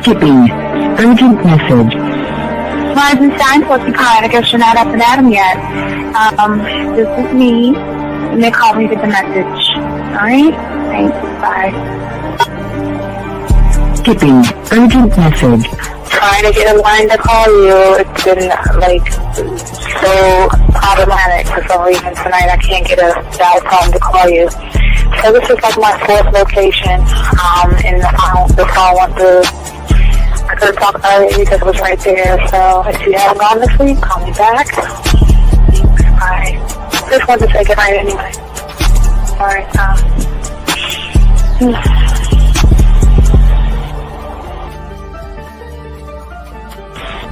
Skipping. Urgent message. Signed for the call. I guess you're not up and at him yet. This is me. And they call me with the message. Alright? Thanks. Bye. Skipping. Urgent message. Trying to get a line to call you. It's been, so problematic for some reason tonight. I can't get a dial tone to call you. So this is my fourth location. And the phone went through. I couldn't talk earlier because it was right there. So if you haven't gone this week, call me back. Thanks. Bye. Just wanted to say goodnight anyway. Alright,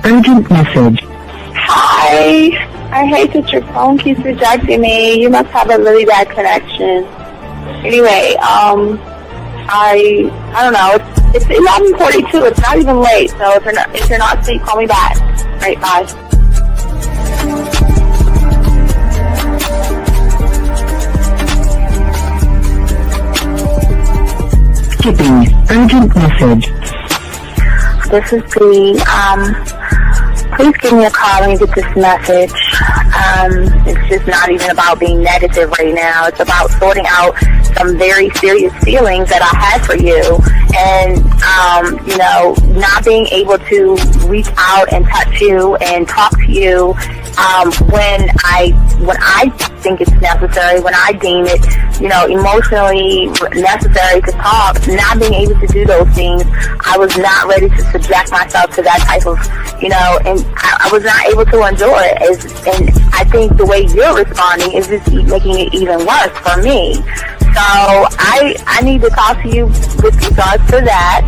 Urgent message. Hi. I hate that your phone keeps rejecting me. You must have a really bad connection. Anyway, I don't know. It's 11:42. It's not even late. So if you're not asleep, call me back. Right, bye. Skipping. Urgent message. This is Bree. Please give me a call when you get this message. It's just not even about being negative right now. It's about sorting out some very serious feelings that I had for you. And, not being able to reach out and touch you and talk to you when I think it's necessary, when I deem it, emotionally necessary to talk. Not being able to do those things, I was not ready to subject myself to that type of, and I was not able to endure it. And I think the way you're responding is just making it even worse for me. So I need to talk to you with regards to that,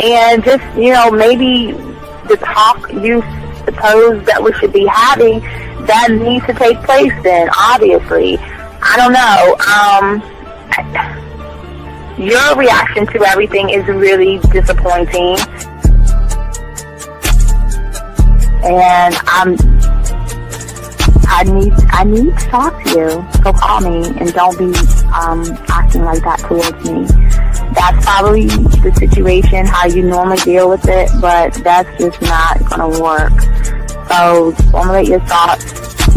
and just, maybe the talk you suppose that we should be having, that needs to take place then, obviously. I don't know. Your reaction to everything is really disappointing. And I need to talk to you. So call me and don't be acting like that towards me. That's probably the situation, how you normally deal with it, but that's just not gonna work. So formulate your thoughts,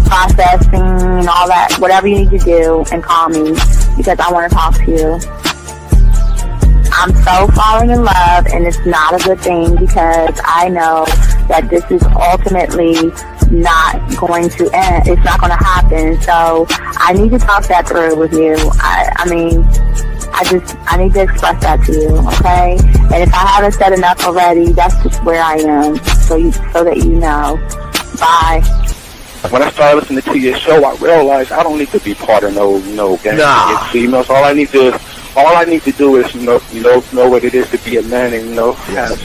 processing and all that, whatever you need to do, and call me because I want to talk to you. I'm so falling in love, and it's not a good thing because I know that this is ultimately not going to end. It's not going to happen. So I need to talk that through with you. I need to express that to you, okay? And if I haven't said enough already, that's just where I am, so that you know. Bye. When I started listening to your show, I realized I don't need to be part of no gang against females. All I need to do is know what it is to be a man and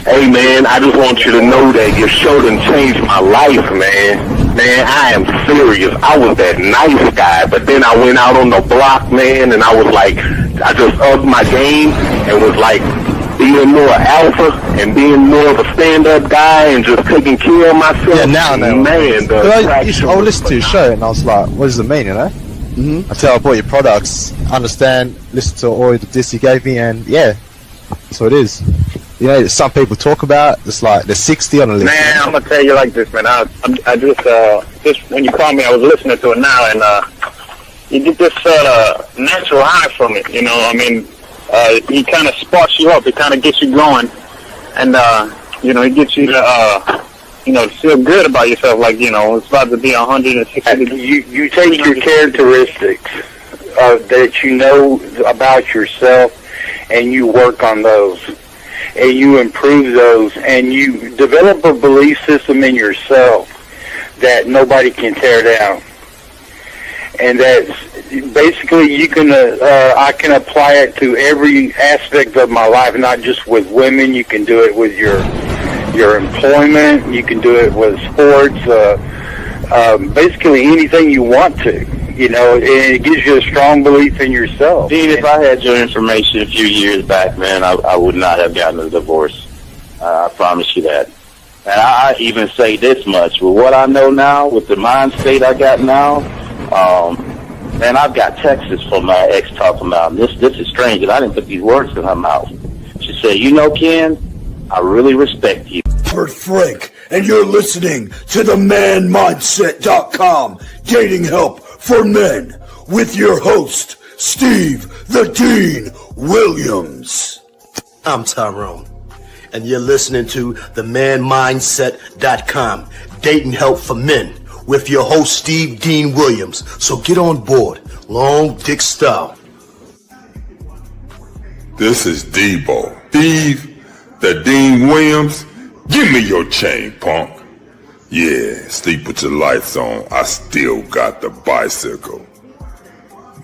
Hey man, I just want you to know that your show done changed my life, man. Man, I am serious. I was that nice guy, but then I went out on the block, man, and I was like, I just upped my game and was like being more alpha and being more of a stand-up guy and just taking care of myself. Yeah, now, man. I listened to your show and I was like, what does it mean, Mm-hmm. Until I bought your products, understand, listen to all the diss you gave me, and yeah, that's what it is. Some people talk about it's like they're 60 on the list. Man, I'm gonna tell you like this, man. I just when you called me, I was listening to it now, and you get this natural high from it. He kind of sparks you up. It kind of gets you going, and it gets you to feel good about yourself. Like it's about to be 160 degrees. You take your characteristics that you know about yourself, and you work on those, and you improve those, and you develop a belief system in yourself that nobody can tear down. And that's basically I can apply it to every aspect of my life, not just with women. You can do it with your employment. You can do it with sports. Basically anything you want to. And it gives you a strong belief in yourself. Dean, if I had your information a few years back, man, I would not have gotten a divorce. I promise you that. And I even say this much. With what I know now, with the mind state I got now, man, I've got texts from my ex talking about, this is strange, and I didn't put these words in her mouth. She said, Ken, I really respect you. Robert Frank, and you're listening to the manmindset.com dating help for men with your host, Steve the Dean Williams. I'm Tyrone, and you're listening to the manmindset.com dating help for men with your host, Steve Dean Williams. So get on board, long dick style. This is Debo. Steve the Dean Williams. Give me your chain, punk. Yeah, sleep with your lights on. I still got the bicycle.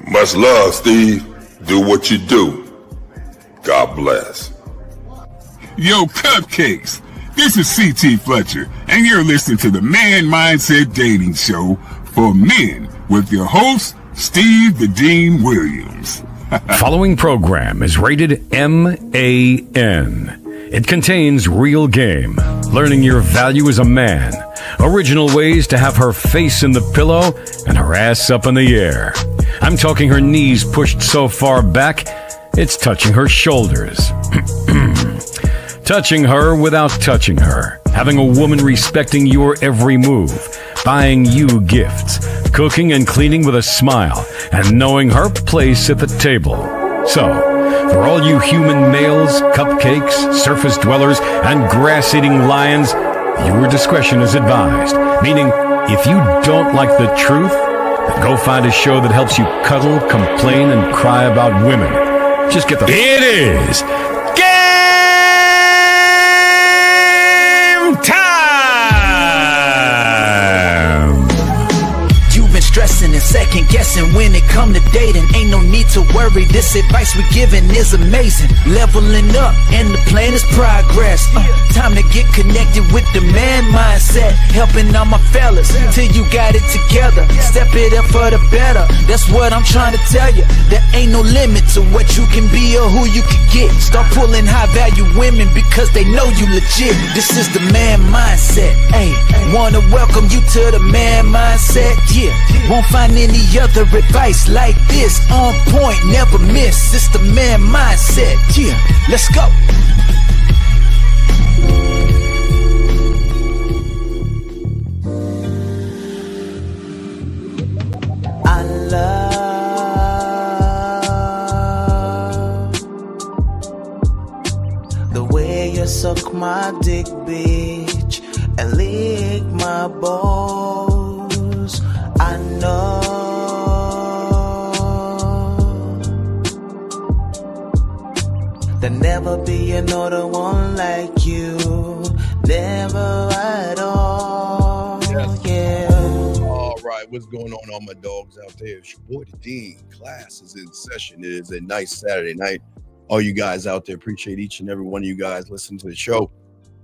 Much love, Steve. Do what you do. God bless. Yo, cupcakes. This is C.T. Fletcher, and you're listening to the Man Mindset Dating Show for men with your host, Steve the Dean Williams. Following program is rated MAN. It contains real game, learning your value as a man, original ways to have her face in the pillow and her ass up in the air. I'm talking her knees pushed so far back, it's touching her shoulders. Touching her without touching her. Having a woman respecting your every move. Buying you gifts. Cooking and cleaning with a smile. And knowing her place at the table. So, for all you human males, cupcakes, surface dwellers, and grass-eating lions, your discretion is advised. Meaning, if you don't like the truth, then go find a show that helps you cuddle, complain, and cry about women. Just get the... It is game time! You've been stressing and second guessing when it come to dating. Ain't no need to worry, this advice we giving is amazing. Leveling up and the plan is progress. Time to get connected with the man mindset. Helping all my fellas till you got it together. Step it up for the better, that's what I'm trying to tell you. There ain't no limit to what you can be or who you can get. Start pulling high value women because they know you legit. This is the man mindset. Hey, wanna welcome you to the man mindset. Yeah, won't find any other advice like this. On point, never miss. It's the man mindset. Yeah, let's go. I love the way you suck my dick, bitch, and lick my balls. I know there'll never be another one like you. Never at all. Yes. Yeah. All right, what's going on, all my dogs out there? It's your boy, the Dean. Class is in session. It is a nice Saturday night. All you guys out there, appreciate each and every one of you guys listening to the show.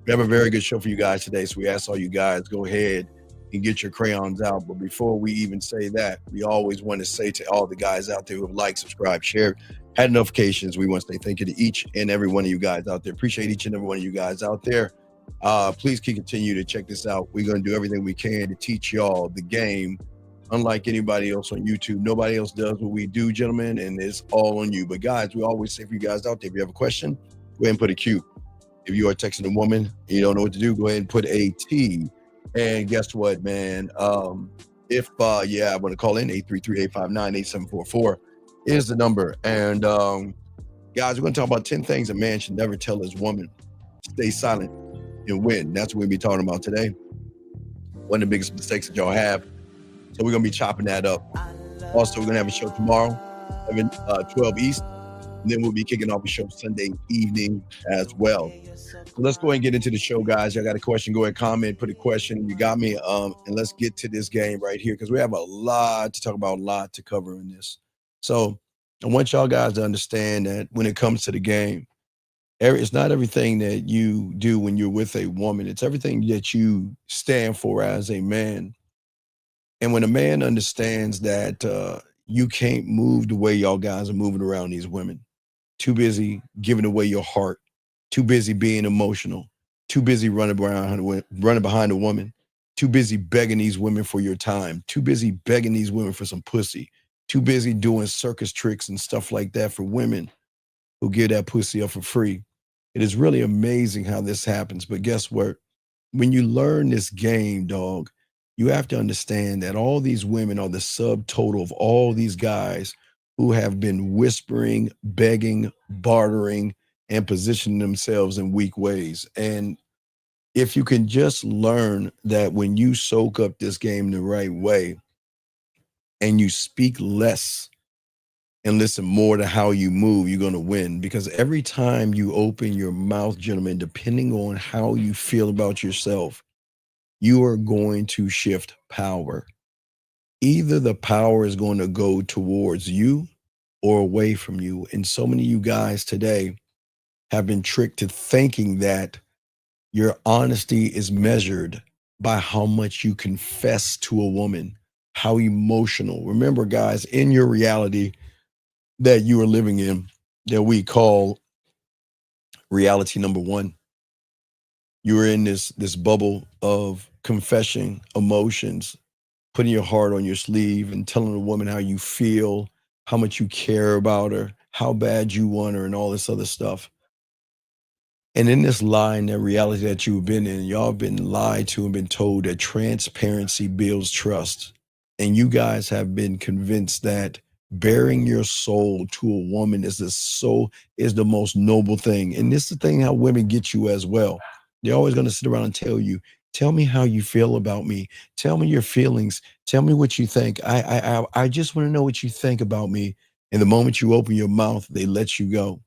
We have a very good show for you guys today, so we ask all you guys, go ahead and get your crayons out. But before we even say that, we always want to say to all the guys out there who have liked, subscribed, shared, had notifications, we want to say thank you to each and every one of you guys out there. Appreciate each and every one of you guys out there. Please continue to check this out. We're going to do everything we can to teach y'all the game. Unlike anybody else on YouTube, nobody else does what we do, gentlemen, and it's all on you. But guys, we always say for you guys out there, if you have a question, go ahead and put a Q. If you are texting a woman and you don't know what to do, go ahead and put a T. And guess what, man? If I want to call in, 833-859-8744 is the number. And guys, we're going to talk about 10 things a man should never tell his woman. Stay silent and win. That's what we'll be talking about today. One of the biggest mistakes that y'all have. So we're going to be chopping that up. Also, we're going to have a show tomorrow, 12 East. And then we'll be kicking off a show Sunday evening as well. So let's go ahead and get into the show, guys. Y'all got a question, go ahead, comment, put a question. You got me. And let's get to this game right here because we have a lot to talk about, a lot to cover in this. So I want y'all guys to understand that when it comes to the game, it's not everything that you do when you're with a woman. It's everything that you stand for as a man. And when a man understands that you can't move the way y'all guys are moving around these women, too busy giving away your heart, too busy being emotional, too busy running behind a woman, too busy begging these women for your time, too busy begging these women for some pussy, too busy doing circus tricks and stuff like that for women who give that pussy up for free. It is really amazing how this happens. But guess what? When you learn this game, dog, you have to understand that all these women are the subtotal of all these guys who have been whispering, begging, bartering, and positioning themselves in weak ways. And if you can just learn that when you soak up this game the right way and you speak less and listen more to how you move, you're going to win. Because every time you open your mouth, gentlemen, depending on how you feel about yourself, you are going to shift power. Either the power is going to go towards you or away from you. And so many of you guys today have been tricked to thinking that your honesty is measured by how much you confess to a woman, how emotional. Remember, guys, in your reality that you are living in, that we call reality number one, you are in this bubble of confessing emotions, putting your heart on your sleeve and telling a woman how you feel, how much you care about her, how bad you want her, and all this other stuff. And in this lie and that reality that you've been in, y'all have been lied to and been told that transparency builds trust. And you guys have been convinced that bearing your soul to a woman is the most noble thing. And this is the thing how women get you as well. They're always going to sit around and tell you, tell me how you feel about me. Tell me your feelings. Tell me what you think. I just want to know what you think about me. And the moment you open your mouth, they let you go.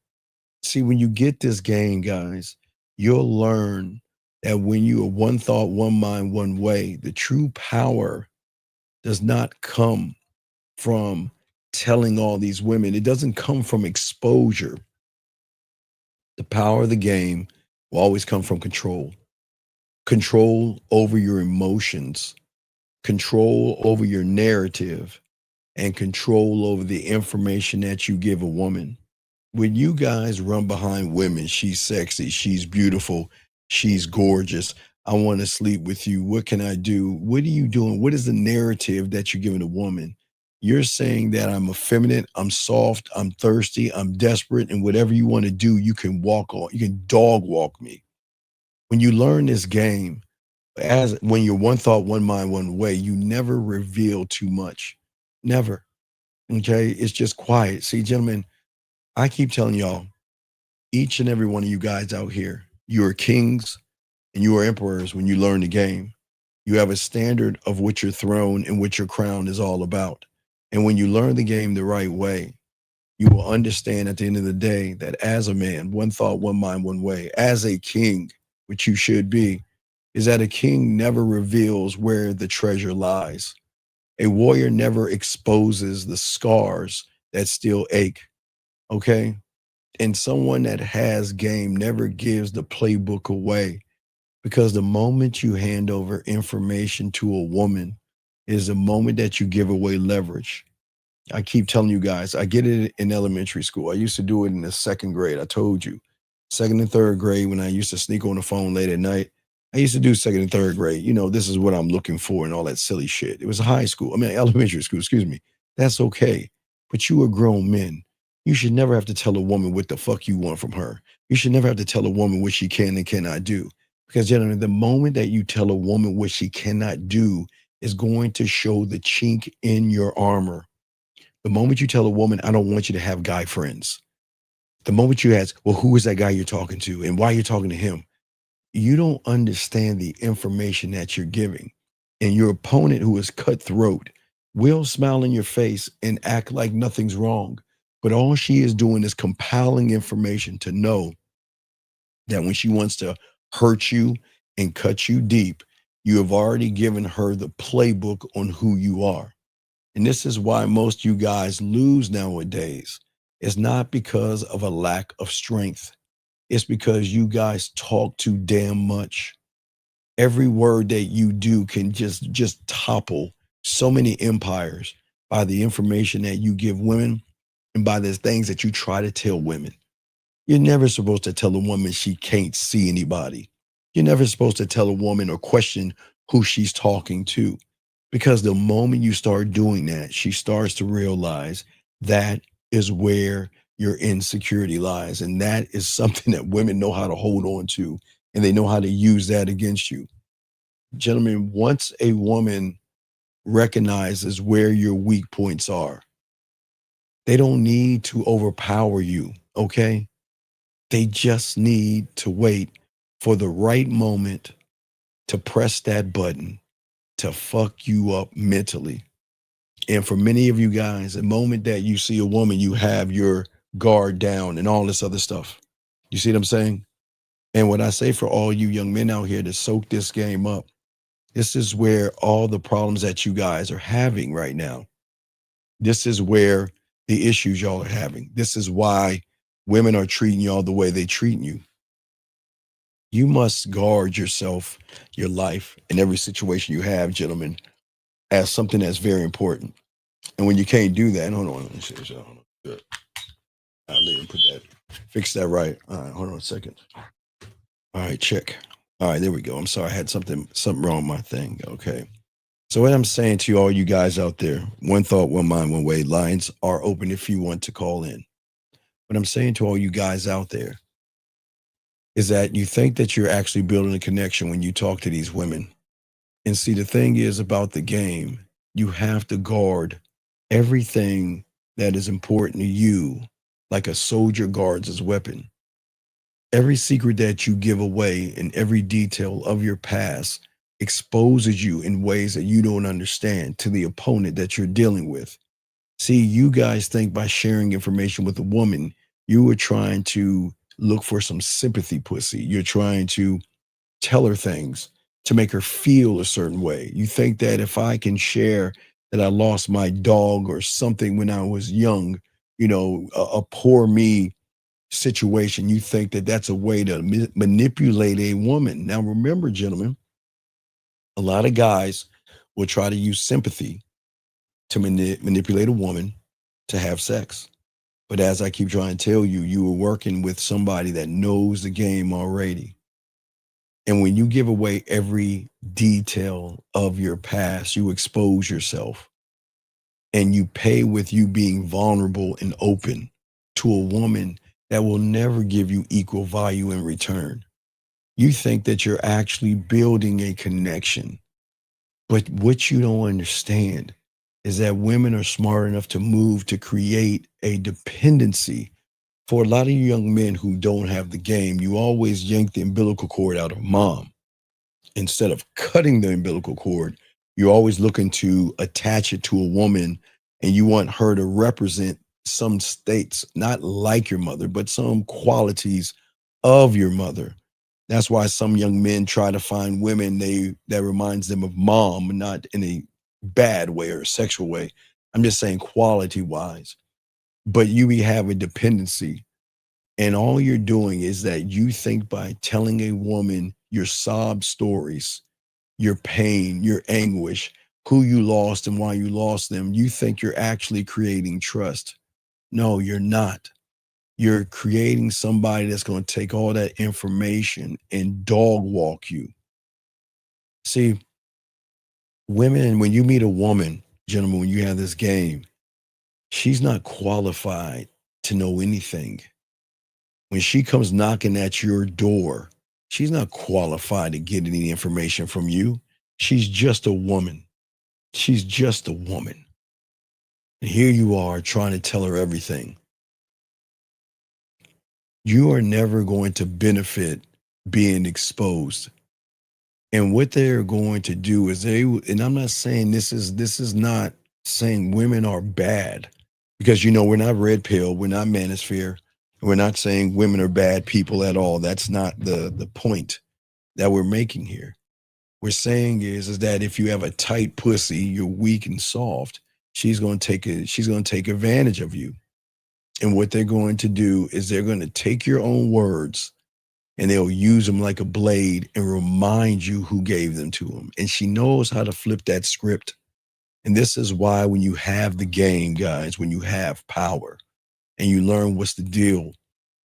See, when you get this game, guys, you'll learn that when you are one thought, one mind, one way, the true power does not come from telling all these women. It doesn't come from exposure. The power of the game will always come from control. Control over your emotions, control over your narrative, and control over the information that you give a woman. When you guys run behind women, she's sexy, she's beautiful, she's gorgeous, I want to sleep with you, what can I do? What are you doing? What is the narrative that you're giving a woman? You're saying that I'm effeminate, I'm soft, I'm thirsty, I'm desperate, and whatever you want to do, you can walk on, you can dog walk me. When you learn this game, when you're one thought, one mind, one way, you never reveal too much. Never. Okay? It's just quiet. See, gentlemen, I keep telling y'all, each and every one of you guys out here, you are kings and you are emperors when you learn the game. You have a standard of what your throne and what your crown is all about. And when you learn the game the right way, you will understand at the end of the day that as a man, one thought, one mind, one way, as a king, which you should be, is that a king never reveals where the treasure lies. A warrior never exposes the scars that still ache. Okay. And someone that has game never gives the playbook away, because the moment you hand over information to a woman is the moment that you give away leverage. I keep telling you guys, I get it in elementary school. I used to do it in the second grade. I told you, second and third grade, when I used to sneak on the phone late at night, I used to do second and third grade. You know, this is what I'm looking for and all that silly shit. It was high school. I mean, elementary school, excuse me. That's okay. But you are grown men. You should never have to tell a woman what the fuck you want from her. You should never have to tell a woman what she can and cannot do. Because, gentlemen, the moment that you tell a woman what she cannot do is going to show the chink in your armor. The moment you tell a woman, I don't want you to have guy friends. The moment you ask, well, who is that guy you're talking to and why you're talking to him? You don't understand the information that you're giving. And your opponent, who is cutthroat, will smile in your face and act like nothing's wrong. But all she is doing is compiling information to know that when she wants to hurt you and cut you deep, you have already given her the playbook on who you are. And this is why most you guys lose nowadays. It's not because of a lack of strength. It's because you guys talk too damn much. Every word that you do can just topple so many empires by the information that you give women and by the things that you try to tell women. You're never supposed to tell a woman she can't see anybody. You're never supposed to tell a woman or question who she's talking to. Because the moment you start doing that, she starts to realize that is where your insecurity lies. And that is something that women know how to hold on to, and they know how to use that against you. Gentlemen, once a woman recognizes where your weak points are, they don't need to overpower you, okay? They just need to wait for the right moment to press that button to fuck you up mentally. And for many of you guys, the moment that you see a woman, you have your guard down and all this other stuff. You see what I'm saying? And what I say for all you young men out here to soak this game up, this is where all the problems that you guys are having right now. This is where the issues y'all are having. This is why women are treating y'all the way they treating you. You must guard yourself, your life, and every situation you have, gentlemen, as something that's very important. And when you can't do that, hold on. Good. Let me put that, fix that right. All right, hold on a second. All right, check. All right, there we go. I'm sorry, I had something wrong with my thing. Okay. So what I'm saying to you, all you guys out there, one thought, one mind, one way. Lines are open if you want to call in. What I'm saying to all you guys out there is that you think that you're actually building a connection when you talk to these women. And see, the thing is about the game, you have to guard everything that is important to you like a soldier guards his weapon. Every secret that you give away and every detail of your past exposes you in ways that you don't understand to the opponent that you're dealing with. See, you guys think by sharing information with a woman, you are trying to look for some sympathy pussy. You're trying to tell her things to make her feel a certain way. You think that if I can share that I lost my dog or something when I was young, you know, a poor me situation, you think that that's a way to manipulate a woman. Now, remember, gentlemen, a lot of guys will try to use sympathy to manipulate a woman to have sex. But as I keep trying to tell you, you are working with somebody that knows the game already. And when you give away every detail of your past, you expose yourself and you pay with you being vulnerable and open to a woman that will never give you equal value in return. You think that you're actually building a connection. But what you don't understand is that women are smart enough to move to create a dependency. For a lot of you young men who don't have the game, you always yank the umbilical cord out of mom. Instead of cutting the umbilical cord, you're always looking to attach it to a woman, and you want her to represent some states, not like your mother, but some qualities of your mother. That's why some young men try to find women that reminds them of mom, not in a bad way or a sexual way. I'm just saying quality wise. But you have a dependency. And all you're doing is that you think by telling a woman your sob stories, your pain, your anguish, who you lost and why you lost them, you think you're actually creating trust. No, you're not. You're creating somebody that's going to take all that information and dog walk you. See, women, when you meet a woman, gentlemen, when you have this game, she's not qualified to know anything. When she comes knocking at your door, she's not qualified to get any information from you. She's just a woman. She's just a woman. And here you are trying to tell her everything. You are never going to benefit being exposed. And what they're going to do is and I'm not saying this is not saying women are bad, because, you know, we're not red pill, we're not manosphere. We're not saying women are bad people at all. That's not the point that we're making here. We're saying is that if you have a tight pussy, you're weak and soft, she's going to take advantage of you. And what they're going to do is they're going to take your own words and they'll use them like a blade and remind you who gave them to them. And she knows how to flip that script. And this is why when you have the game, guys, when you have power and you learn what's the deal,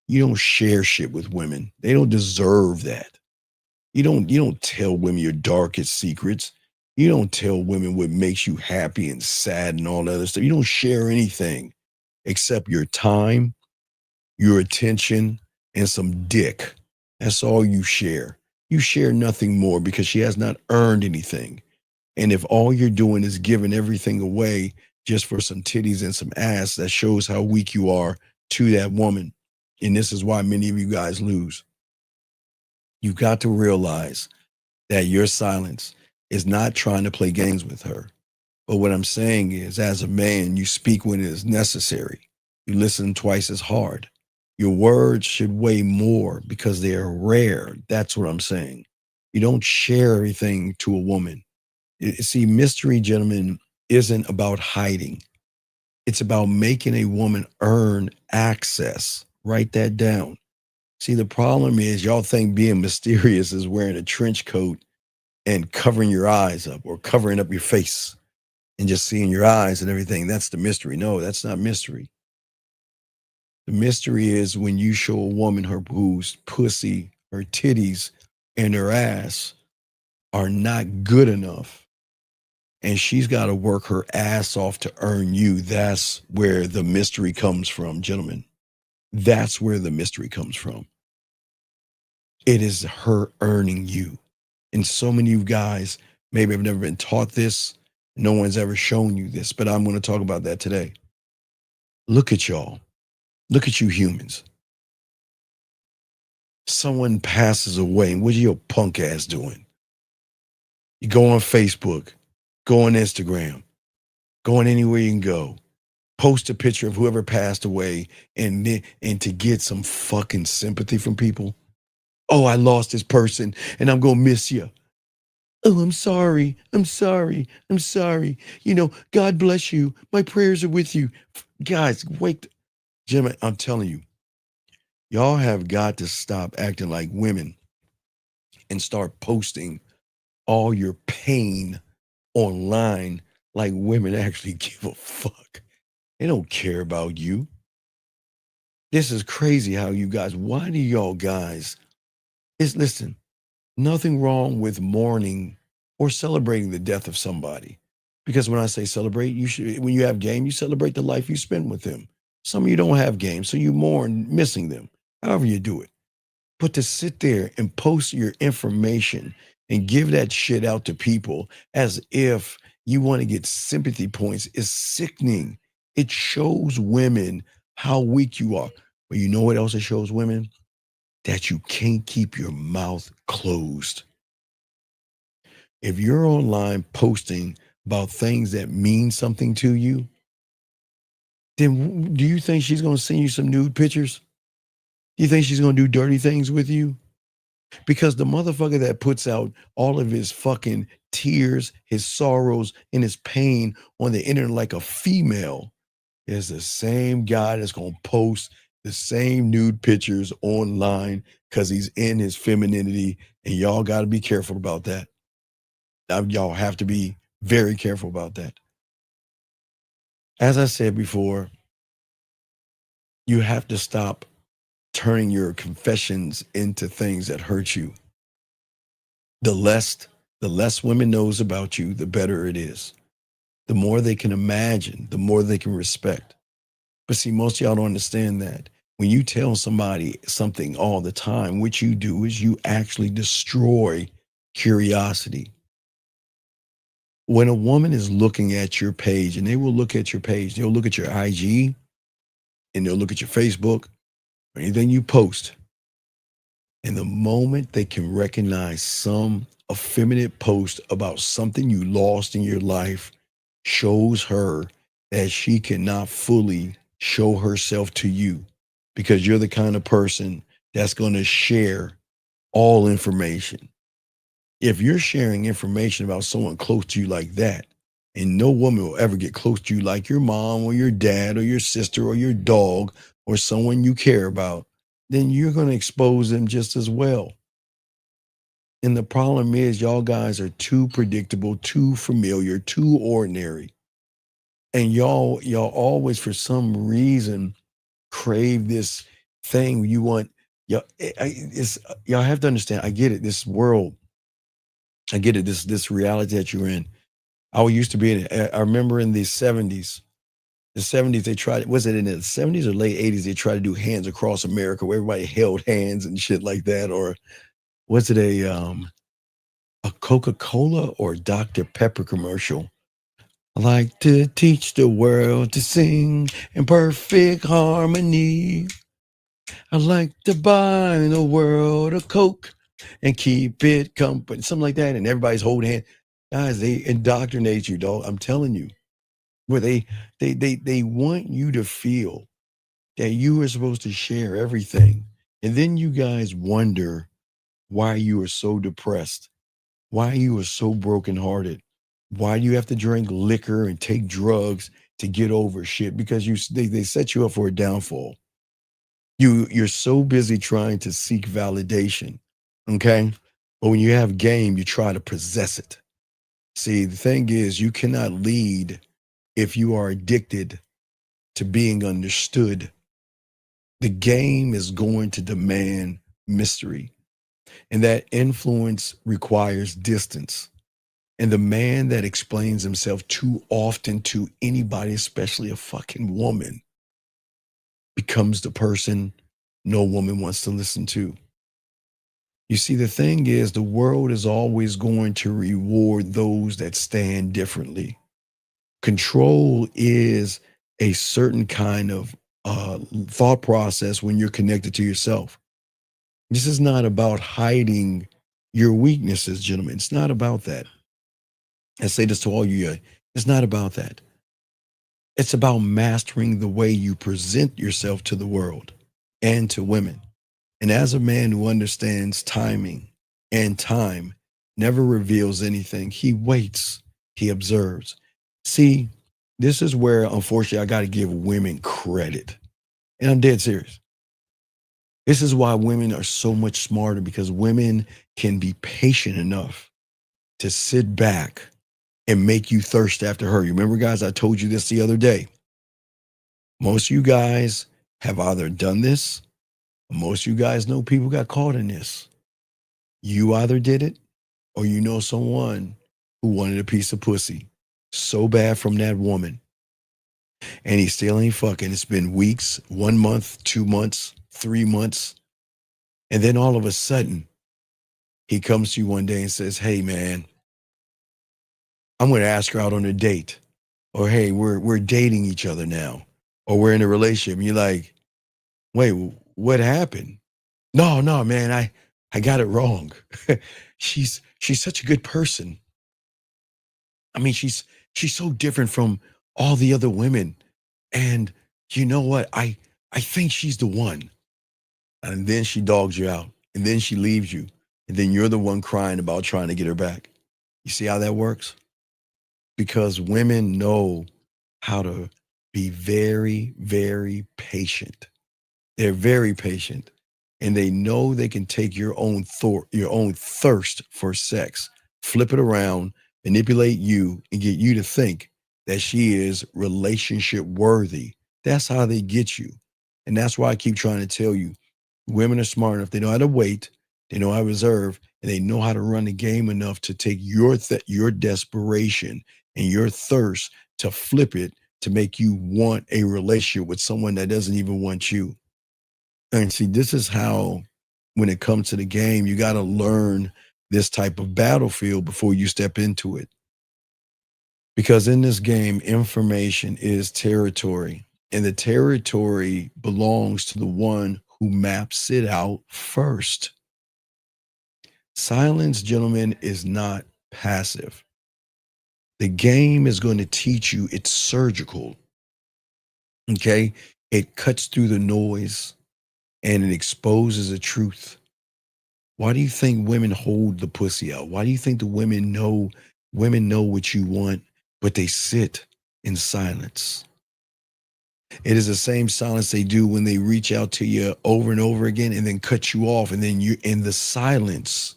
you don't share shit with women. They don't deserve that. You don't tell women your darkest secrets. You don't tell women what makes you happy and sad and all that other stuff. You don't share anything except your time your attention, and some dick. That's all you share. You share nothing more because she has not earned anything. And if all you're doing is giving everything away just for some titties and some ass, that shows how weak you are to that woman. And this is why many of you guys lose. You got to realize that your silence is not trying to play games with her. But what I'm saying is, as a man, you speak when it is necessary. You listen twice as hard. Your words should weigh more because they are rare. That's what I'm saying. You don't share everything to a woman. See, mystery, gentlemen, isn't about hiding. It's about making a woman earn access. Write that down. See, the problem is y'all think being mysterious is wearing a trench coat and covering your eyes up or covering up your face and just seeing your eyes and everything. That's the mystery. No, that's not mystery. The mystery is when you show a woman her whose pussy, her titties, and her ass are not good enough, and she's got to work her ass off to earn you. That's where the mystery comes from, gentlemen. That's where the mystery comes from. It is her earning you. And so many of you guys maybe have never been taught this. No one's ever shown you this, but I'm going to talk about that today. Look at y'all. Look at you humans. Someone passes away, and what are your punk ass doing? You go on Facebook, go on Instagram, going anywhere you can go, post a picture of whoever passed away, and to get some fucking sympathy from people. Oh, I lost this person, and I'm going to miss you. Oh, I'm sorry. I'm sorry. I'm sorry. You know, God bless you. My prayers are with you. Guys, wait. Jim, I'm telling you, y'all have got to stop acting like women and start posting all your pain online like women actually give a fuck. They don't care about you. This is crazy how you guys, why do y'all guys, listen, nothing wrong with mourning or celebrating the death of somebody. Because when I say celebrate, you should, when you have game, you celebrate the life you spend with them. Some of you don't have game, so you mourn missing them, however you do it. But to sit there and post your information and give that shit out to people as if you want to get sympathy points is sickening. It shows women how weak you are. But you know what else it shows women? That you can't keep your mouth closed. If you're online posting about things that mean something to you, then do you think she's going to send you some nude pictures? Do you think she's going to do dirty things with you? Because the motherfucker that puts out all of his fucking tears, his sorrows, and his pain on the internet like a female is the same guy that's going to post the same nude pictures online because he's in his femininity, and y'all got to be careful about that. Y'all have to be very careful about that. As I said before, you have to stop turning your confessions into things that hurt you. The less women knows about you, the better it is. The more they can imagine, the more they can respect. But see, most of y'all don't understand that. When you tell somebody something all the time, what you do is you actually destroy curiosity. When a woman is looking at your page, and they will look at your page, they'll look at your IG, and they'll look at your Facebook, or anything you post. And the moment they can recognize some effeminate post about something you lost in your life shows her that she cannot fully show herself to you because you're the kind of person that's going to share all information. If you're sharing information about someone close to you like that, and no woman will ever get close to you like your mom or your dad or your sister or your dog or someone you care about, then you're going to expose them just as well. And the problem is y'all guys are too predictable, too familiar, too ordinary. And y'all always, for some reason, crave this thing you want. Y'all have to understand, I get it, this world, I get it, this reality that you're in. I used to be in it. I remember in the 70s, The 70s, they tried, was it in the 70s or late 80s, they tried to do Hands Across America where everybody held hands and shit like that? Or was it a Coca-Cola or Dr. Pepper commercial? I like to teach the world to sing in perfect harmony. I like to buy the world a Coke and keep it company. Something like that. And everybody's holding hands. Guys, they indoctrinate you, dog. I'm telling you. Where they want you to feel that you are supposed to share everything. And then you guys wonder why you are so depressed, why you are so brokenhearted, why you have to drink liquor and take drugs to get over shit, because they set you up for a downfall. You're so busy trying to seek validation, okay? But when you have game, you try to possess it. See, the thing is, you cannot lead if you are addicted to being understood. The game is going to demand mystery, and that influence requires distance. And the man that explains himself too often to anybody, especially a fucking woman, becomes the person no woman wants to listen to. You see, the thing is, the world is always going to reward those that stand differently. Control is a certain kind of thought process when you're connected to yourself. This is not about hiding your weaknesses, gentlemen. It's not about that. I say this to all you. It's not about that. It's about mastering the way you present yourself to the world and to women. And as a man who understands timing, and time never reveals anything, he waits, he observes. See, this is where, unfortunately, I got to give women credit. And I'm dead serious. This is why women are so much smarter, because women can be patient enough to sit back and make you thirst after her. You remember, guys, I told you this the other day. Most of you guys have either done this, or most of you guys know people got caught in this. You either did it, or you know someone who wanted a piece of pussy so bad from that woman, and he still ain't fucking. It's been weeks, 1 month, 2 months, 3 months. And then all of a sudden, he comes to you one day and says, hey, man, I'm going to ask her out on a date. Or, hey, we're dating each other now. Or we're in a relationship. And you're like, wait, what happened? No, man, I got it wrong. She's such a good person. I mean, she's so different from all the other women. And you know what? I think she's the one. And then she dogs you out. And then she leaves you. And then you're the one crying about trying to get her back. You see how that works? Because women know how to be very, very patient. They're very patient. And they know they can take your own thirst for sex, flip it around, manipulate you, and get you to think that she is relationship worthy. That's how they get you. And that's why I keep trying to tell you, women are smart enough. They know how to wait. They know how to reserve, and they know how to run the game enough to take your desperation and your thirst to flip it to make you want a relationship with someone that doesn't even want you. And see, this is how, when it comes to the game, you got to learn this type of battlefield before you step into it. Because in this game, information is territory, and the territory belongs to the one who maps it out first. Silence, gentlemen, is not passive. The game is going to teach you it's surgical. Okay? It cuts through the noise and it exposes the truth. Why do you think women hold the pussy out? Why do you think the women know what you want, but they sit in silence? It is the same silence they do when they reach out to you over and over again and then cut you off. And then you're in the silence.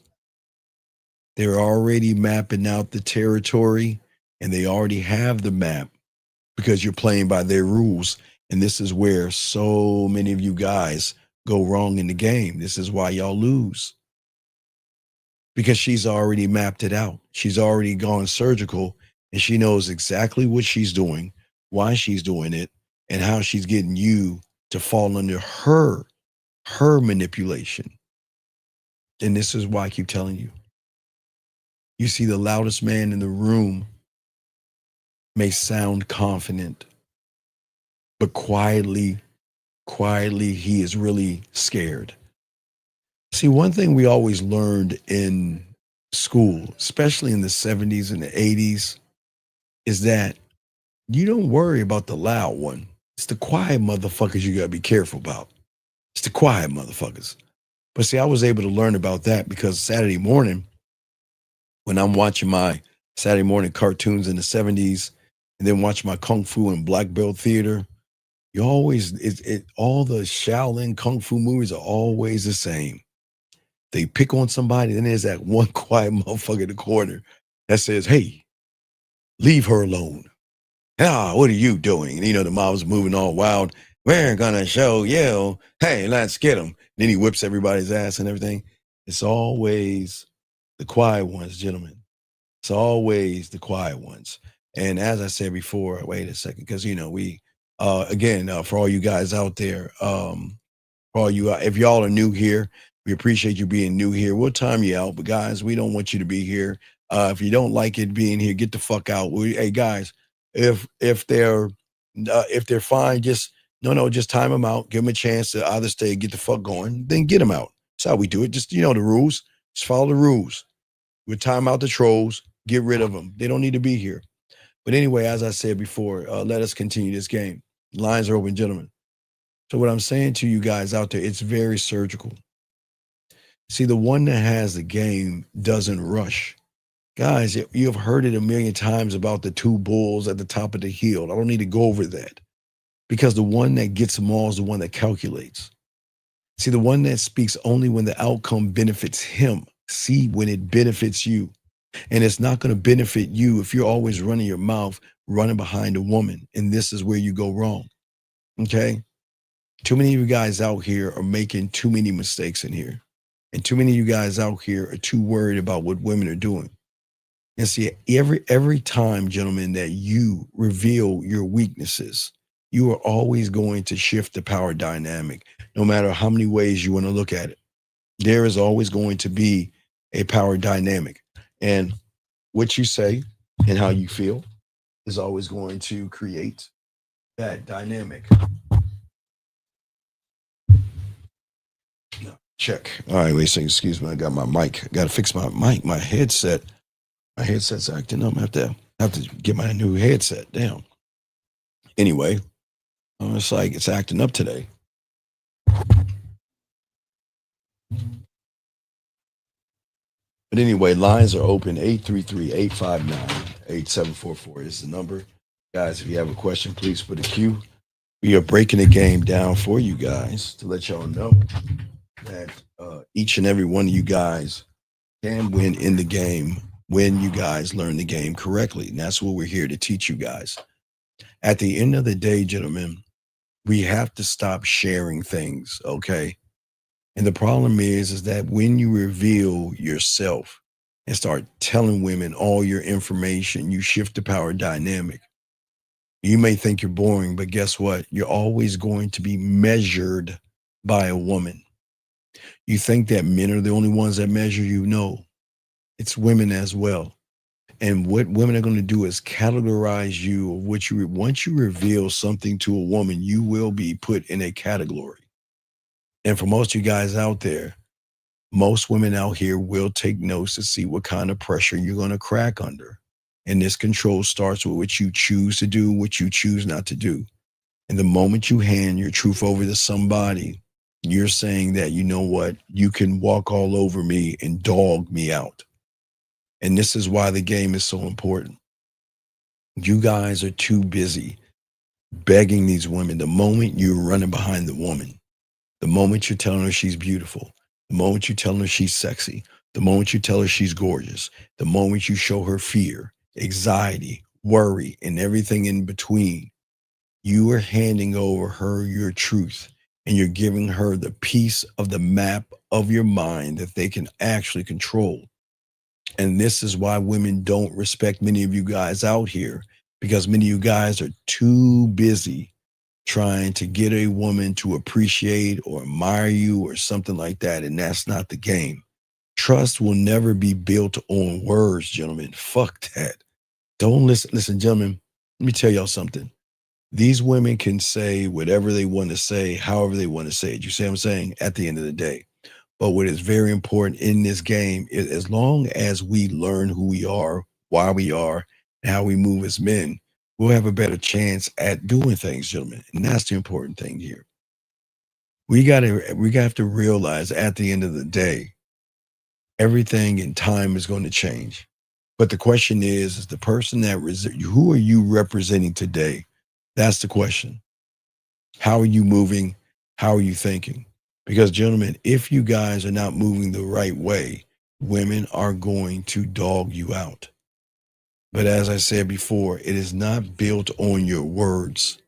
They're already mapping out the territory, and they already have the map because you're playing by their rules. And this is where so many of you guys go wrong in the game. This is why y'all lose. Because she's already mapped it out. She's already gone surgical, and she knows exactly what she's doing, why she's doing it, and how she's getting you to fall under her manipulation. And this is why I keep telling you. You see, the loudest man in the room may sound confident, but quietly, he is really scared. See, one thing we always learned in school, especially in the 70s and the 80s, is that you don't worry about the loud one. It's the quiet motherfuckers you gotta be careful about. It's the quiet motherfuckers. But see, I was able to learn about that because Saturday morning, when I'm watching my Saturday morning cartoons in the 70s and then watch my Kung Fu and Black Belt theater, you always, all the Shaolin Kung Fu movies are always the same. They pick on somebody, then there's that one quiet motherfucker in the corner that says, hey, leave her alone. Ah, what are you doing? And, the mom's moving all wild. We're gonna show you. Hey, let's get him. Then he whips everybody's ass and everything. It's always the quiet ones, gentlemen. It's always the quiet ones. And as I said before, wait a second, because we again, for all you guys out there, for all you, if y'all are new here, we appreciate you being new here. We'll time you out, but guys, we don't want you to be here. If you don't like it being here, get the fuck out. Hey guys, if they're fine, just time them out. Give them a chance to either stay, get the fuck going, then get them out. That's how we do it. Just the rules. Just follow the rules. We time out the trolls. Get rid of them. They don't need to be here. But anyway, as I said before, let us continue this game. Lines are open, gentlemen. So what I'm saying to you guys out there, it's very surgical. See, the one that has the game doesn't rush. Guys, you have heard it a million times about the two bulls at the top of the hill. I don't need to go over that because the one that gets them all is the one that calculates. See, the one that speaks only when the outcome benefits him. See, when it benefits you. And it's not going to benefit you if you're always running your mouth, running behind a woman. And this is where you go wrong. Okay? Too many of you guys out here are making too many mistakes in here. And too many of you guys out here are too worried about what women are doing. And see, every time, gentlemen, that you reveal your weaknesses, you are always going to shift the power dynamic, no matter how many ways you want to look at it. There is always going to be a power dynamic. And what you say and how you feel is always going to create that dynamic. Check. All right, wait a second. Excuse me. I got my mic. I got to fix my mic. My headset. My headset's acting up. I have to get my new headset down. Anyway, it's like it's acting up today. But anyway, lines are open. 833-859-8744 is the number. Guys, if you have a question, please put a Q. We are breaking the game down for you guys to let y'all know that each and every one of you guys can win in the game when you guys learn the game correctly. And that's what we're here to teach you guys. At the end of the day, gentlemen, we have to stop sharing things, okay? And the problem is that when you reveal yourself and start telling women all your information, you shift the power dynamic. You may think you're boring, but guess what? You're always going to be measured by a woman. You think that men are the only ones that measure you? No, it's women as well. And what women are going to do is categorize you of what you, once you reveal something to a woman, you will be put in a category. And for most of you guys out there, most women out here will take notes to see what kind of pressure you're going to crack under. And this control starts with what you choose to do, what you choose not to do. And the moment you hand your truth over to somebody, you're saying that, you know what, you can walk all over me and dog me out. And this is why the game is so important. You guys are too busy begging these women. The moment you're running behind the woman, the moment you're telling her she's beautiful, the moment you're telling her she's sexy, the moment you tell her she's gorgeous, the moment you show her fear, anxiety, worry, and everything in between, you are handing over her your truth. And you're giving her the piece of the map of your mind that they can actually control. And this is why women don't respect many of you guys out here, because many of you guys are too busy trying to get a woman to appreciate or admire you or something like that. And that's not the game. Trust will never be built on words, gentlemen. Fuck that. Don't listen. Listen, gentlemen, let me tell y'all something. These women can say whatever they want to say, however they want to say it. You see what I'm saying? At the end of the day. But what is very important in this game is as long as we learn who we are, why we are, and how we move as men, we'll have a better chance at doing things, gentlemen. And that's the important thing here. We got to realize at the end of the day, everything in time is going to change. But the question is the person that who are you representing today? That's the question. How are you moving? How are you thinking? Because, gentlemen, if you guys are not moving the right way, women are going to dog you out. But as I said before, it is not built on your words.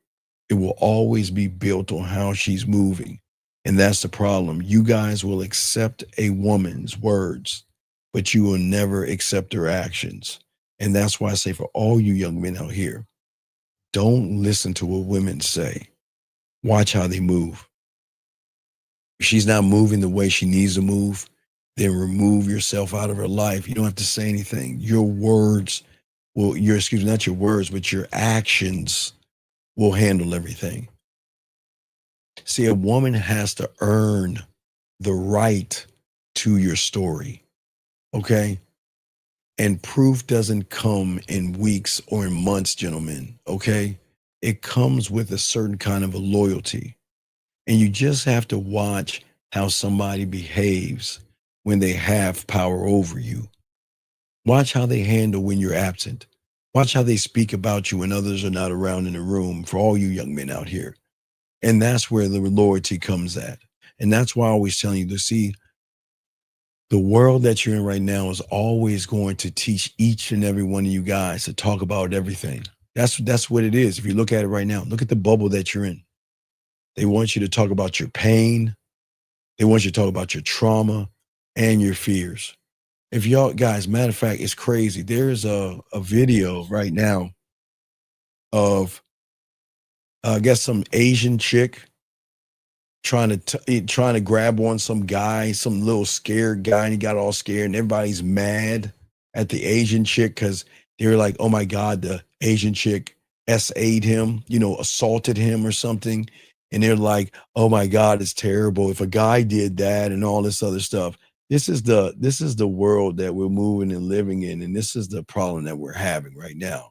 It will always be built on how she's moving. And that's the problem. You guys will accept a woman's words, but you will never accept her actions. And that's why I say for all you young men out here, don't listen to what women say. Watch how they move. If she's not moving the way she needs to move, then remove yourself out of her life. You don't have to say anything. Your words will, not your words, but your actions will handle everything. See, a woman has to earn the right to your story, okay? And proof doesn't come in weeks or in months, gentlemen, okay? It comes with a certain kind of a loyalty. And you just have to watch how somebody behaves when they have power over you. Watch how they handle when you're absent. Watch how they speak about you when others are not around in the room, for all you young men out here. And that's where the loyalty comes at. And that's why I always tell you to see the world that you're in right now is always going to teach each and every one of you guys to talk about everything. That's what it is. If you look at it right now, look at the bubble that you're in. They want you to talk about your pain. They want you to talk about your trauma and your fears. If y'all guys, matter of fact, it's crazy. There's a video right now of, I guess, some Asian chick trying to grab on some guy, some little scared guy, and he got all scared, and everybody's mad at the Asian chick because they were like, oh my God, the Asian chick SA'd him, assaulted him or something. And they're like, oh my God, it's terrible if a guy did that and all this other stuff. This is the world that we're moving and living in. And this is the problem that we're having right now.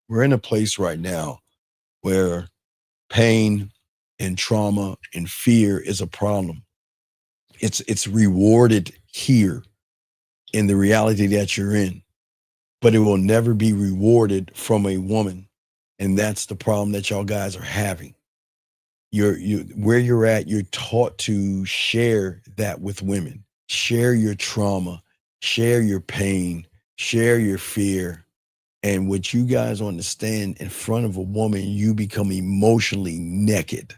We're in a place right now where pain and trauma and fear is a problem. It's rewarded here in the reality that you're in, but it will never be rewarded from a woman. And that's the problem that y'all guys are having. Where you're at, you're taught to share that with women. Share your trauma, share your pain, share your fear. And what you guys understand, in front of a woman, you become emotionally naked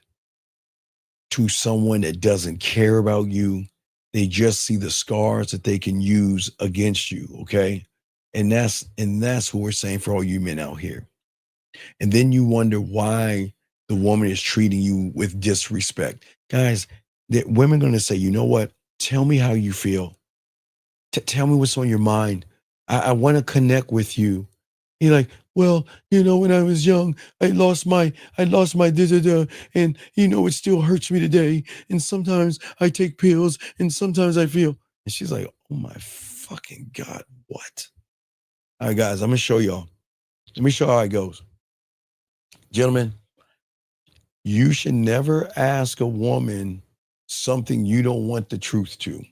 to someone that doesn't care about you. They just see the scars that they can use against you, okay? And that's what we're saying for all you men out here. And then you wonder why the woman is treating you with disrespect. Guys, women are going to say, you know what? Tell me how you feel. Tell me what's on your mind. I want to connect with you. You're like, well, when I was young, I lost my da-da-da, and it still hurts me today. And sometimes I take pills, and sometimes I feel. And she's like, oh my fucking God, what? All right, guys, I'm gonna show y'all. Let me show how it goes. Gentlemen, you should never ask a woman something you don't want the truth to.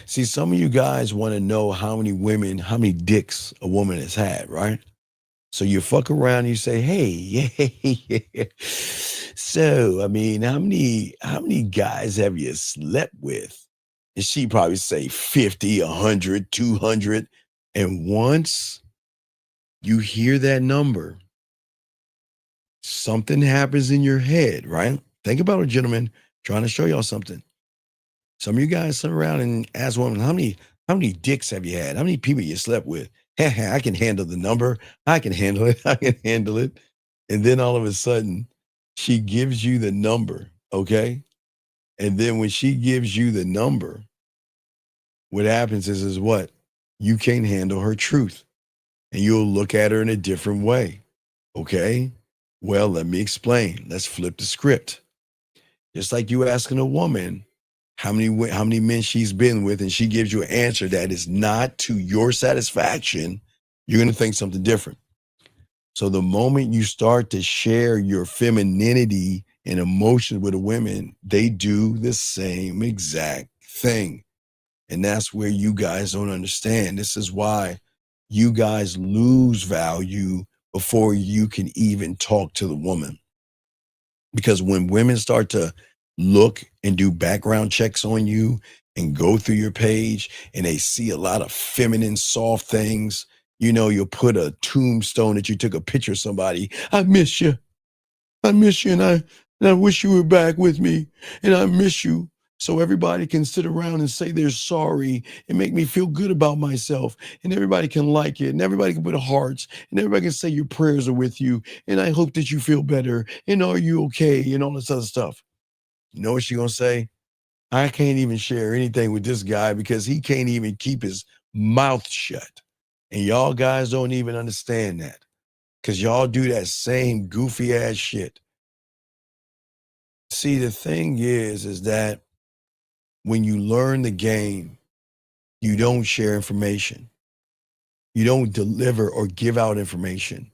See, some of you guys want to know how many dicks a woman has had, right? So you fuck around and you say, hey, yeah. So, how many guys have you slept with? And she probably say 50, 100, 200. And once you hear that number, something happens in your head, right? Think about it, gentlemen, trying to show y'all something. Some of you guys sit around and ask women, how many dicks have you had? How many people you slept with? I can handle the number. I can handle it. I can handle it. And then all of a sudden, she gives you the number, okay? And then when she gives you the number, what happens is what? You can't handle her truth. And you'll look at her in a different way, okay? Well, let me explain. Let's flip the script. Just like you asking a woman how many men she's been with, and she gives you an answer that is not to your satisfaction, you're going to think something different. So the moment you start to share your femininity and emotions with the women, they do the same exact thing. And that's where you guys don't understand. This is why you guys lose value before you can even talk to the woman. Because when women start to look and do background checks on you and go through your page and they see a lot of feminine, soft things, you know, you'll put a tombstone that you took a picture of somebody. I miss you. I miss you. And I wish you were back with me. And I miss you. So everybody can sit around and say they're sorry and make me feel good about myself. And everybody can like it. And everybody can put hearts. And everybody can say your prayers are with you. And I hope that you feel better. And are you okay? And all this other stuff. You know what she's going to say? I can't even share anything with this guy because he can't even keep his mouth shut. And y'all guys don't even understand that because y'all do that same goofy ass shit. See, the thing is that when you learn the game, you don't share information. You don't deliver or give out information.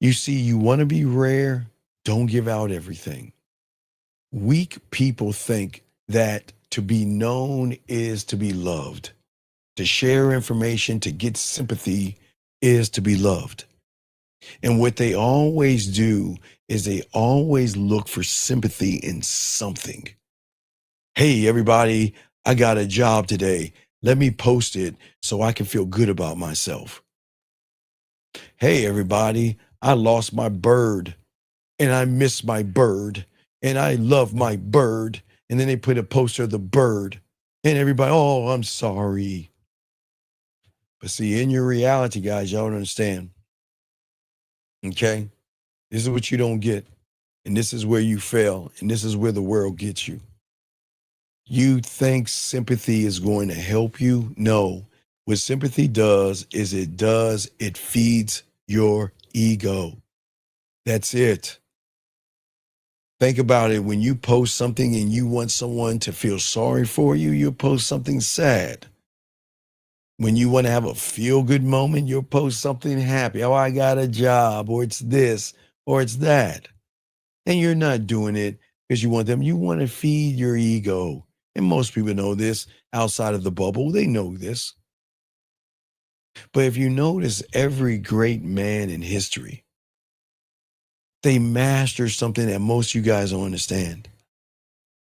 You see, you want to be rare, don't give out everything. Weak people think that to be known is to be loved. To share information, to get sympathy is to be loved. And what they always do is they always look for sympathy in something. Hey, everybody, I got a job today. Let me post it so I can feel good about myself. Hey, everybody, I lost my bird and I miss my bird and I love my bird. And then they put a poster of the bird and everybody, oh, I'm sorry. But see, in your reality, guys, y'all don't understand. Okay? This is what you don't get. And this is where you fail. And this is where the world gets you. You think sympathy is going to help you? No. What sympathy does is it feeds your ego. That's it. Think about it. When you post something and you want someone to feel sorry for you, you'll post something sad. When you want to have a feel-good moment, you'll post something happy. Oh, I got a job, or it's this, or it's that. And you're not doing it because you want them. You want to feed your ego. And most people know this outside of the bubble. They know this. But if you notice, every great man in history, they mastered something that most of you guys don't understand.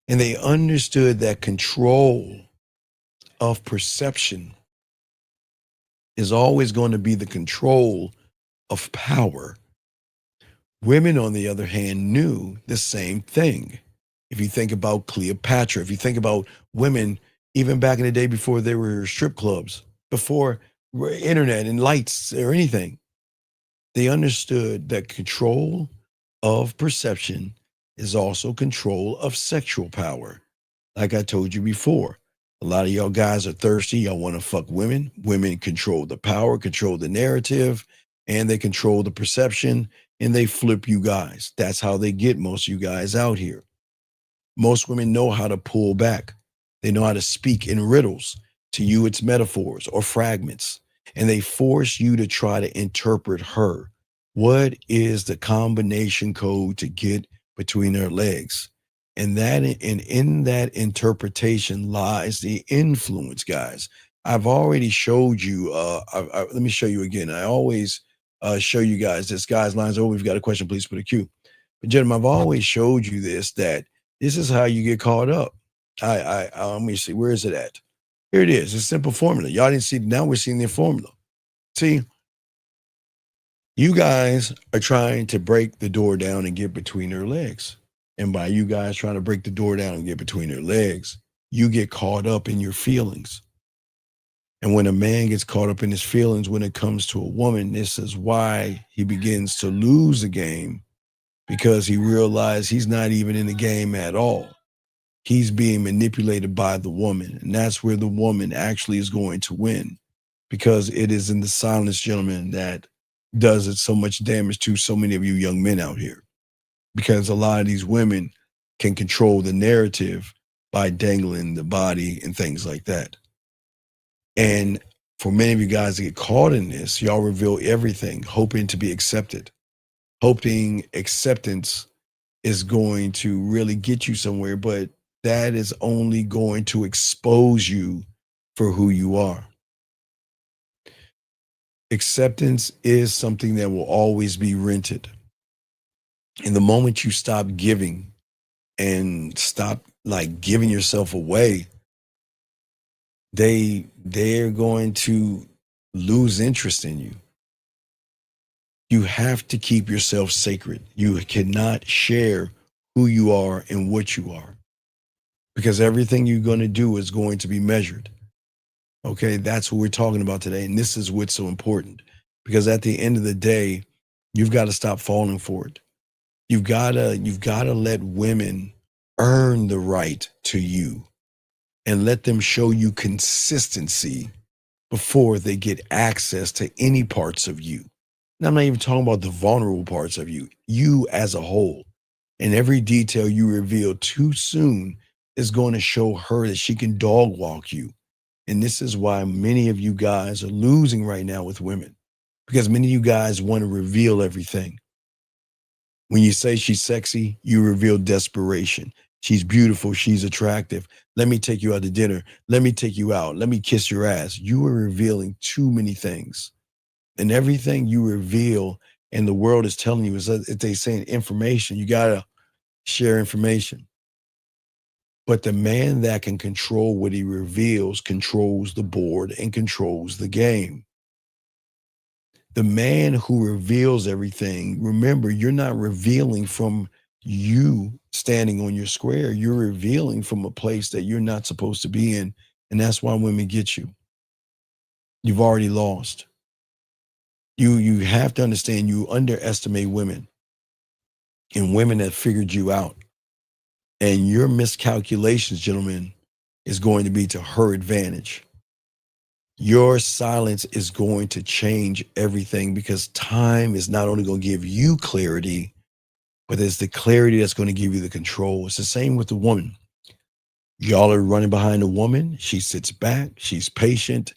And they understood that control of perception is always going to be the control of power. Women, on the other hand, knew the same thing. If you think about Cleopatra, if you think about women, even back in the day before there were strip clubs, before internet and lights or anything, they understood that control of perception is also control of sexual power. Like I told you before, a lot of y'all guys are thirsty. Y'all want to fuck women. Women control the power, control the narrative, and they control the perception, and they flip you guys. That's how they get most of you guys out here. Most women know how to pull back. They know how to speak in riddles. To you, it's metaphors or fragments, and they force you to try to interpret her. What is the combination code to get between her legs? And in that interpretation lies the influence, guys. I've already showed you. Let me show you again. I always show you guys this. Guys, lines over. If you've got a question, please put a Q. But gentlemen, I've always showed you this, that this is how you get caught up. Let me see. Where is it at? Here it is. It's a simple formula. Y'all didn't see it. Now we're seeing the formula. See, you guys are trying to break the door down and get between her legs. And by you guys trying to break the door down and get between her legs, you get caught up in your feelings. And when a man gets caught up in his feelings when it comes to a woman, this is why he begins to lose the game, because he realized he's not even in the game at all. He's being manipulated by the woman. And that's where the woman actually is going to win, because it is in the silence, gentlemen, that does it so much damage to so many of you young men out here. Because a lot of these women can control the narrative by dangling the body and things like that. And for many of you guys to get caught in this, y'all reveal everything, hoping to be accepted, hoping acceptance is going to really get you somewhere, but that is only going to expose you for who you are. Acceptance is something that will always be rented. And the moment you stop giving and stop like giving yourself away, they're going to lose interest in you. You have to keep yourself sacred. You cannot share who you are and what you are, because everything you're going to do is going to be measured. Okay, that's what we're talking about today. And this is what's so important, because at the end of the day, you've got to stop falling for it. You've got to let women earn the right to you and let them show you consistency before they get access to any parts of you. And I'm not even talking about the vulnerable parts of you, you as a whole. And every detail you reveal too soon is going to show her that she can dog walk you. And this is why many of you guys are losing right now with women, because many of you guys want to reveal everything. When you say she's sexy, you reveal desperation. She's beautiful. She's attractive. Let me take you out to dinner. Let me take you out. Let me kiss your ass. You are revealing too many things. And everything you reveal and the world is telling you is that if they saying information, you got to share information. But the man that can control what he reveals controls the board and controls the game. The man who reveals everything, remember, you're not revealing from you standing on your square. You're revealing from a place that you're not supposed to be in. And that's why women get you. You've already lost. You have to understand, you underestimate women and women that figured you out. And your miscalculations, gentlemen, is going to be to her advantage. Your silence is going to change everything, because time is not only going to give you clarity, but it's the clarity that's going to give you the control. It's the same with the woman. Y'all are running behind a woman. She sits back, she's patient,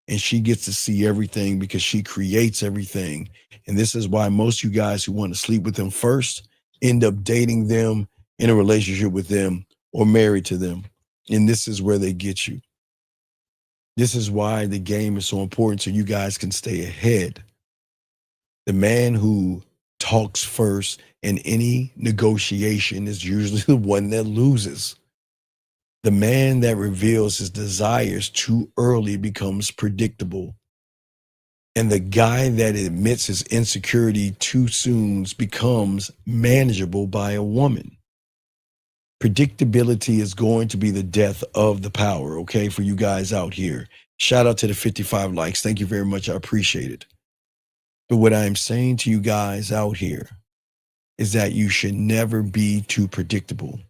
and she gets to see everything because she creates everything. And this is why most of you guys who want to sleep with them first end up dating them, in a relationship with them, or married to them. And this is where they get you. This is why the game is so important, so you guys can stay ahead. The man who talks first in any negotiation is usually the one that loses. The man that reveals his desires too early becomes predictable. And the guy that admits his insecurity too soon becomes manageable by a woman. Predictability is going to be the death of the power, okay, for you guys out here. Shout out to the 55 likes. Thank you very much. I appreciate it. But what I'm saying to you guys out here is that you should never be too predictable.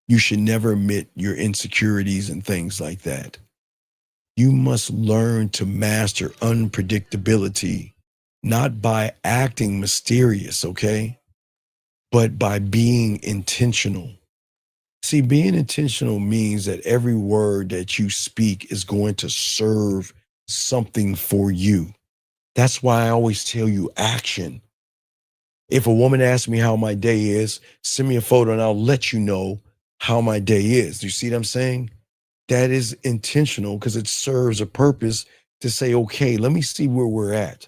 You should never admit your insecurities and things like that. You must learn to master unpredictability, not by acting mysterious, okay, but by being intentional. See, being intentional means that every word that you speak is going to serve something for you. That's why I always tell you action. If a woman asks me how my day is, send me a photo and I'll let you know how my day is. Do you see what I'm saying? That is intentional because it serves a purpose to say, okay, let me see where we're at.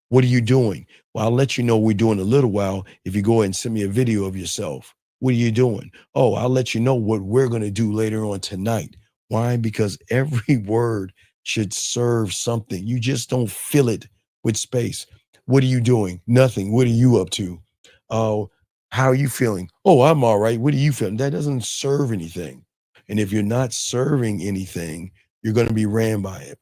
What are you doing? Well, I'll let you know what we're doing in a little while if you go ahead and send me a video of yourself. What are you doing? Oh, I'll let you know what we're going to do later on tonight. Why? Because every word should serve something. You just don't fill it with space. What are you doing? Nothing. What are you up to? Oh, how are you feeling? Oh, I'm all right. What are you feeling? That doesn't serve anything. And if you're not serving anything, you're going to be ran by it.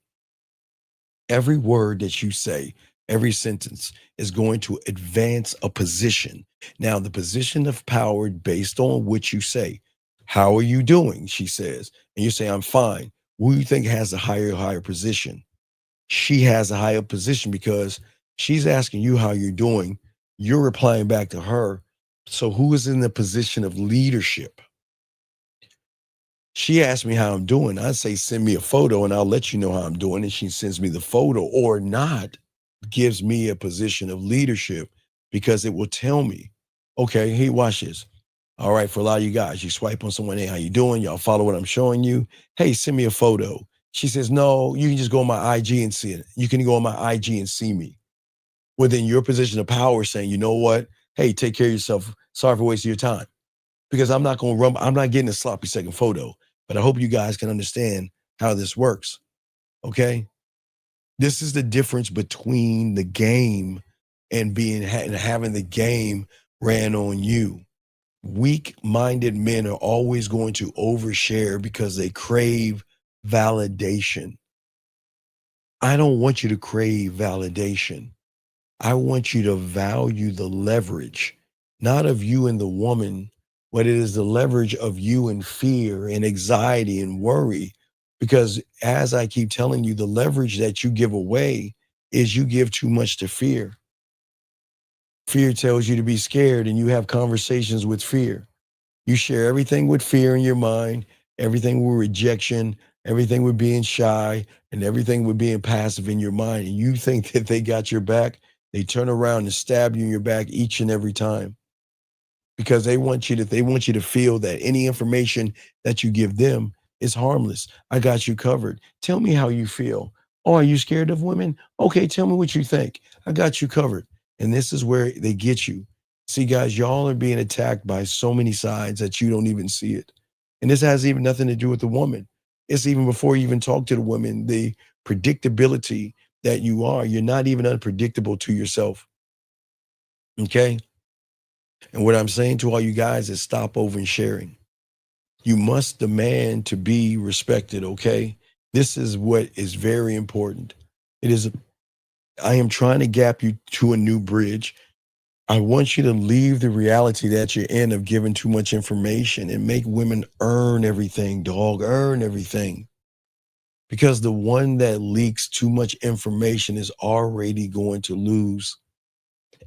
Every word that you say, every sentence is going to advance a position. Now, the position of power based on what you say. How are you doing? She says. And you say, I'm fine. Who do you think has a higher position? She has a higher position because she's asking you how you're doing. You're replying back to her. So who is in the position of leadership? She asked me how I'm doing. I say, send me a photo and I'll let you know how I'm doing. And she sends me the photo or not, gives me a position of leadership because it will tell me, okay, hey, watch this. All right, for a lot of you guys, you swipe on someone, hey, how you doing? Y'all follow what I'm showing you. Hey, send me a photo. She says, no, you can just go on my IG and see it. You can go on my IG and see me. Within your position of power saying, you know what? Hey, take care of yourself. Sorry for wasting your time. Because I'm not going to I'm not getting a sloppy second photo. But I hope you guys can understand how this works. Okay? This is the difference between the game and having the game ran on you. Weak-minded men are always going to overshare because they crave validation. I don't want you to crave validation. I want you to value the leverage, not of you and the woman, but it is the leverage of you and fear and anxiety and worry. Because as I keep telling you, the leverage that you give away is you give too much to fear. Fear tells you to be scared and you have conversations with fear. You share everything with fear in your mind, everything with rejection, everything with being shy, and everything with being passive in your mind. And you think that they got your back. They turn around and stab you in your back each and every time. Because they want you to feel that any information that you give them is harmless. I got you covered. Tell me how you feel. Oh, are you scared of women? Okay, tell me what you think. I got you covered. And this is where they get you. See, guys, y'all are being attacked by so many sides that you don't even see it. And this has even nothing to do with the woman. It's even before you even talk to the woman, the predictability that you're not even unpredictable to yourself. Okay? And what I'm saying to all you guys is stop oversharing. You must demand to be respected, okay? This is what is very important. I am trying to gap you to a new bridge. I want you to leave the reality that you're in of giving too much information and make women earn everything, dog, earn everything. Because the one that leaks too much information is already going to lose.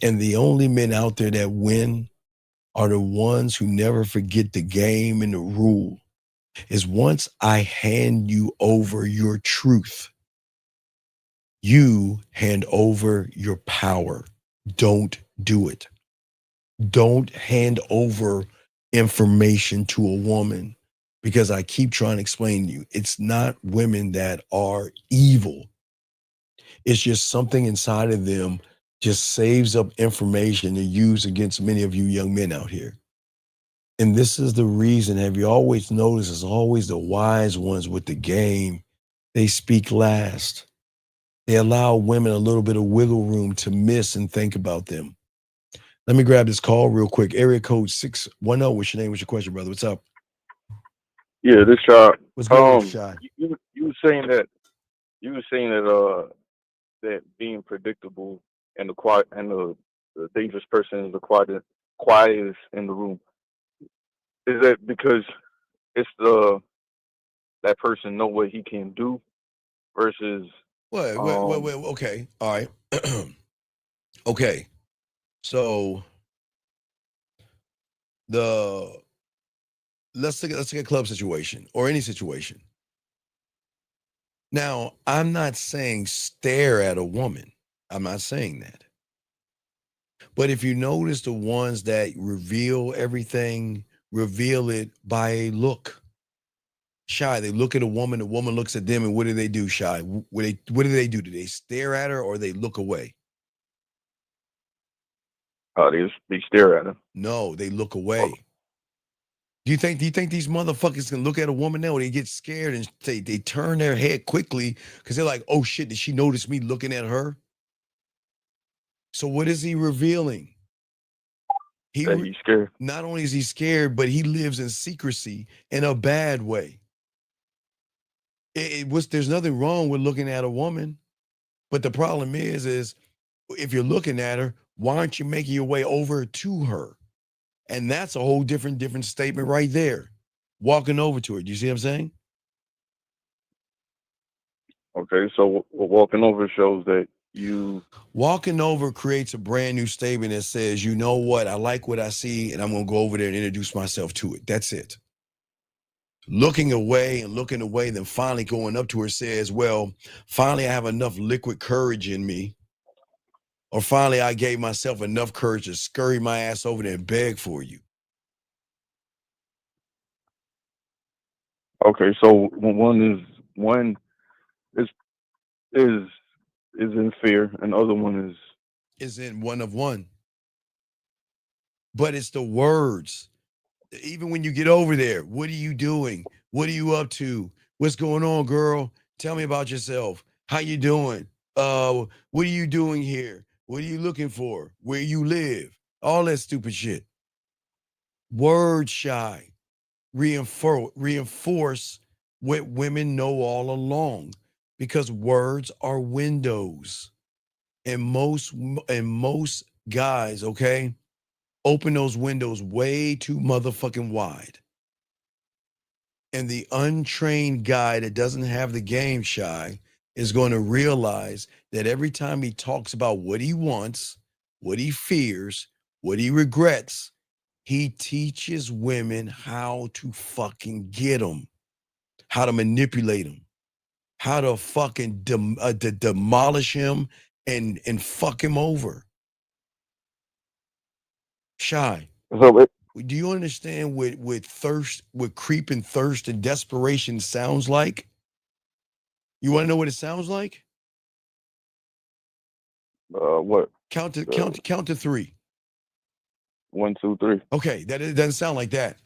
And the only men out there that win are the ones who never forget the game and the rule. Is once I hand you over your truth, you hand over your power. Don't do it. Don't hand over information to a woman, because I keep trying to explain to you, it's not women that are evil. It's just something inside of them just saves up information to use against many of you young men out here. And this is the reason, have you always noticed, it's always the wise ones with the game. They speak last. They allow women a little bit of wiggle room to miss and think about them. Let me grab this call real quick. Area code 610. What's your name? What's your question, brother? What's up? Yeah, this shot. What's going on, Shy? You were saying that that being predictable and the dangerous person is the quietest in the room. Is that because it's that person know what he can do versus Wait. Okay. All right. Okay. So let's take a club situation or any situation. Now, I'm not saying stare at a woman. I'm not saying that. But if you notice the ones that reveal everything, reveal it by a look. Shy, they look at a woman looks at them, and what do, Shy? What do they do? Do they stare at her or they look away? they stare at her. No, they look away. Do you think these motherfuckers can look at a woman now? They get scared and they turn their head quickly because they're like, oh shit, did she notice me looking at her? So what is he revealing? He's scared. Not only is he scared, but he lives in secrecy in a bad way. There's nothing wrong with looking at a woman. But the problem is if you're looking at her, why aren't you making your way over to her? And that's a whole different statement right there. Walking over to her. Do you see what I'm saying? Okay, so walking over shows that you. Walking over creates a brand new statement that says, you know what, I like what I see, and I'm going to go over there and introduce myself to it. That's it. Looking away, then finally going up to her says, well, finally I have enough liquid courage in me. Or finally I gave myself enough courage to scurry my ass over there and beg for you. Okay, so one is in fear, and the other one is in one of one. But it's the words. Even when you get over there, what are you doing? What are you up to? What's going on, girl? Tell me about yourself. How you doing? What are you doing here? What are you looking for? Where you live? All that stupid shit. Word shy. Reinforce what women know all along, because words are windows. And most guys, okay, open those windows way too motherfucking wide. And the untrained guy that doesn't have the game shy is going to realize that every time he talks about what he wants, what he fears, what he regrets, he teaches women how to fucking get them, how to manipulate them, how to fucking demolish him and fuck him over. Shy. Do you understand what thirst, what creeping thirst and desperation sounds like? You want to know what it sounds like? What? Count to three. 1, 2, 3. Okay, it doesn't sound like that.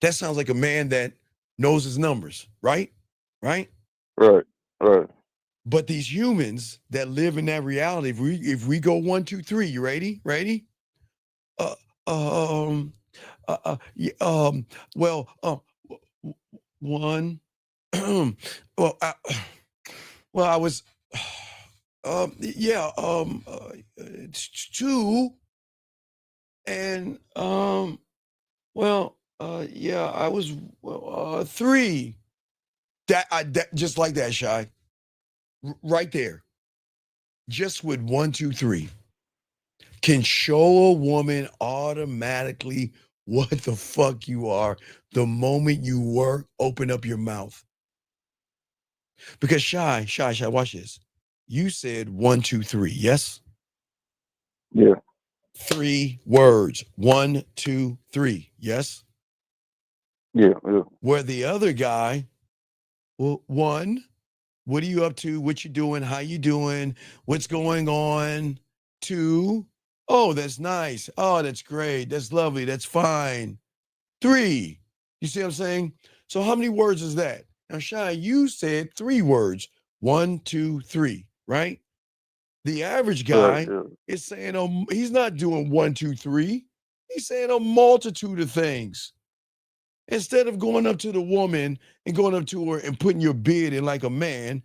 That sounds like a man that knows his numbers, right? Right. But these humans that live in that reality, if we go 1, 2, 3, you ready? Ready? One. I was, two, and I was 3. That just like that, Shy. Right there. Just with 1, 2, 3 can show a woman automatically what the fuck you are the moment you open up your mouth. Because Shy, watch this. You said 1, 2, 3, yes? Yeah. 3 words. 1, 2, 3, yes? Yeah. Where the other guy, well, 1, what are you up to? What you doing? How you doing? What's going on? 2, oh, that's nice. Oh, that's great. That's lovely. That's fine. 3, you see what I'm saying? So how many words is that? Now, Shy, you said 3 words. 1, 2, 3, right? The average guy is saying, he's not doing 1, 2, 3. He's saying a multitude of things. Instead of going up to the woman and going up to her and putting your beard in like a man,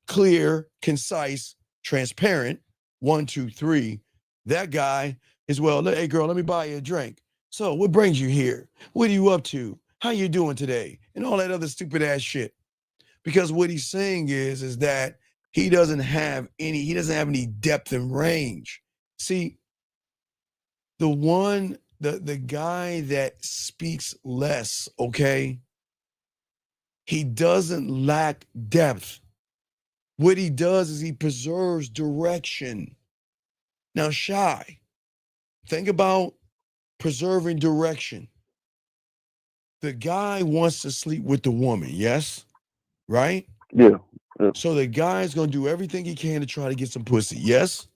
clear, concise, transparent, 1, 2, 3, that guy is, well, hey, girl, let me buy you a drink. So what brings you here? What are you up to? How you doing today? And all that other stupid ass shit. Because what he's saying is that he doesn't have any depth and range. See, the guy that speaks less, okay, he doesn't lack depth. What he does is he preserves direction. Now, Shy, think about preserving direction. The guy wants to sleep with the woman, yes? Right? Yeah. So the guy's going to do everything he can to try to get some pussy, yes?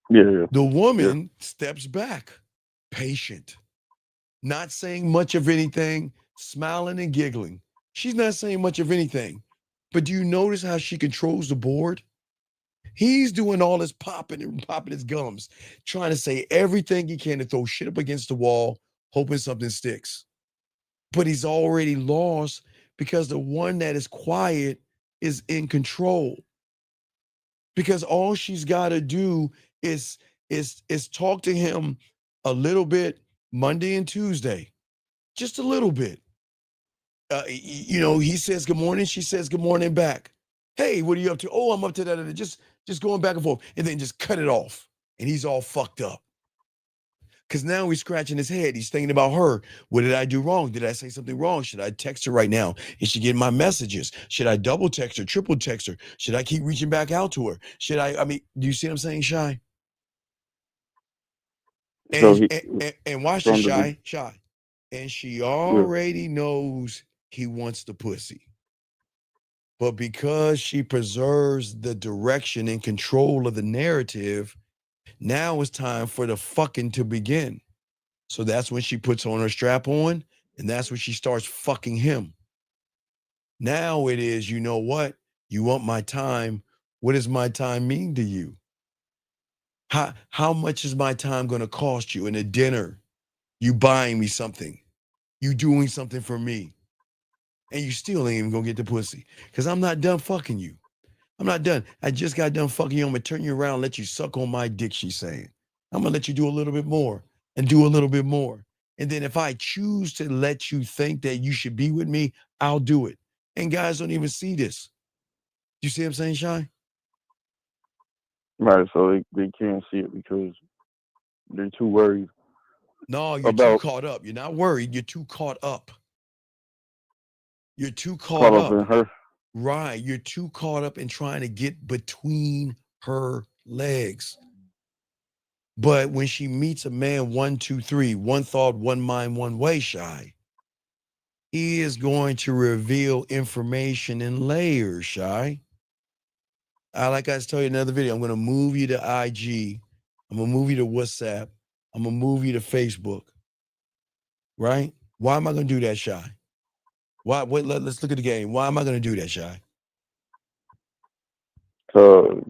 Yeah. The woman steps back, patient, not saying much of anything, smiling and giggling. She's not saying much of anything. But do you notice how she controls the board? He's doing all this popping his gums, trying to say everything he can to throw shit up against the wall, hoping something sticks. But he's already lost because the one that is quiet is in control. because all she's got to do is talk to him a little bit Monday and Tuesday, just a little bit. He says good morning, she says good morning back. Hey, what are you up to? Oh, I'm up to that. Just going back and forth, and then just cut it off, and he's all fucked up. Because now he's scratching his head. He's thinking about her. What did I do wrong? Did I say something wrong? Should I text her right now? Is she getting my messages? Should I double text her, triple text her? Should I keep reaching back out to her? Should I mean, do you see what I'm saying, Shy? And watch this, Shy. And she already knows he wants the pussy. But because she preserves the direction and control of the narrative, now it's time for the fucking to begin. So that's when she puts on her strap on, and that's when she starts fucking him. Now it is, you know what? You want my time. What does my time mean to you? How much is my time going to cost you in a dinner? You buying me something. You doing something for me. And you still ain't even going to get the pussy. Because I'm not done fucking you. I'm not done. I just got done fucking you. I'm going to turn you around and let you suck on my dick, she's saying. I'm going to let you do a little bit more and do a little bit more. And then if I choose to let you think that you should be with me, I'll do it. And guys don't even see this. You see what I'm saying, Shy? Right, so they can't see it because they're too worried. No, you're too caught up. You're not worried. You're too caught up. You're too caught up in her. Right. You're too caught up in trying to get between her legs. But when she meets a man, 1, 2, 3, one thought, one mind, one way, Shy, he is going to reveal information in layers, Shy. Like I told you in another video, I'm going to move you to IG. I'm going to move you to WhatsApp. I'm going to move you to Facebook. Right? Why am I going to do that, Shy? Why? Wait, let's look at the game. Why am I going to do that, Shy? To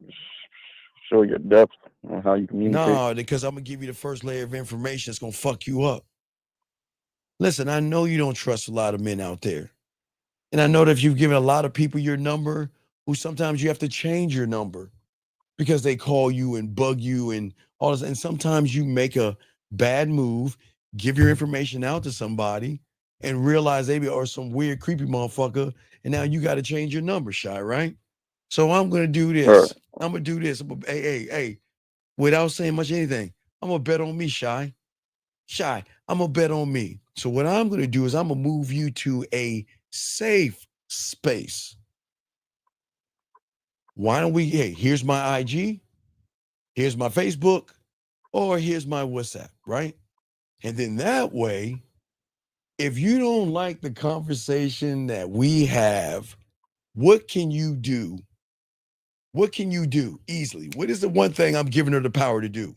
show your depth on how you communicate. No, because I'm going to give you the first layer of information that's going to fuck you up. Listen, I know you don't trust a lot of men out there. And I know that if you've given a lot of people your number, who sometimes you have to change your number because they call you and bug you and all this. And sometimes you make a bad move, give your information out to somebody and realize they are some weird, creepy motherfucker. And now you got to change your number, Shy, right? So I'm going to do this. Right. I'm going to do this. Hey, without saying much anything, I'm going to bet on me, Shy. Shy, I'm going to bet on me. So what I'm going to do is I'm going to move you to a safe space. Why don't we, here's my IG, here's my Facebook, or here's my WhatsApp, right? And then that way, if you don't like the conversation that we have, what can you do? What can you do easily? What is the one thing I'm giving her the power to do?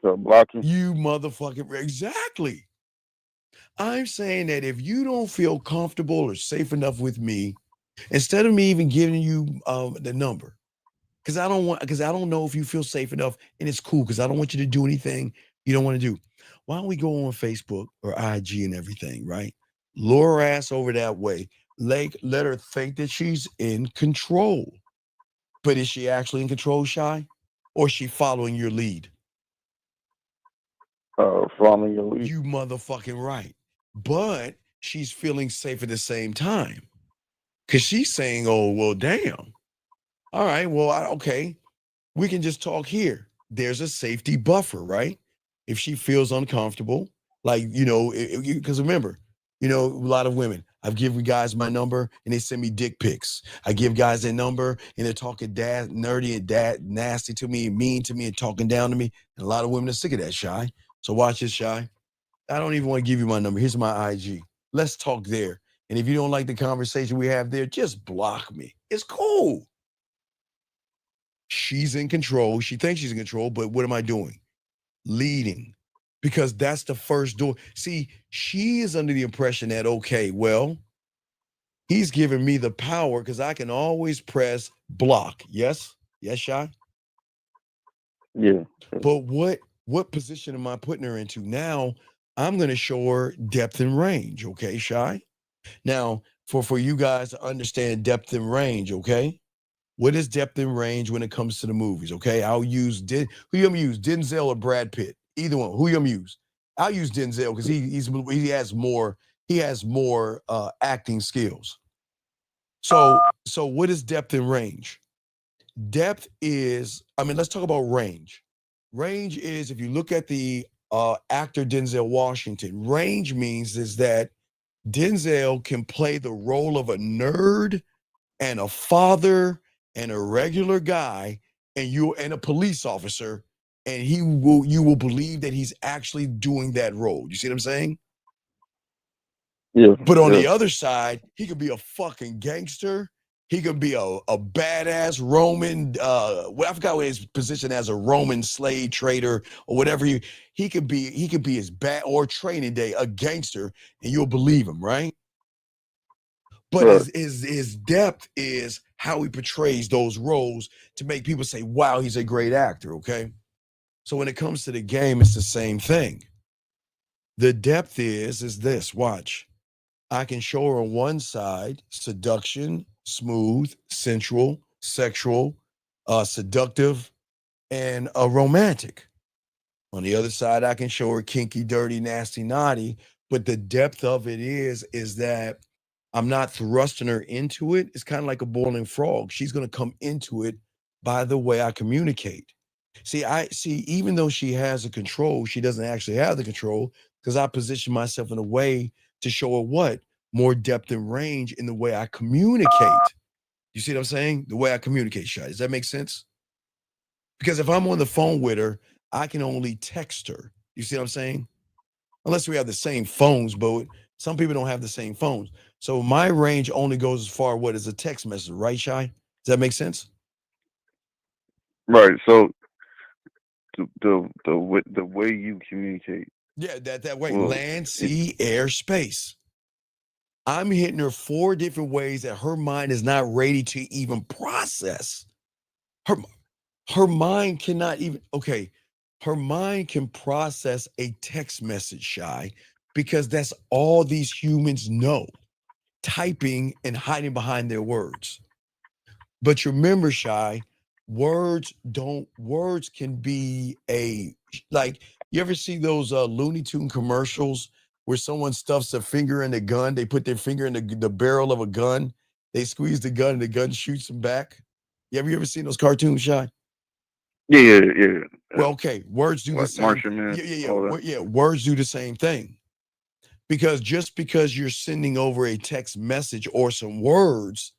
Blocking. You motherfucking, exactly. I'm saying that if you don't feel comfortable or safe enough with me, instead of me even giving you the number, because I don't know if you feel safe enough, and it's cool because I don't want you to do anything you don't want to do. Why don't we go on Facebook or IG and everything, right? Lure her ass over that way. Let her think that she's in control. But is she actually in control, Shy? Or is she following your lead? Following your lead. You motherfucking right. But she's feeling safe at the same time. Because she's saying, oh, well, damn. All right, well, okay. We can just talk here. There's a safety buffer, right? If she feels uncomfortable, like, because remember, a lot of women, I've given guys my number and they send me dick pics. I give guys their number and they're talking nerdy and nasty to me and mean to me and talking down to me. And a lot of women are sick of that, Shy. So watch this, Shy. I don't even want to give you my number. Here's my IG. Let's talk there. And if you don't like the conversation we have there, just block me. It's cool. She's in control. She thinks she's in control, but what am I doing? Leading. Because that's the first door. See, she is under the impression that, okay, well, he's giving me the power because I can always press block. Yes? Yes, Shy? Yeah. But what position am I putting her into? Now, I'm going to show her depth and range, okay, Shy? Now, for you guys to understand depth and range, okay? What is depth and range when it comes to the movies? Okay, I'll use who you gonna use, Denzel or Brad Pitt? Either one. Who you gonna use? I'll use Denzel because he has more acting skills. So what is depth and range? Depth is, let's talk about range. Range is, if you look at the actor Denzel Washington, range means is that Denzel can play the role of a nerd and a father and a regular guy and a police officer, and you will believe that he's actually doing that role. You see what I'm saying? Yeah. But on the other side, he could be a fucking gangster. He could be a badass Roman, I forgot what his position as, a Roman slave trader or whatever. He could be his bad, or Training Day, a gangster, and you'll believe him, right? But his depth is how he portrays those roles to make people say, wow, he's a great actor, okay? So when it comes to the game, it's the same thing. The depth is this, watch. I can show her on one side seduction, smooth, sensual, sexual, seductive, and romantic. On the other side, I can show her kinky, dirty, nasty, naughty. But the depth of it is that I'm not thrusting her into it. It's kind of like a boiling frog. She's going to come into it by the way I communicate. Even though she has the control, she doesn't actually have the control, because I position myself in a way to show her what? More depth and range in the way I communicate. You see what I'm saying? The way I communicate, Shai. Does that make sense? Because if I'm on the phone with her, I can only text her. You see what I'm saying? Unless we have the same phones, but some people don't have the same phones. So my range only goes as far what is a text message, right, Shai? Does that make sense? Right. So the way you communicate. Yeah, that way. Land, sea, air, space. I'm hitting her 4 different ways that her mind is not ready to even process. Her mind cannot even, her mind can process a text message, Shai, because that's all these humans know, typing and hiding behind their words. But you remember, Shai, words can be you ever see those Looney Tune commercials where someone stuffs a finger in a gun, they put their finger in the barrel of a gun, they squeeze the gun and the gun shoots them back? Have you ever seen those cartoons, Shai? Yeah. Well, words do the same. Martian Man. Words do the same thing. Because just because you're sending over a text message or some words,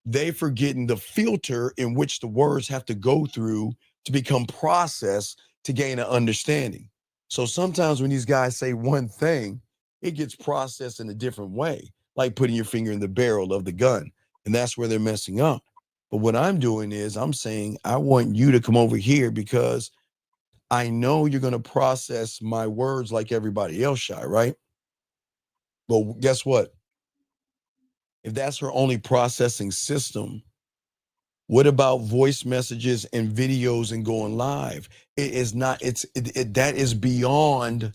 they forgetting the filter in which the words have to go through to become processed to gain an understanding. So sometimes when these guys say one thing, it gets processed in a different way, like putting your finger in the barrel of the gun. And that's where they're messing up. But what I'm doing is I'm saying, I want you to come over here because I know you're going to process my words like everybody else, Shai, right? But guess what? If that's her only processing system, what about voice messages and videos and going live? It is not, that is beyond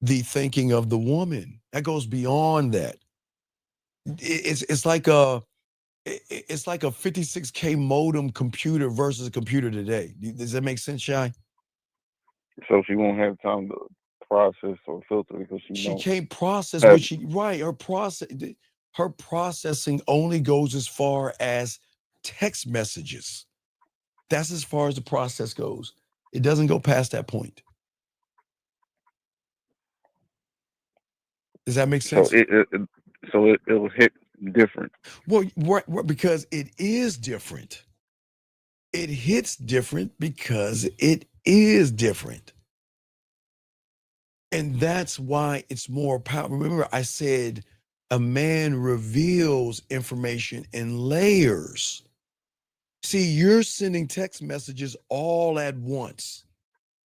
the thinking of the woman. That goes beyond that. It's like a 56K modem computer versus a computer today. Does that make sense, Shai? So she won't have time to process or filter because she can't process what her processing only goes as far as text messages. That's as far as the process goes. It doesn't go past that point. Does that make sense? So it'll hit different. Well, because it is different. It hits different because it is different. And that's why it's more powerful. Remember, I said a man reveals information in layers. See, you're sending text messages all at once.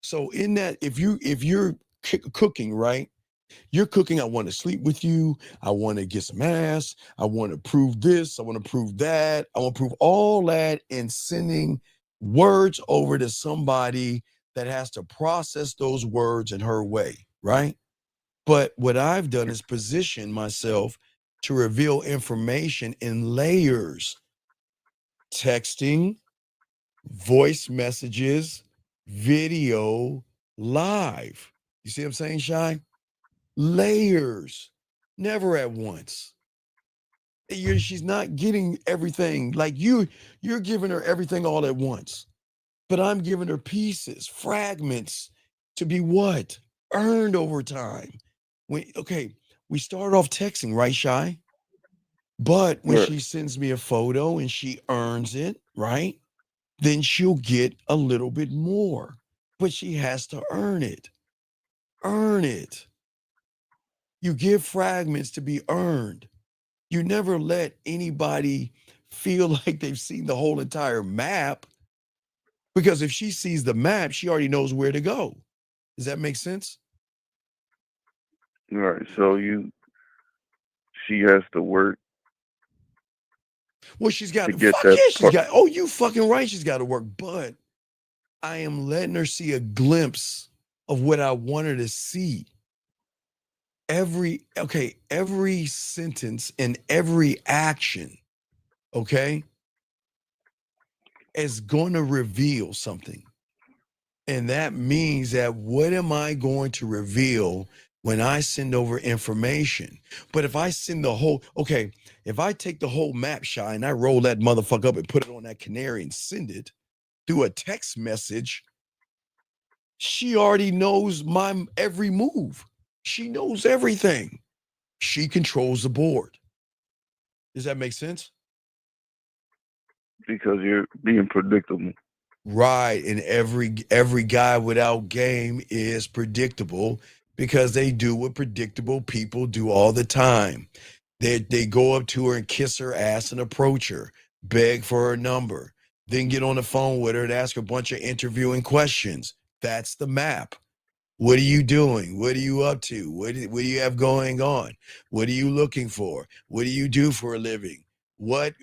So in that, if you're cooking, right? You're cooking, I want to sleep with you. I want to get some ass. I want to prove this. I want to prove that. I want to prove all that, and sending words over to somebody that has to process those words in her way, right? But what I've done is position myself to reveal information in layers. texting, voice messages, video, live. You see what I'm saying, Shy? Layers, never at once. She's not getting everything. Like you're giving her everything all at once. But I'm giving her pieces, fragments to be what? Earned over time. We start off texting, right, Shy? But when she sends me a photo and she earns it, right? Then she'll get a little bit more. But she has to earn it. Earn it. You give fragments to be earned. You never let anybody feel like they've seen the whole entire map. Because if she sees the map, she already knows where to go. Does that make sense? Right. So she has to work. Well, she's got to get fuck that yeah, she's got. Oh, you fucking right, she's got to work. But I am letting her see a glimpse of what I want her to see. Every sentence and every action, okay, is going to reveal something. And that means that what am I going to reveal when I send over information? But if I send the whole, if I take the whole map, Shy, and I roll that motherfucker up and put it on that canary and send it through a text message, she already knows my every move. She knows everything. She controls the board. Does that make sense? Because you're being predictable. Right. And every guy without game is predictable because they do what predictable people do all the time. They go up to her and kiss her ass and approach her, beg for her number, then get on the phone with her and ask her a bunch of interviewing questions. That's the map. What are you doing? What are you up to? What do you have going on? What are you looking for? What do you do for a living? What?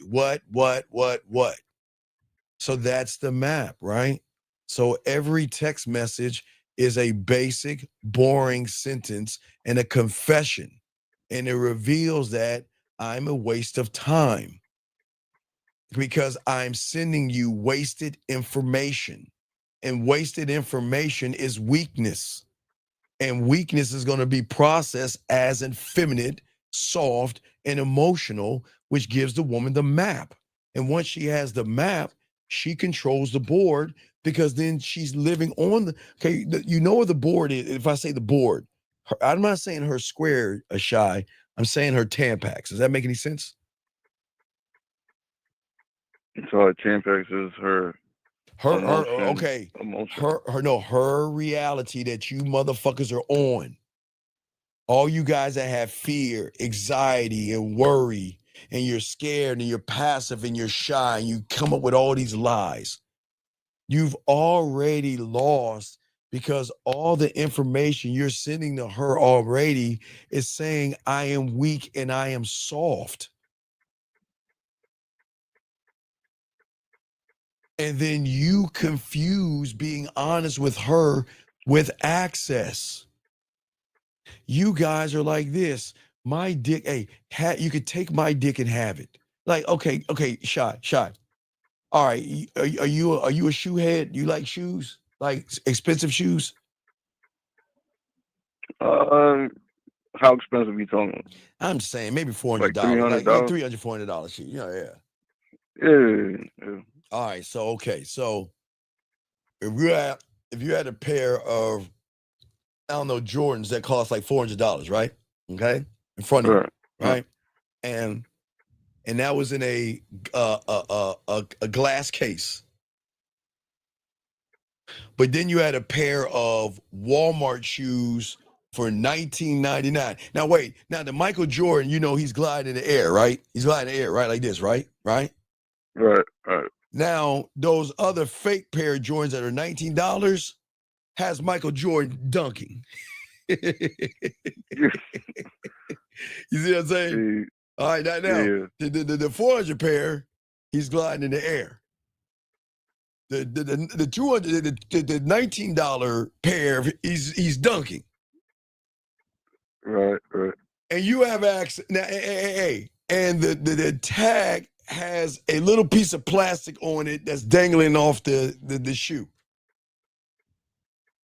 So that's the map, right? So every text message is a basic, boring sentence and a confession. And it reveals that I'm a waste of time because I'm sending you wasted information. And wasted information is weakness. And weakness is going to be processed as effeminate, soft, and emotional, which gives the woman the map. And once she has the map, she controls the board because then she's living on you know where the board is. If I say the board, I'm not saying her square, Shy. I'm saying her Tampax. Does that make any sense? So her Tampax is her her reality that you motherfuckers are on. All you guys that have fear, anxiety, and worry, and you're scared and you're passive and you're shy and you come up with all these lies. You've already lost because all the information you're sending to her already is saying, I am weak and I am soft. And then you confuse being honest with her with access. You guys are like this. My dick, you could take my dick and have it. Like, okay, Shy. All right, are you a shoe head? You like shoes? Like expensive shoes? How expensive are you talking? I'm saying maybe $400, like $300, like $300, $400 shoe. Yeah. All right, so if you had a pair of, I don't know, Jordans that cost like $400, right? Okay, in front of you, right? And that was in a glass case. But then you had a pair of Walmart shoes for $19.99. Now wait, the Michael Jordan, you know he's gliding in the air, right? He's gliding in the air, right? Like this, right? Right. Now, those other fake pair of Jordans that are $19 has Michael Jordan dunking. You see what I'm saying? All right, now the 400 pair, he's gliding in the air. The $200, the $19 pair, he's dunking. Right. And you have access now. And the tag has a little piece of plastic on it that's dangling off the shoe.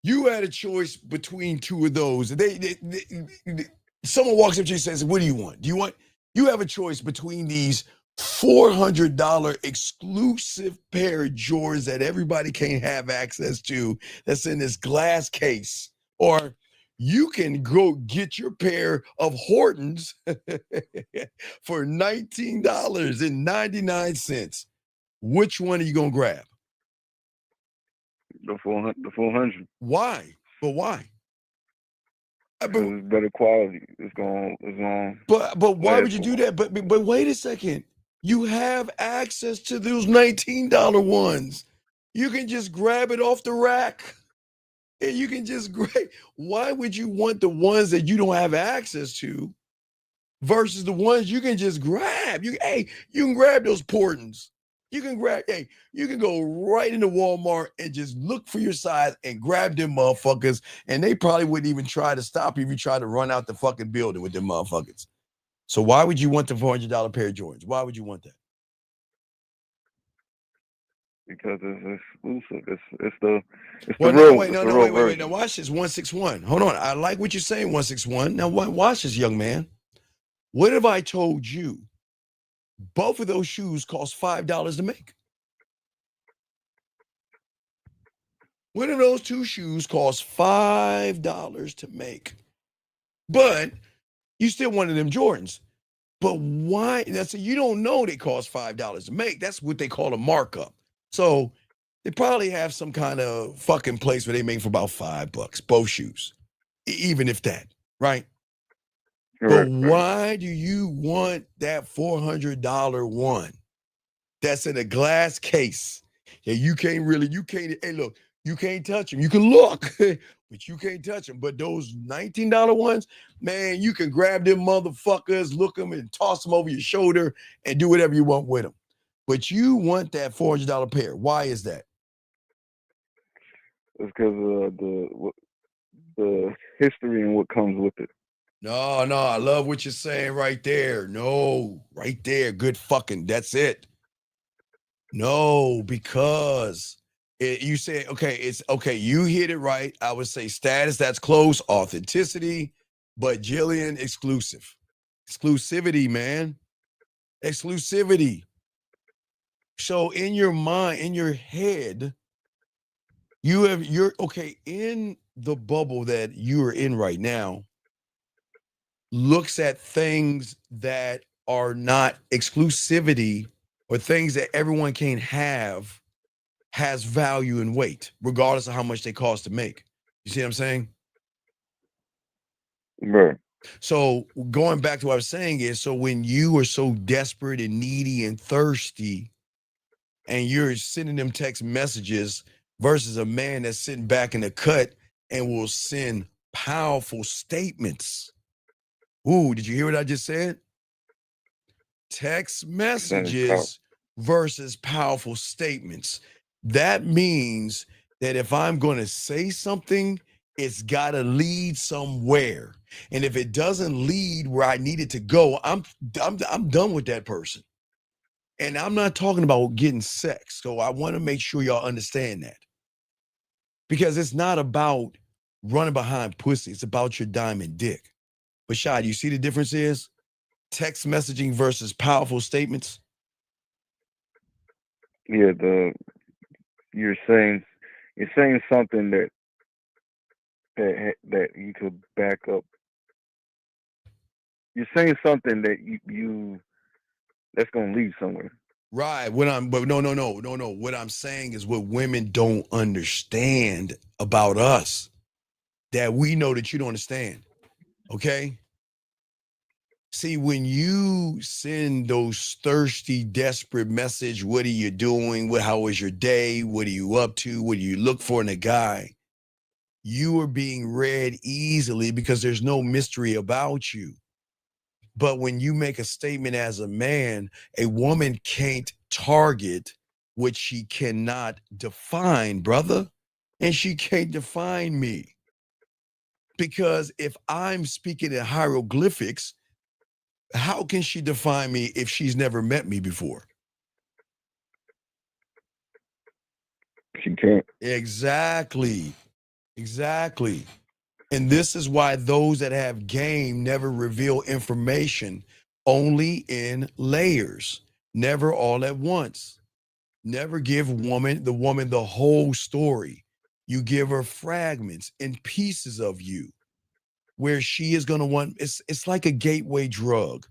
You had a choice between two of those. Someone walks up to you and says, what do you want? You have a choice between these $400 exclusive pair of Jordans that everybody can't have access to, that's in this glass case, or you can go get your pair of Hortons for $19.99. Which one are you gonna grab? The 400. Why? But why? Because it's better quality. It's going. But why would you do that? But wait a second. You have access to those $19 ones. You can just grab it off the rack. And you can just grab. Why would you want the ones that you don't have access to versus the ones you can just grab? You can grab those Portons. You can go right into Walmart and just look for your size and grab them motherfuckers. And they probably wouldn't even try to stop you if you tried to run out the fucking building with them motherfuckers. So why would you want the $400 pair of Jordans? Why would you want that? Because it's exclusive. It's the real. Wait. Now watch this. 161. Hold on. I like what you're saying. 161. Now watch this, young man. What if I told you both of those shoes cost $5 to make? What if those two shoes cost $5 to make? But you still wanted them Jordans. But why? So you don't know they cost $5 to make. That's what they call a markup. So they probably have some kind of fucking place where they make for about $5, both shoes, even if that, right? But why do you want that $400 one that's in a glass case? Yeah, you can't, hey, look, you can't touch them. You can look, but you can't touch them. But those $19 ones, man, you can grab them motherfuckers, look them and toss them over your shoulder and do whatever you want with them. But you want that $400 pair. Why is that? It's because of the history and what comes with it. No, I love what you're saying right there. No, right there. Good fucking, that's it. No, because you said, you hit it right. I would say status, that's close. Authenticity, but Jillian, exclusive. Exclusivity, man. Exclusivity. So in your mind, in your head, in the bubble that you are in right now, looks at things that are not exclusivity or things that everyone can have, has value and weight, regardless of how much they cost to make. You see what I'm saying? Right. So going back to what I was saying is, so when you are so desperate and needy and thirsty and you're sending them text messages versus a man that's sitting back in the cut and will send powerful statements. Ooh, did you hear what I just said? Text messages versus powerful statements. That means that if I'm going to say something, it's got to lead somewhere. And if it doesn't lead where I need it to go, I'm done with that person. And I'm not talking about getting sex. So I want to make sure y'all understand that. Because it's not about running behind pussy. It's about your diamond dick. But Shad, you see the difference is text messaging versus powerful statements? Yeah, you're saying something that you could back up. You're saying something that you that's gonna lead somewhere. Right. No. What I'm saying is what women don't understand about us that we know that you don't understand. Okay. See, when you send those thirsty, desperate message, what are you doing? How was your day? What are you up to? What do you look for in a guy? You are being read easily because there's no mystery about you. But when you make a statement as a man, a woman can't target what she cannot define, brother. And she can't define me. Because if I'm speaking in hieroglyphics, how can she define me if she's never met me before? she can't. Exactly. And this is why those that have game never reveal information, only in layers, never all at once. Never give the woman the whole story. You give her fragments and pieces of you where she is going to want. It's like a gateway drug.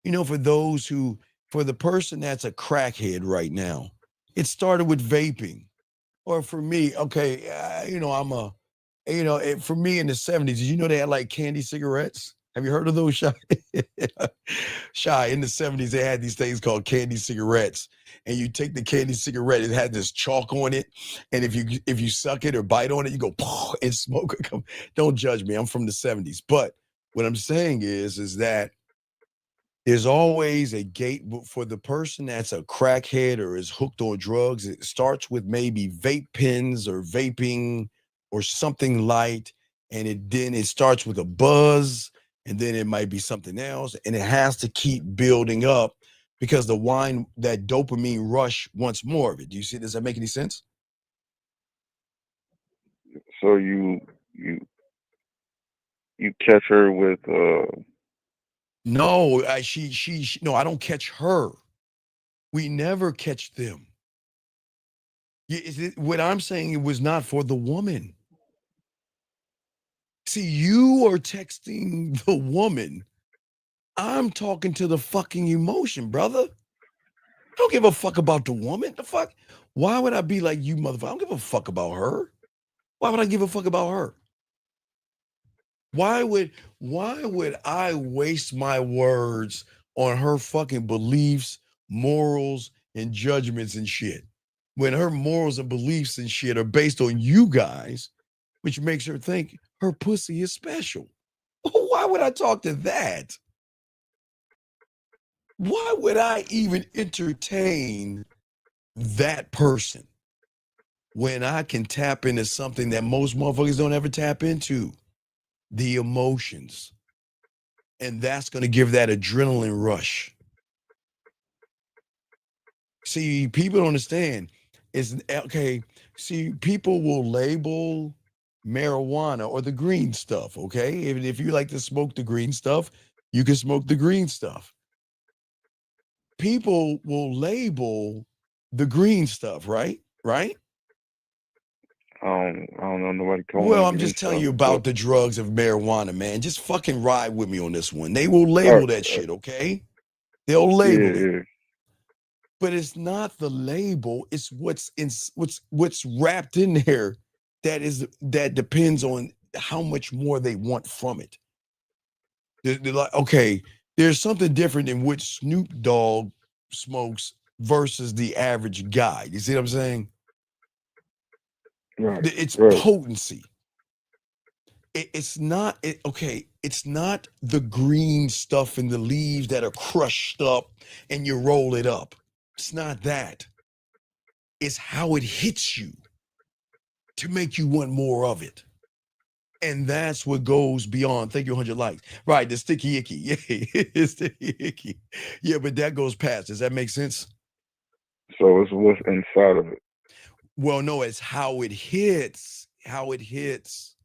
For the person that's a crackhead right now, it started with vaping. Or for me, okay, for me in the 70s, did you know they had like candy cigarettes? Have you heard of those, Shy? Shy, in the 70s, they had these things called candy cigarettes. And you take the candy cigarette, it had this chalk on it. And if you suck it or bite on it, you go and smoke it. Don't judge me. I'm from the 70s. But what I'm saying is that there's always a gate for the person that's a crackhead or is hooked on drugs. It starts with maybe vape pens or vaping or something light. And then it starts with a buzz, and then it might be something else. And it has to keep building up because that dopamine rush wants more of it. Do you see? Does that make any sense? So you catch her with No, no, I don't catch her. We never catch them. What I'm saying, it was not for the woman. See, you are texting the woman. I'm talking to the fucking emotion, brother. I don't give a fuck about the woman. The fuck? Why would I be like you, motherfucker? I don't give a fuck about her. Why would I give a fuck about her? Why would I waste my words on her fucking beliefs, morals, and judgments and shit? When her morals and beliefs and shit are based on you guys, which makes her think her pussy is special. Why would I talk to that? Why would I even entertain that person when I can tap into something that most motherfuckers don't ever tap into? The emotions. And that's going to give that adrenaline rush. See, people don't understand. It's okay. See, people will label marijuana or the green stuff, okay? If you like to smoke the green stuff, you can smoke the green stuff. People will label the green stuff, right? Right? I don't know nobody calling. Well, I'm just telling you about the drugs of marijuana, man. Just fucking ride with me on this one. They will label that shit, okay? They'll label it. Yeah. But it's not the label, it's what's wrapped in there that depends on how much more they want from it. They're like, okay, there's something different in which Snoop Dogg smokes versus the average guy. You see what I'm saying? Right. It's potency. It's not the green stuff in the leaves that are crushed up and you roll it up. It's not that. It's how it hits you to make you want more of it. And that's what goes beyond. Thank you, 100 likes. Right, the sticky icky. Yeah, it's sticky icky. Yeah, but that goes past. Does that make sense? So it's what's inside of it. Well, no, it's how it hits. How it hits.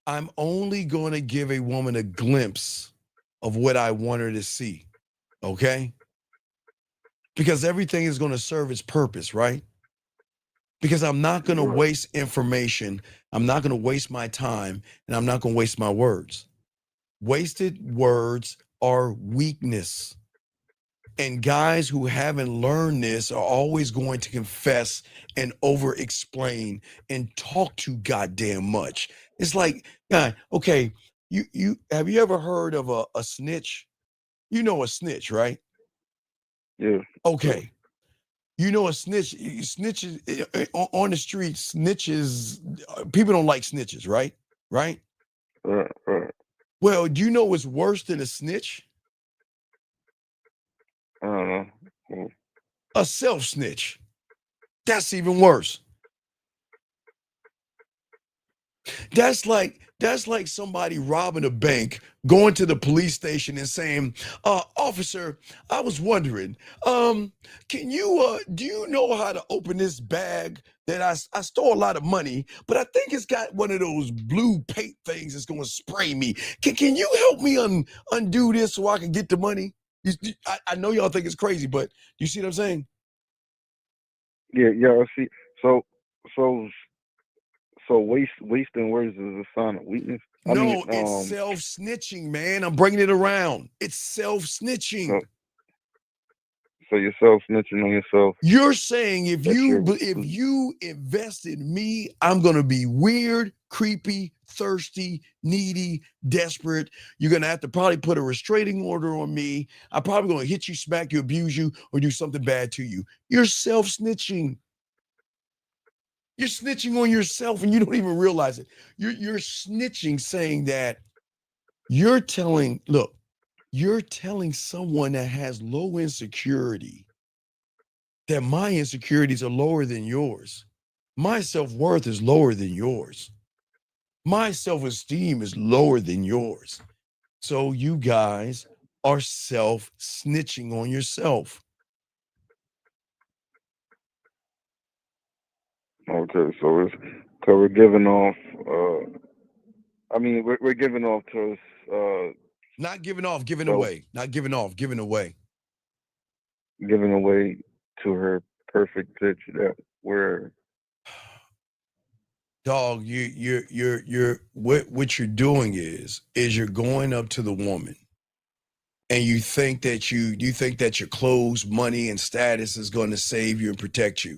I'm only going to give a woman a glimpse of what I want her to see. Okay? Because everything is going to serve its purpose, right? Because I'm not going to waste information. I'm not going to waste my time, and I'm not going to waste my words. Wasted words are weakness. And guys who haven't learned this are always going to confess and over-explain and talk too goddamn much. It's like, okay, you have you ever heard of a snitch? You know a snitch, right? Yeah. Okay. You know a snitches on the street, snitches, people don't like snitches, right? Right? Right. Well, do you know what's worse than a snitch? I don't know. A self-snitch. That's even worse. That's like That's like somebody robbing a bank, going to the police station and saying, officer, I was wondering, can you, do you know how to open this bag that I stole a lot of money, but I think it's got one of those blue paint things that's going to spray me. Can you help me undo this so I can get the money? I know y'all think it's crazy, but you see what I'm saying? Yeah, I see. So wasting words is a sign of weakness. No, it's self-snitching, man. I'm bringing it around. It's self-snitching. So you're self-snitching on yourself. You're saying if you invest in me, I'm gonna be weird, creepy, thirsty, needy, desperate. You're gonna have to probably put a restraining order on me. I'm probably gonna hit you, smack you, abuse you, or do something bad to you. You're self-snitching. You're snitching on yourself and you don't even realize it. You're snitching, saying that you're telling someone that has low insecurity that my insecurities are lower than yours. My self-worth is lower than yours. My self-esteem is lower than yours. So you guys are self-snitching on yourself. Okay, so we're giving off. We're giving off to us. Not giving off, giving away. Not giving off, giving away. Giving away to her perfect pitch that we're. Dog, you're what you're doing is you're going up to the woman, and you think that your clothes, money, and status is going to save you and protect you.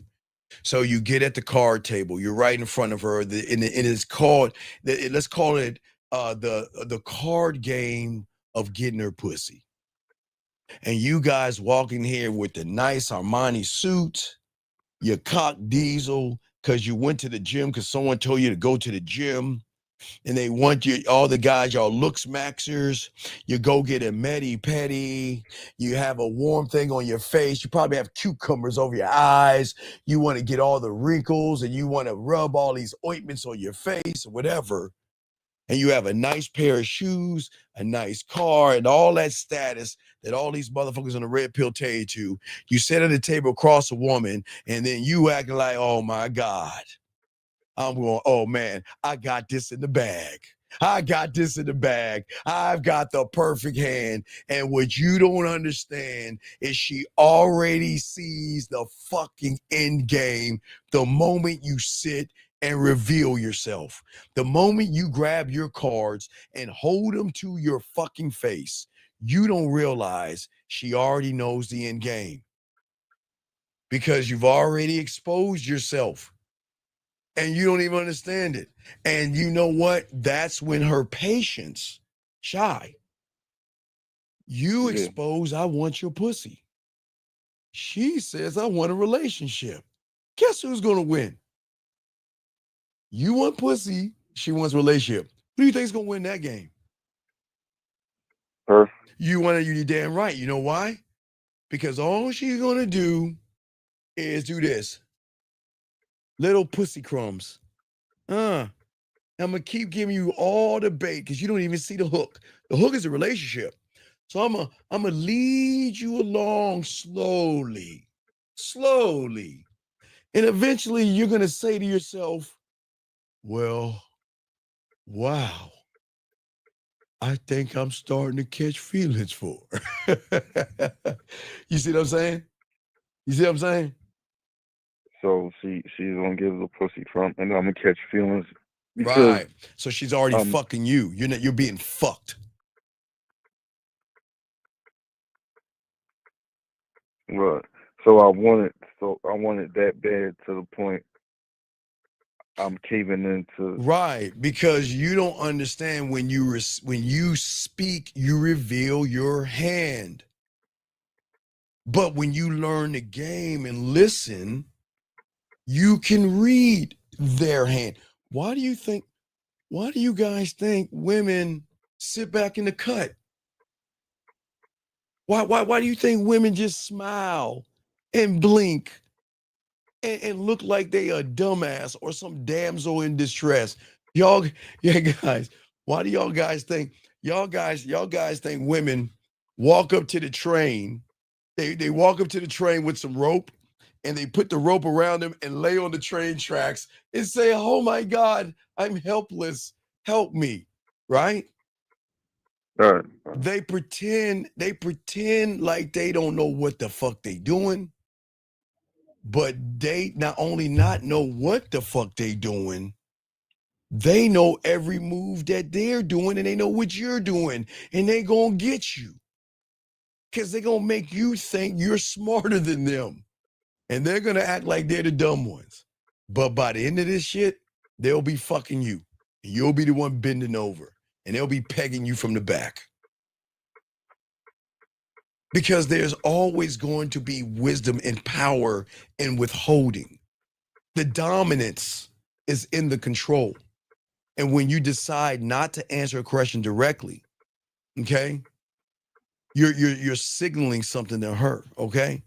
So you get at the card table. You're right in front of her. And it's called, let's call it the card game of getting her pussy. And you guys walk in here with the nice Armani suit, your cock diesel, because you went to the gym because someone told you to go to the gym. And they want you, all the guys, y'all looks maxers. You go get a medi-pedi. You have a warm thing on your face. You probably have cucumbers over your eyes. You want to get all the wrinkles and you want to rub all these ointments on your face or whatever. And you have a nice pair of shoes, a nice car, and all that status that all these motherfuckers on the red pill tell you to. You sit at the table across a woman and then you acting like, oh my God. I'm going, oh man, I got this in the bag. I got this in the bag. I've got the perfect hand. And what you don't understand is she already sees the fucking end game the moment you sit and reveal yourself. The moment you grab your cards and hold them to your fucking face, you don't realize she already knows the end game because you've already exposed yourself. And you don't even understand it. And you know what? That's when her patience, shy. You expose, I want your pussy. She says, I want a relationship. Guess who's going to win? You want pussy. She wants a relationship. Who do you think is going to win that game? Her. You're damn right. You know why? Because all she's going to do is do this. Little pussy crumbs. I'm gonna keep giving you all the bait because you don't even see the hook. The hook is a relationship. So I'm gonna lead you along slowly. And eventually you're gonna say to yourself, well, wow, I think I'm starting to catch feelings for her. You see what I'm saying? So she's gonna give the pussy crump, and I'm gonna catch feelings. Right. So she's already fucking you. You're being fucked. Right. So I want it that bad to the point I'm caving into. Right, because you don't understand when you speak, you reveal your hand. But when you learn the game and listen, you can read their hand. Why do you guys think women sit back in the cut? Why do you think women just smile and blink and look like they a dumbass or some damsel in distress? Y'all, yeah, guys. Why do y'all guys think think women walk up to the train? They walk up to the train with some rope, and they put the rope around them and lay on the train tracks and say, "Oh my God, I'm helpless. Help me!" Right? Right. They pretend like they don't know what the fuck they doing, but they not only not know what the fuck they doing, they know every move that they're doing, and they know what you're doing, and they gonna get you because they gonna make you think you're smarter than them, and they're gonna act like they're the dumb ones. But by the end of this shit, they'll be fucking you, and you'll be the one bending over, and they'll be pegging you from the back. Because there's always going to be wisdom and power in withholding. The dominance is in the control. And when you decide not to answer a question directly, okay, you're signaling something to her, okay?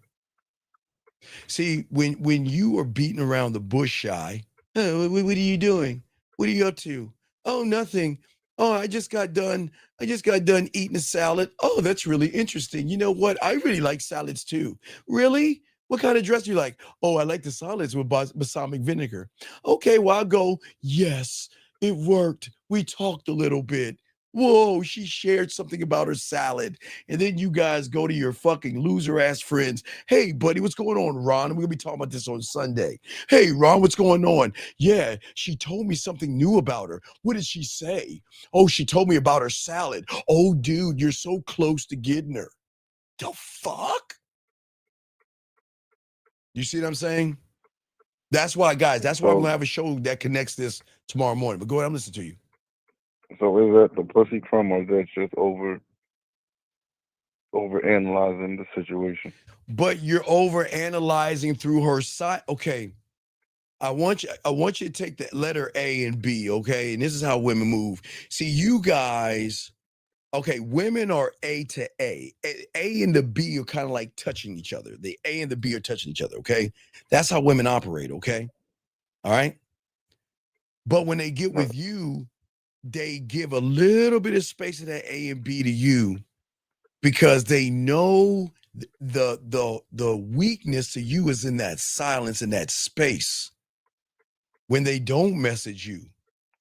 See, when you are beating around the bush shy, "Oh, what are you doing? What are you up to? Oh, nothing. Oh, I just got done eating a salad. Oh, that's really interesting. You know what? I really like salads too. Really? What kind of dress do you like? Oh, I like the salads with balsamic vinegar. Okay, well, I'll go. Yes, it worked. We talked a little bit. Whoa, she shared something about her salad. And then you guys go to your fucking loser ass friends. Hey, buddy, what's going on, Ron? We're going to be talking about this on Sunday. Hey, Ron, what's going on? Yeah, she told me something new about her. What did she say? Oh, she told me about her salad. Oh, dude, you're so close to getting her. The fuck? You see what I'm saying? That's why, guys, that's why I'm going to have a show that connects this tomorrow morning. But go ahead, I'm listening to you. So is that the pussy crumb, or is that just overanalyzing the situation? But you're overanalyzing through her side. Okay. I want you to take the letter A and B, okay? And this is how women move. See, you guys, okay, women are A to A. A and the B are kind of like touching each other. The A and the B are touching each other, okay? That's how women operate, okay? All right? But when they get with you, they give a little bit of space of that A and B to you because they know the weakness to you is in that silence, in that space. When they don't message you,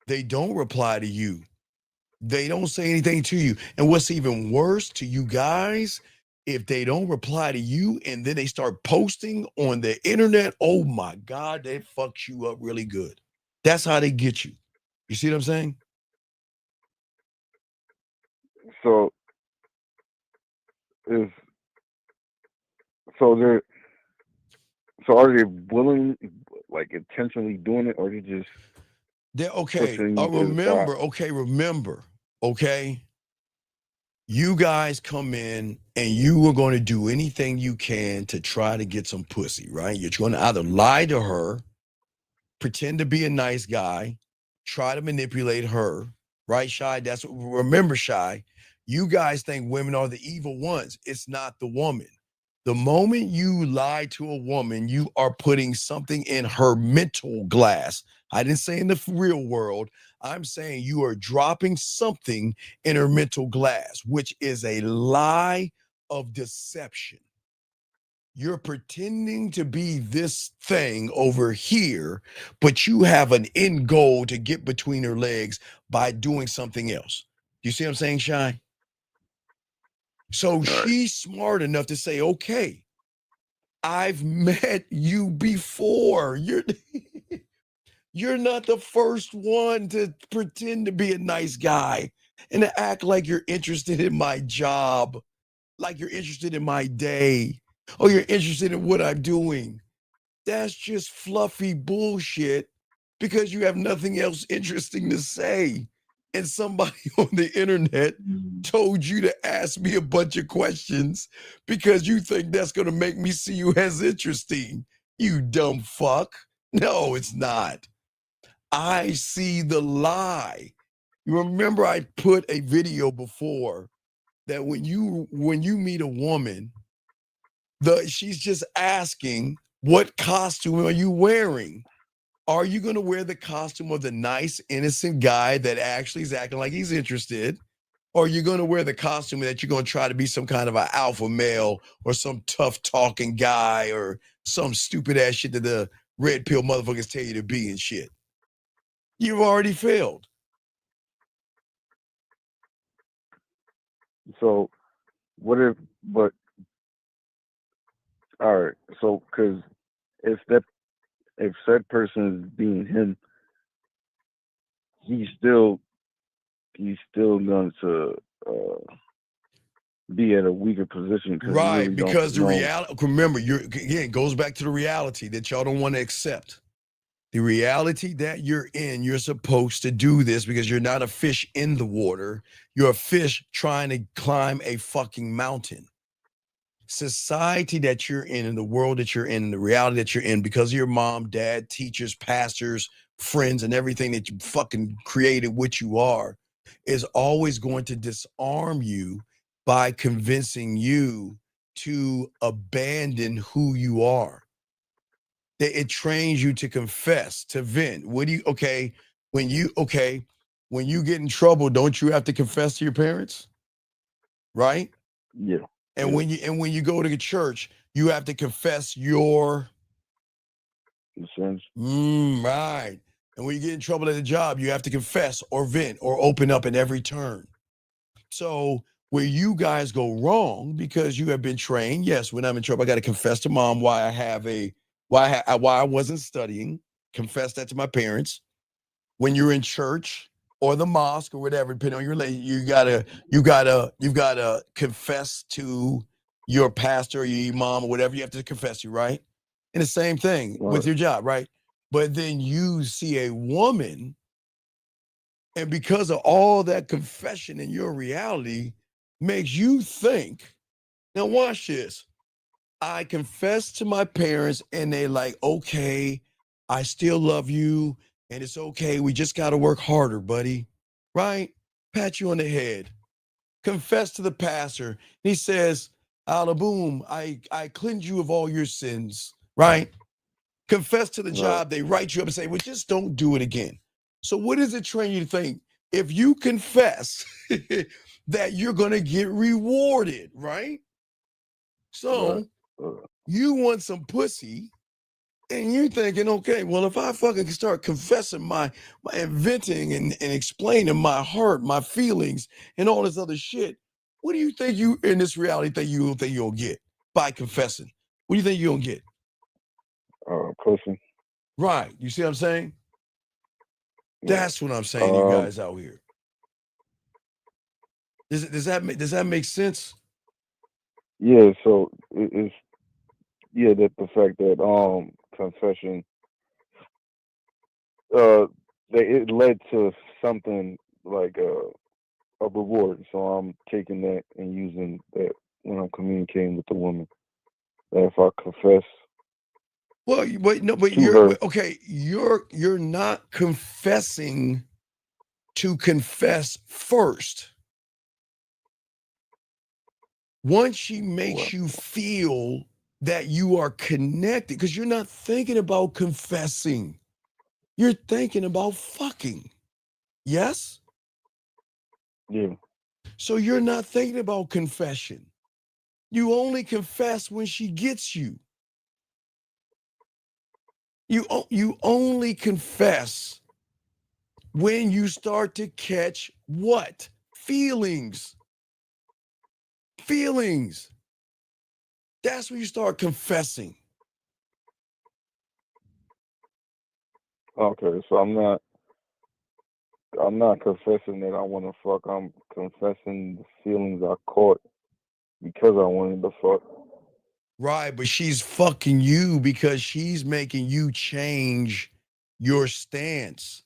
they don't reply to you, they don't say anything to you. And what's even worse to you guys, if they don't reply to you and then they start posting on the internet, oh my God, that fucks you up really good. That's how they get you. You see what I'm saying? So are they willing, like intentionally doing it, or they just okay? Remember, okay. You guys come in and you are going to do anything you can to try to get some pussy, right? You're going to either lie to her, pretend to be a nice guy, try to manipulate her, right, Shy? That's what, remember, Shy, you guys think women are the evil ones. It's not the woman. The moment you lie to a woman, you are putting something in her mental glass. I didn't say in the real world. I'm saying you are dropping something in her mental glass, which is a lie of deception. You're pretending to be this thing over here, but you have an end goal to get between her legs by doing something else. You see what I'm saying, Shy? So she's smart enough to say, okay, I've met you before. You're not the first one to pretend to be a nice guy and to act like you're interested in my job, like you're interested in my day, or you're interested in what I'm doing. That's just fluffy bullshit because you have nothing else interesting to say. And somebody on the internet told you to ask me a bunch of questions because you think that's going to make me see you as interesting. You dumb fuck. No, it's not. I see the lie. You remember I put a video before that when you meet a woman, she's just asking, what costume are you wearing? Are you going to wear the costume of the nice, innocent guy that actually is acting like he's interested? Or are you going to wear the costume that you're going to try to be some kind of an alpha male or some tough talking guy or some stupid ass shit that the red pill motherfuckers tell you to be and shit? You've already failed. So, what if? But all right. So, because if said person is being him, he's still going to be at a weaker position. Right, really because the reality. Remember, again, it goes back to the reality that y'all don't want to accept. The reality that you're in, you're supposed to do this because you're not a fish in the water. You're a fish trying to climb a fucking mountain. Society that you're in the world that you're in, the reality that you're in, because of your mom, dad, teachers, pastors, friends, and everything that you fucking created, what you are, is always going to disarm you by convincing you to abandon who you are. It trains you to confess, to vent. When you get in trouble, don't you have to confess to your parents? Right? Yeah. And when you go to church, you have to confess your sins. Right. And when you get in trouble at the job, you have to confess or vent or open up in every turn. So where you guys go wrong, because you have been trained, yes, when I'm in trouble, I got to confess to mom why I wasn't studying, confess that to my parents. When you're in church or the mosque or whatever, depending on your religion, you gotta confess to your pastor or your imam or whatever you have to confess to, right? And the same thing with your job, right? But then you see a woman, and because of all that confession in your reality, makes you think, now watch this. I confess to my parents and they like, okay, I still love you and it's okay. We just got to work harder, buddy. Right? Pat you on the head. Confess to the pastor. He says, boom, I cleanse you of all your sins. Right? Confess to the job. They write you up and say, well, just don't do it again. So what does it train you to think? If you confess that you're going to get rewarded, right? So you want some pussy and you're thinking, okay, well, if I fucking start confessing my inventing and explaining my heart, my feelings and all this other shit, what do you think you in this reality think you'll get by confessing? What do you think you'll get? Pussy. Right. You see what I'm saying? That's what I'm saying to you guys out here. Does that make sense? Yeah, so it's that the fact that confession it led to something like a reward. So I'm taking that and using that when I'm communicating with the woman. That if I confess, well, you're not confessing to confess first. Once she makes you feel that you are connected, because you're not thinking about confessing, you're thinking about fucking. Yes? Yeah. So you're not thinking about confession. You only confess when she gets you. You only confess when you start to catch what? Feelings. Feelings. That's when you start confessing. Okay, so I'm not confessing that I want to fuck. I'm confessing the feelings I caught because I wanted to fuck. Right, but she's fucking you because she's making you change your stance.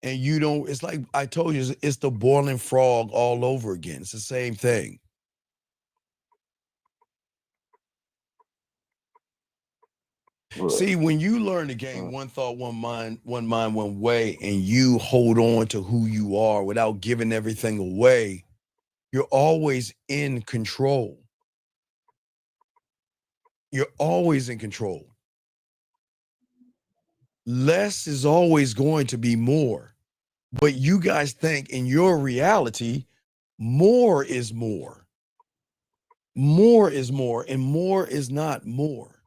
And you don't, it's like I told you, it's the boiling frog all over again. It's the same thing. Right. See, when you learn the game, one thought, one mind, one way, and you hold on to who you are without giving everything away, you're always in control. You're always in control. less is always going to be more. But you guys think in your reality, more is more. More is more, and more is not more.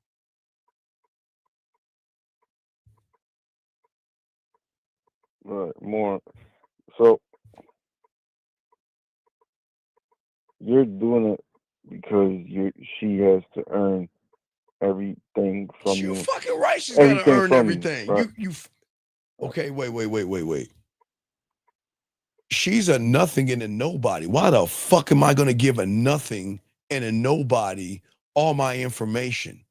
Right, more. So you're doing it because she has to earn everything from You're you. fucking right. She's got to Everything earn from you, everything. right? Okay, wait. She's a nothing and a nobody. Why the fuck am I going to give a nothing and a nobody all my information?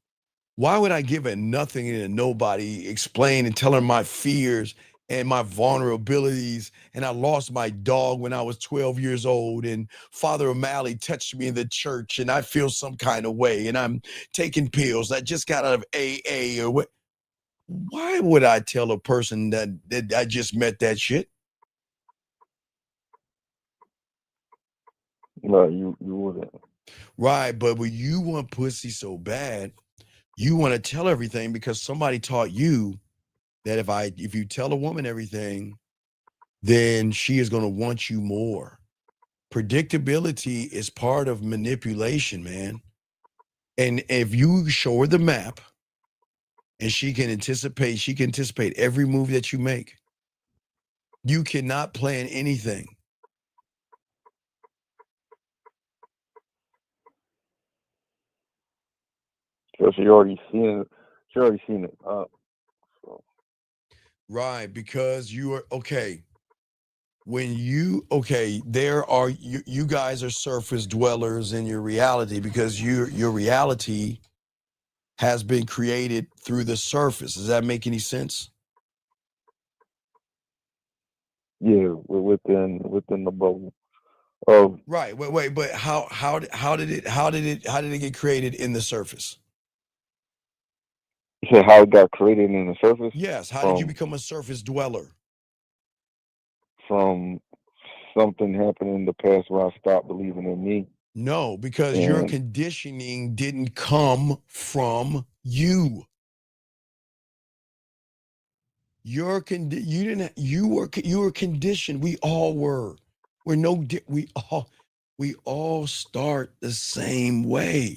Why would I give a nothing and a nobody explain and tell her my fears and my vulnerabilities? And I lost my dog when I was 12 years old, and Father O'Malley touched me in the church, and I feel some kind of way, and I'm taking pills. I just got out of AA or what? Why would I tell a person that I just met that shit? No, you wouldn't. Right, but when you want pussy so bad, you want to tell everything because somebody taught you that if you tell a woman everything, then she is going to want you more. Predictability is part of manipulation, man. And if you show her the map and she can anticipate every move that you make. You cannot plan anything. So she already seen it. She already seen it. So. Right, because you are okay. When there are you guys are surface dwellers in your reality because your reality has been created through the surface. Does that make any sense? Yeah, within the bubble of. Right. Wait. But how did it get created in the surface? You said how it got created in the surface? Yes. How did you become a surface dweller? From something happened in the past where I stopped believing in me. No, because your conditioning didn't come from you. You were conditioned. We all were. We all start the same way.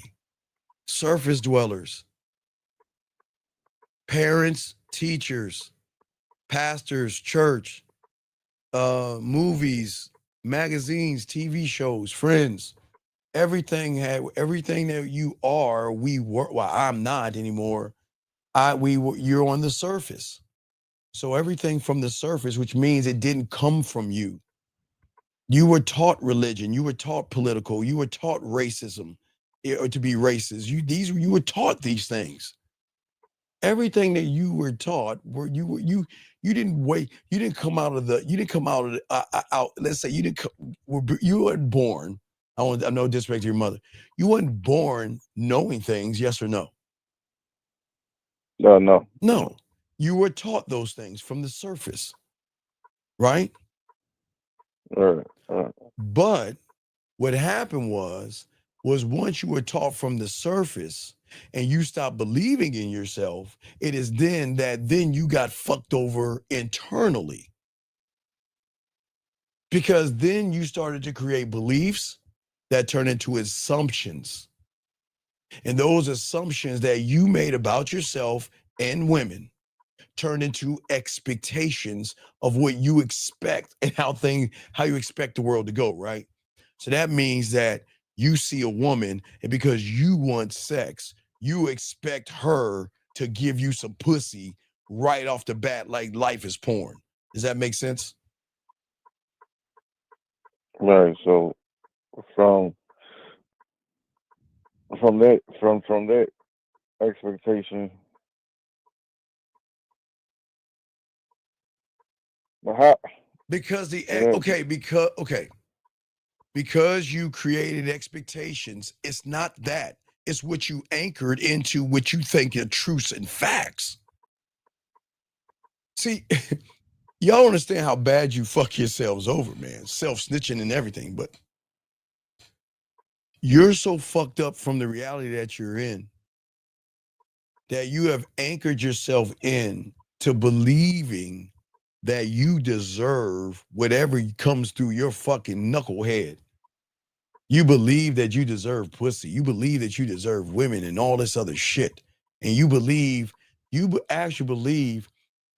Surface dwellers. Parents, teachers, pastors, church, movies, magazines, TV shows, friends. Everything that you are, we were. Well, I'm not anymore. You're on the surface. So everything from the surface, which means it didn't come from you. You were taught religion. You were taught political. You were taught racism, or to be racist. You were taught these things. Everything that you were taught you didn't wait. You didn't come out of out. Let's say you weren't born. I no disrespect to your mother. You weren't born knowing things. Yes or no? No. No. You were taught those things from the surface, right? Right. But what happened was once you were taught from the surface and you stopped believing in yourself, it is then you got fucked over internally. Because then you started to create beliefs that turn into assumptions. And those assumptions that you made about yourself and women turn into expectations of what you expect and how you expect the world to go, right? So that means that you see a woman, and because you want sex, you expect her to give you some pussy right off the bat, like life is porn. Does that make sense? Right. So from that expectation. How? Because because you created expectations, it's not that. It's what you anchored into what you think are truths and facts. See, y'all understand how bad you fuck yourselves over, man. Self-snitching and everything, but you're so fucked up from the reality that you're in that you have anchored yourself in to believing that you deserve whatever comes through your fucking knucklehead. You believe that you deserve pussy. You believe that you deserve women and all this other shit. And you actually believe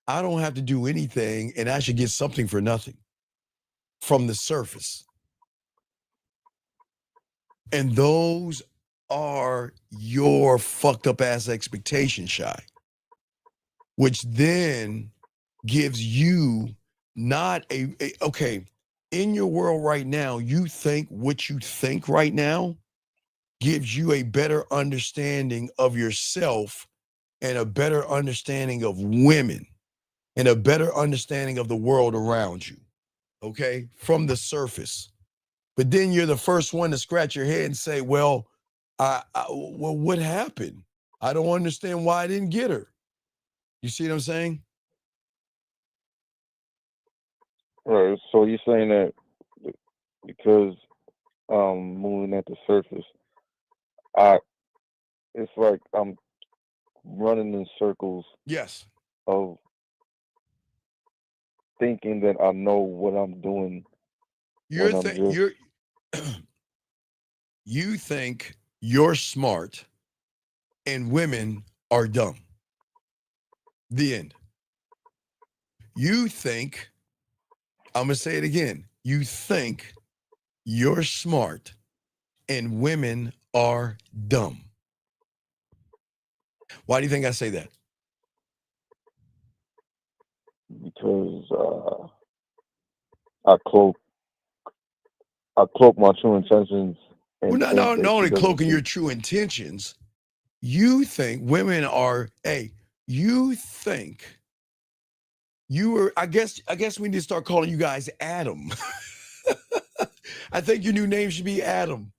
I don't have to do anything and I should get something for nothing from the surface. And those are your fucked up ass expectations, Shy, which then gives you not okay, in your world right now, you think what you think right now gives you a better understanding of yourself and a better understanding of women and a better understanding of the world around you, okay, from the surface. But then you're the first one to scratch your head and say, well, well, what happened? I don't understand why I didn't get her. You see what I'm saying? Right. So you're saying that because moving at the surface, it's like I'm running in circles. Yes. Of thinking that I know what I'm doing. You think you're smart and women are dumb. The end. You think, I'm going to say it again. You think you're smart and women are dumb. Why do you think I say that? Because I cloak my true intentions. Well, not only cloaking your true intentions, you think women are, you think you are, I guess we need to start calling you guys Adam. I think your new name should be Adam.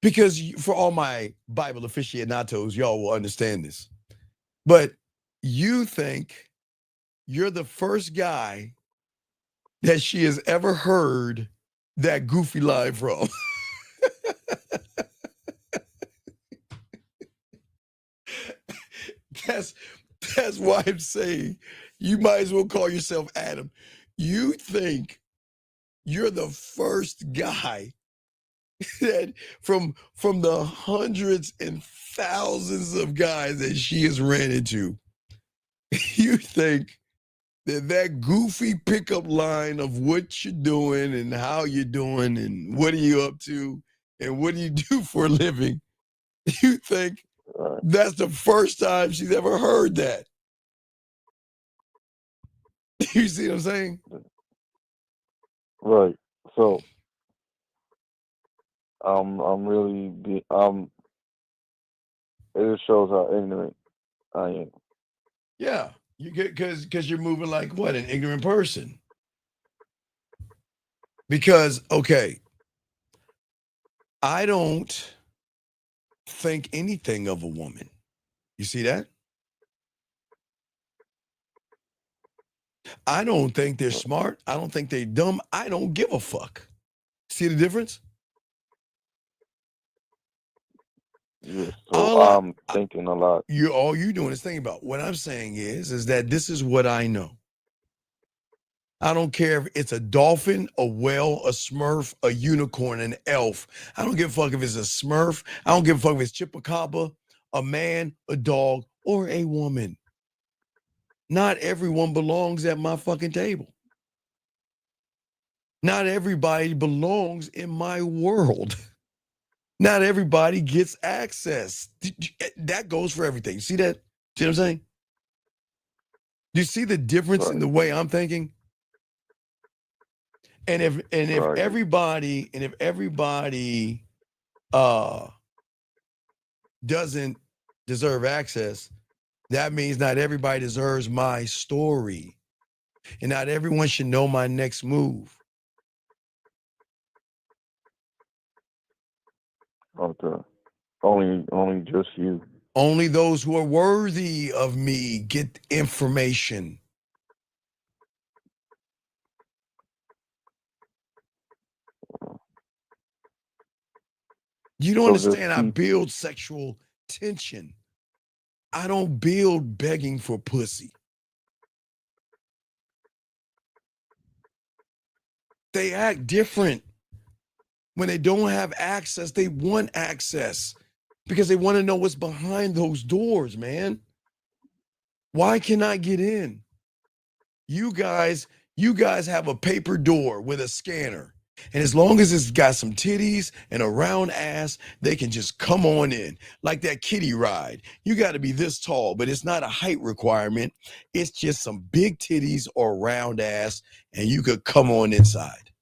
Because for all my Bible aficionados, y'all will understand this. But you think you're the first guy that she has ever heard that goofy line from. That's why I'm saying you might as well call yourself Adam. You think you're the first guy that from the hundreds and thousands of guys that she has ran into, you think that goofy pickup line of what you're doing and how you're doing and what are you up to and what do you do for a living, you think that's the first time she's ever heard that. You see what I'm saying? Right. So it just shows how ignorant I am. Yeah, you get because you're moving like what, an ignorant person. Because okay, I don't think anything of a woman. You see that? I don't think they're smart. I don't think they're dumb. I don't give a fuck. See the difference? Yeah, so I'm thinking a lot. All you're doing is thinking about. What I'm saying is that this is what I know. I don't care if it's a dolphin, a whale, a smurf, a unicorn, an elf. I don't give a fuck if it's a smurf. I don't give a fuck if it's chupacabra, a man, a dog, or a woman. Not everyone belongs at my fucking table. Not everybody belongs in my world. Not everybody gets access. That goes for everything. See that? See what I'm saying? Do you see the difference in the way I'm thinking? And if everybody doesn't deserve access, that means not everybody deserves my story. And not everyone should know my next move. Okay. Only just you. Only those who are worthy of me get information. You don't understand. I build sexual tension. I don't build begging for pussy. They act different. When they don't have access, they want access because they want to know what's behind those doors, man. Why can't I get in? You guys have a paper door with a scanner. And as long as it's got some titties and a round ass, they can just come on in. Like that kiddie ride. You got to be this tall, but it's not a height requirement. It's just some big titties or round ass, and you could come on inside.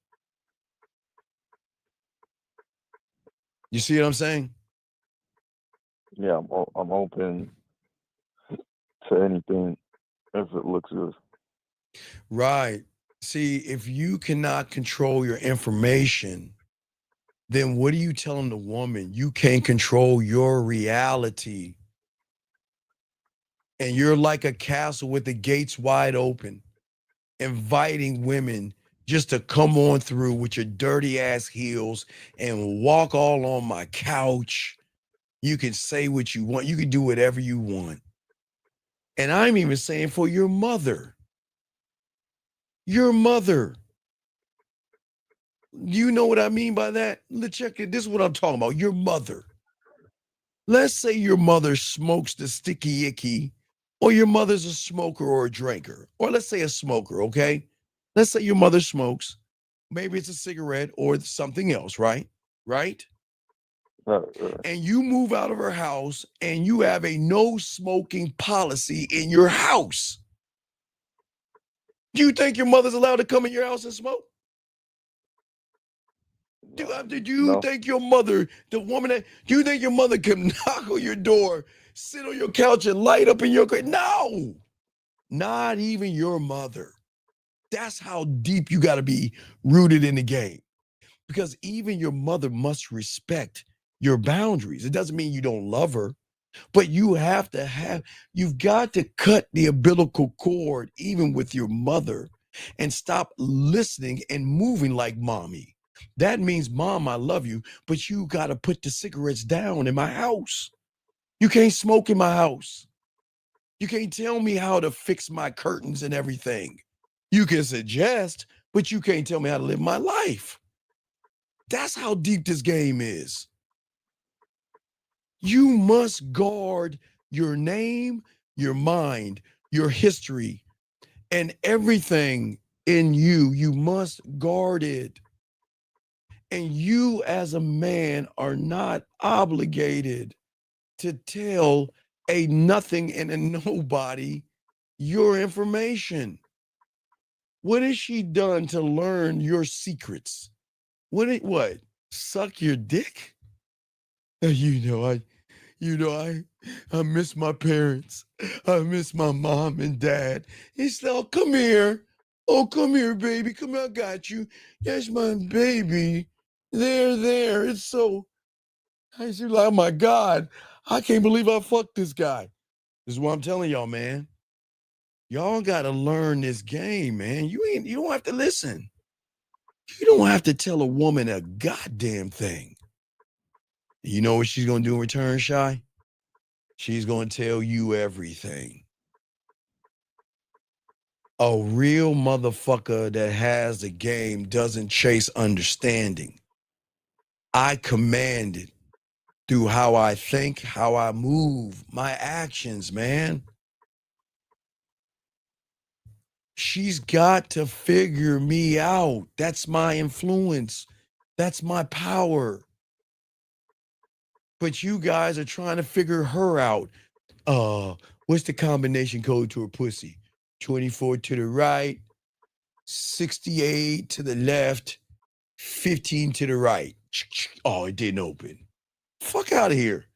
You see what I'm saying? Yeah, I'm open to anything if it looks good. Right. See, if you cannot control your information, then what are you telling the woman? You can't control your reality. And you're like a castle with the gates wide open, inviting women just to come on through with your dirty ass heels and walk all on my couch. You can say what you want. You can do whatever you want. And I'm even saying for your mother. Your mother. You know what I mean by that? Let's check it. This is what I'm talking about. Your mother. Let's say your mother smokes the sticky icky, or your mother's a smoker or a drinker, or let's say a smoker, okay? Let's say your mother smokes. Maybe it's a cigarette or something else, right? Right? And you move out of her house and you have a no smoking policy in your house. Do you think your mother's allowed to come in your house and smoke? Did you think your mother, the woman that, do you think your mother can knock on your door, sit on your couch and light up in your crib? No, not even your mother. That's how deep you got to be rooted in the game, because even your mother must respect your boundaries. It doesn't mean you don't love her, but you've got to cut the umbilical cord even with your mother and stop listening and moving like mommy. That means, Mom, I love you, but you got to put the cigarettes down in my house. You can't smoke in my house. You can't tell me how to fix my curtains and everything. You can suggest, but you can't tell me how to live my life. That's how deep this game is. You must guard your name, your mind, your history, and everything in you. You must guard it. And you as a man are not obligated to tell a nothing and a nobody your information. What has she done to learn your secrets? What? Suck your dick? I miss my parents. I miss my mom and dad. He said, oh, come here. Oh, come here, baby. Come here, I got you. That's my baby. There. It's so. I said, oh my God, I can't believe I fucked this guy. This is what I'm telling y'all, man. Y'all gotta learn this game, man. You don't have to listen. You don't have to tell a woman a goddamn thing. You know what she's gonna do in return, Shy? She's gonna tell you everything. A real motherfucker that has the game doesn't chase understanding. I command it through how I think, how I move, my actions, man. She's got to figure me out. That's my influence. That's my power. But you guys are trying to figure her out. What's the combination code to her pussy? 24 to the right, 68 to the left, 15 to the right. Oh, it didn't open. Fuck out of here.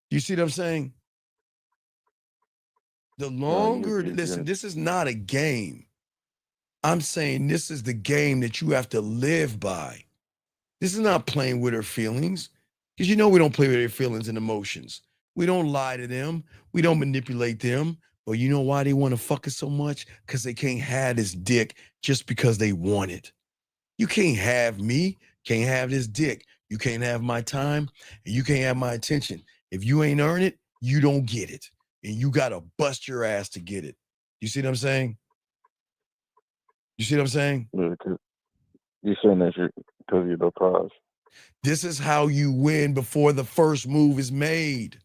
You see what I'm saying? The longer, listen, this is not a game. I'm saying this is the game that you have to live by. This is not playing with her feelings, because you know we don't play with her feelings and emotions. We don't lie to them. We don't manipulate them. But you know why they want to fuck us so much? Because they can't have this dick just because they want it. You can't have me, can't have this dick. You can't have my time, and you can't have my attention. If you ain't earn it, you don't get it. And you got to bust your ass to get it. You see what I'm saying? You see what I'm saying? You're saying that because you're the prize. This is how you win before the first move is made.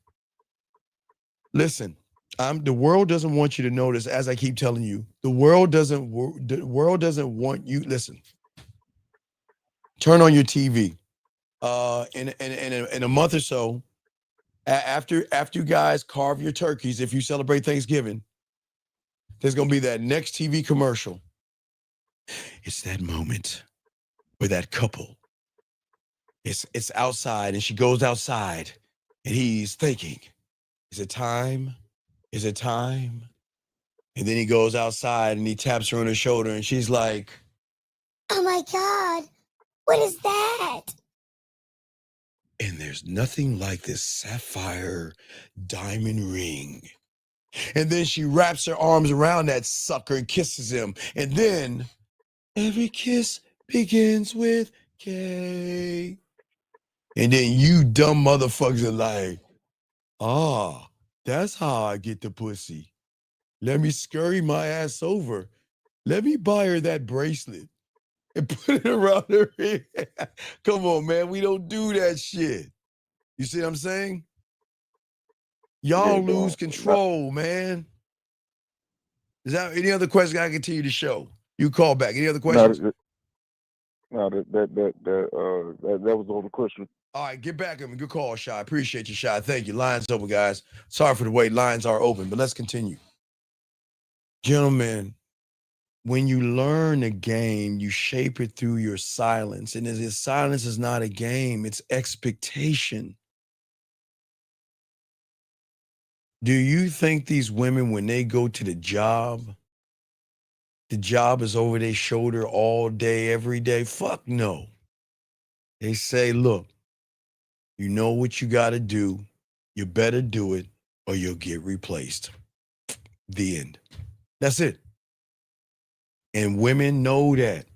Listen, the world doesn't want you to know this, as I keep telling you. The world doesn't want you. Listen, turn on your TV. In a month or so, after you guys carve your turkeys, if you celebrate Thanksgiving, there's gonna be that next TV commercial. It's that moment where that couple, it's outside, and she goes outside, and he's thinking, is it time? Is it time? And then he goes outside and he taps her on her shoulder, and she's like, oh my God, what is that? and there's nothing like this sapphire diamond ring. And then she wraps her arms around that sucker and kisses him. And then every kiss begins with K. And then you dumb motherfuckers are like, that's how I get the pussy. Let me scurry my ass over. Let me buy her that bracelet and put it around her head. Come on, man. We don't do that shit. You see what I'm saying? Y'all lose control, man. Is that any other question? I can continue the show. You call back. Any other questions? No, that was all the question. All right, get back at me. Good call, Shy. Appreciate you, Shy. Thank you. Lines open, guys. Sorry for the wait. Lines are open, but let's continue. Gentlemen, when you learn a game, you shape it through your silence. And silence is not a game, it's expectation. Do you think these women, when they go to the job is over their shoulder all day, every day? Fuck no. They say, look, you know what you got to do. You better do it or you'll get replaced. The end. That's it. And women know that.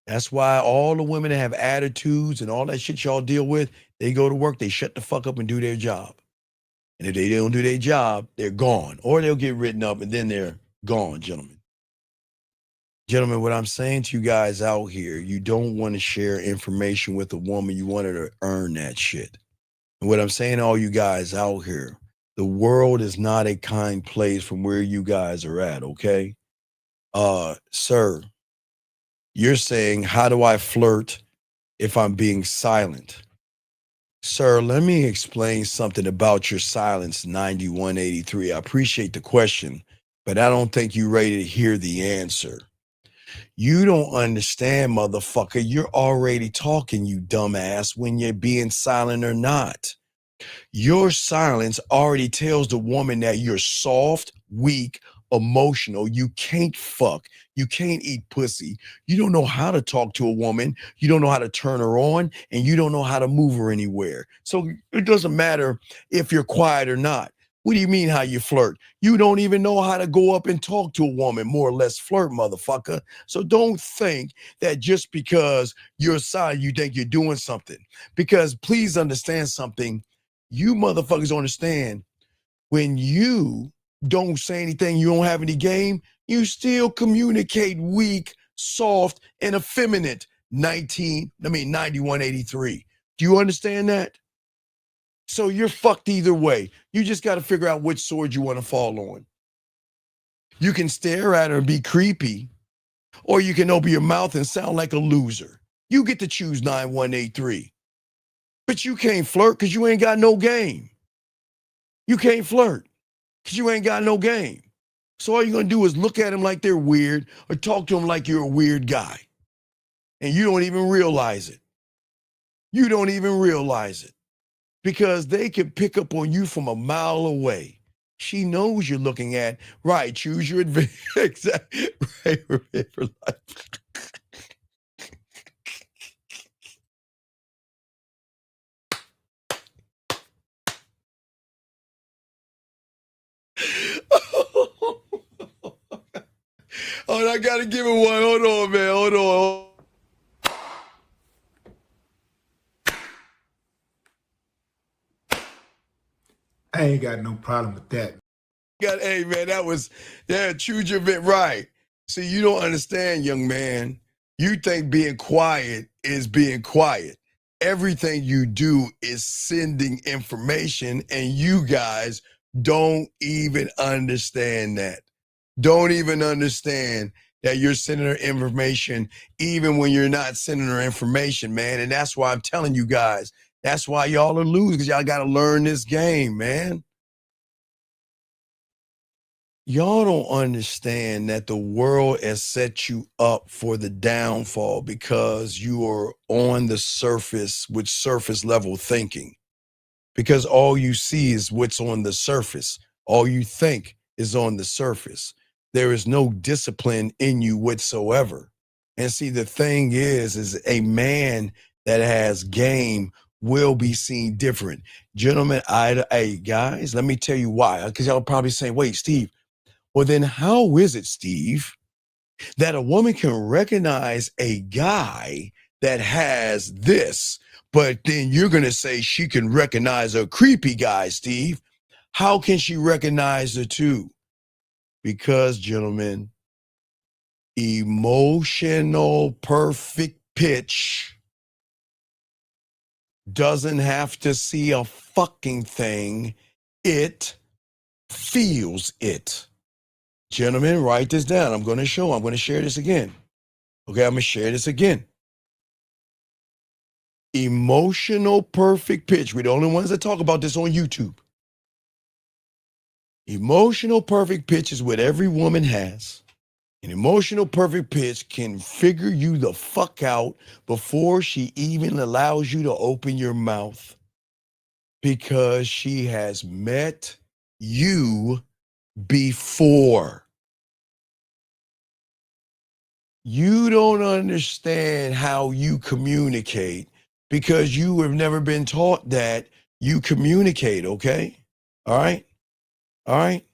That's why all the women that have attitudes and all that shit y'all deal with, they go to work, they shut the fuck up and do their job. And if they don't do their job, they're gone. Or they'll get written up and then they're gone, gentlemen. Gentlemen, what I'm saying to you guys out here, you don't want to share information with a woman. You want her to earn that shit. And what I'm saying to all you guys out here, the world is not a kind place from where you guys are at, okay? Sir, you're saying, how do I flirt if I'm being silent? Sir, let me explain something about your silence, 9183. I appreciate the question, but I don't think you're ready to hear the answer. You don't understand, motherfucker. You're already talking, you dumbass, when you're being silent or not. Your silence already tells the woman that you're soft, weak, emotional. You can't fuck. You can't eat pussy. You don't know how to talk to a woman. You don't know how to turn her on, and you don't know how to move her anywhere. So it doesn't matter if you're quiet or not. What do you mean how you flirt? You don't even know how to go up and talk to a woman, more or less flirt, motherfucker. So don't think that just because you're silent, you think you're doing something. Because please understand something. You motherfuckers understand, when you don't say anything, you don't have any game, you still communicate weak, soft, and effeminate. 9183. Do you understand that? So you're fucked either way. You just got to figure out which sword you want to fall on. You can stare at her and be creepy, or you can open your mouth and sound like a loser. You get to choose 9183. But you can't flirt because you ain't got no game. You can't flirt because you ain't got no game. So all you're going to do is look at them like they're weird or talk to them like you're a weird guy. And you don't even realize it. You don't even realize it. Because they can pick up on you from a mile away. She knows you're looking at, right, choose your advantage. Exactly. Right, for life. Oh, I got to give it one. Hold on, man. Hold on. I ain't got no problem with that. Hey, man, choose your event right. See, you don't understand, young man. You think being quiet is being quiet. Everything you do is sending information, and you guys don't even understand that. Don't even understand that you're sending her information even when you're not sending her information, man. And that's why I'm telling you guys, that's why y'all are losing, because y'all got to learn this game, man. Y'all don't understand that the world has set you up for the downfall because you are on the surface with surface level thinking. Because all you see is what's on the surface. All you think is on the surface. There is no discipline in you whatsoever. And see, the thing is a man that has game will be seen different. Gentlemen, hey, guys, let me tell you why. Because y'all probably saying, wait, Steve, well, then how is it, Steve, that a woman can recognize a guy that has this, but then you're going to say she can recognize a creepy guy, Steve? How can she recognize the two? Because, gentlemen, emotional perfect pitch doesn't have to see a fucking thing. It feels it. Gentlemen, write this down. I'm going to share this again. Okay, I'm going to share this again. Emotional perfect pitch. We're the only ones that talk about this on YouTube. Emotional perfect pitch is what every woman has. An emotional perfect pitch can figure you the fuck out before she even allows you to open your mouth, because she has met you before. You don't understand how you communicate because you have never been taught that you communicate, okay? All right? All right?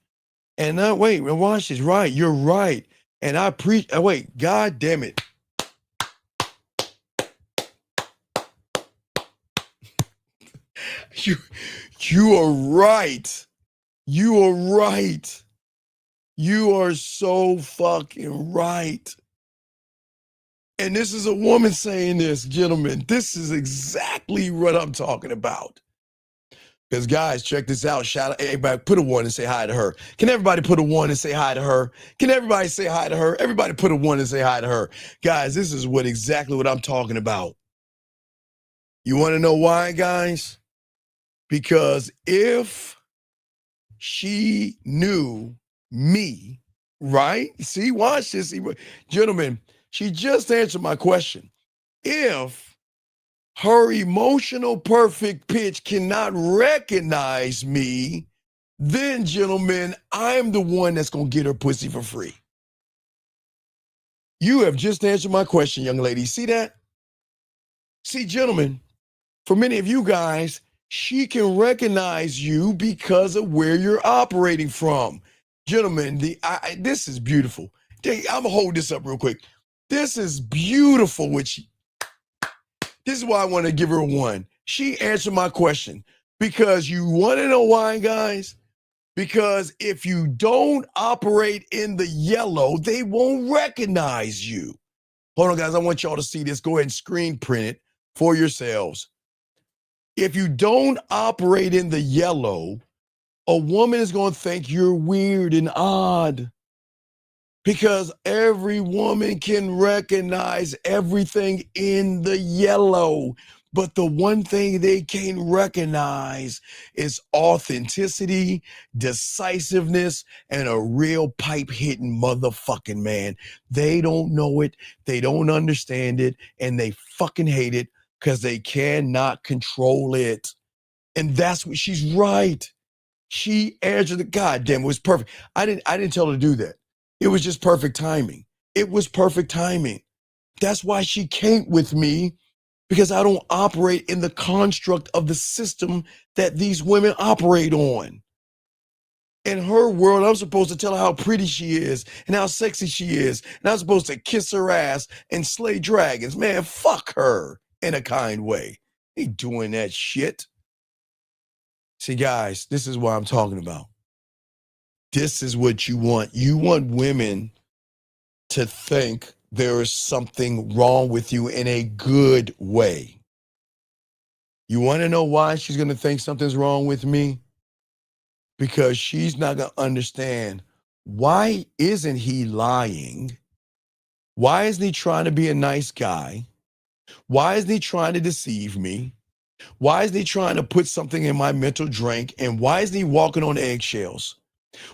And now, wait, watch this. Right, you're right. And I preach, wait, God damn it. You are right. You are right. You are so fucking right. And this is a woman saying this, gentlemen. This is exactly what I'm talking about. Because guys, check this out. Shout out, everybody, put a one and say hi to her. Can everybody put a one and say hi to her? Can everybody say hi to her? Everybody put a one and say hi to her. Guys, this is exactly what I'm talking about. You want to know why, guys? Because if she knew me, right? See, watch this. Gentlemen, she just answered my question. If her emotional perfect pitch cannot recognize me, then, gentlemen, I'm the one that's going to get her pussy for free. You have just answered my question, young lady. See that? See, gentlemen, for many of you guys, she can recognize you because of where you're operating from. Gentlemen, this is beautiful. I'm going to hold this up real quick. This is beautiful. This is why I want to give her a one. She answered my question. Because you want to know why, guys? Because if you don't operate in the yellow, they won't recognize you. Hold on, guys. I want y'all to see this. Go ahead and screen print it for yourselves. If you don't operate in the yellow, a woman is going to think you're weird and odd, because every woman can recognize everything in the yellow. But the one thing they can't recognize is authenticity, decisiveness, and a real pipe-hitting motherfucking man. They don't know it, they don't understand it, and they fucking hate it because they cannot control it. And that's what she's right. She answered the goddamn, it was perfect. I didn't tell her to do that. It was just perfect timing. It was perfect timing. That's why she came with me, because I don't operate in the construct of the system that these women operate on. In her world, I'm supposed to tell her how pretty she is and how sexy she is. And I'm supposed to kiss her ass and slay dragons. Man, fuck her in a kind way. Ain't doing that shit. See, guys, this is what I'm talking about. This is what you want. You want women to think there is something wrong with you in a good way. You want to know why she's going to think something's wrong with me? Because she's not going to understand, why isn't he lying? Why isn't he trying to be a nice guy? Why isn't he trying to deceive me? Why isn't he trying to put something in my mental drink? And why isn't he walking on eggshells?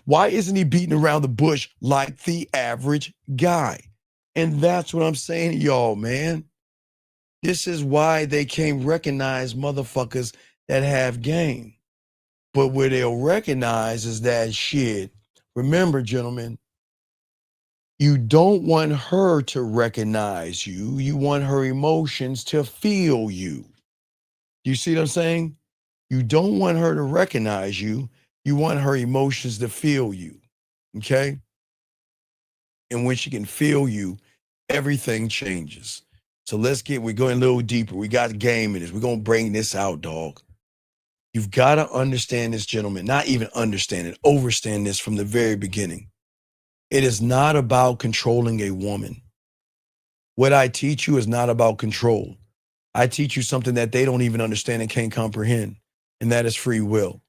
Why isn't he beating around the bush like the average guy? And that's what I'm saying to y'all, man. This is why they can't recognize motherfuckers that have game. But what they'll recognize is that shit. Remember, gentlemen, you don't want her to recognize you. You want her emotions to feel you. You see what I'm saying? You don't want her to recognize you. You want her emotions to feel you. Okay? And when she can feel you, everything changes. So we're going a little deeper. We got game in this. We're going to bring this out, dog. You've got to understand this, gentlemen. Not even understand it, overstand this from the very beginning. It is not about controlling a woman. What I teach you is not about control. I teach you something that they don't even understand and can't comprehend, and that is free will.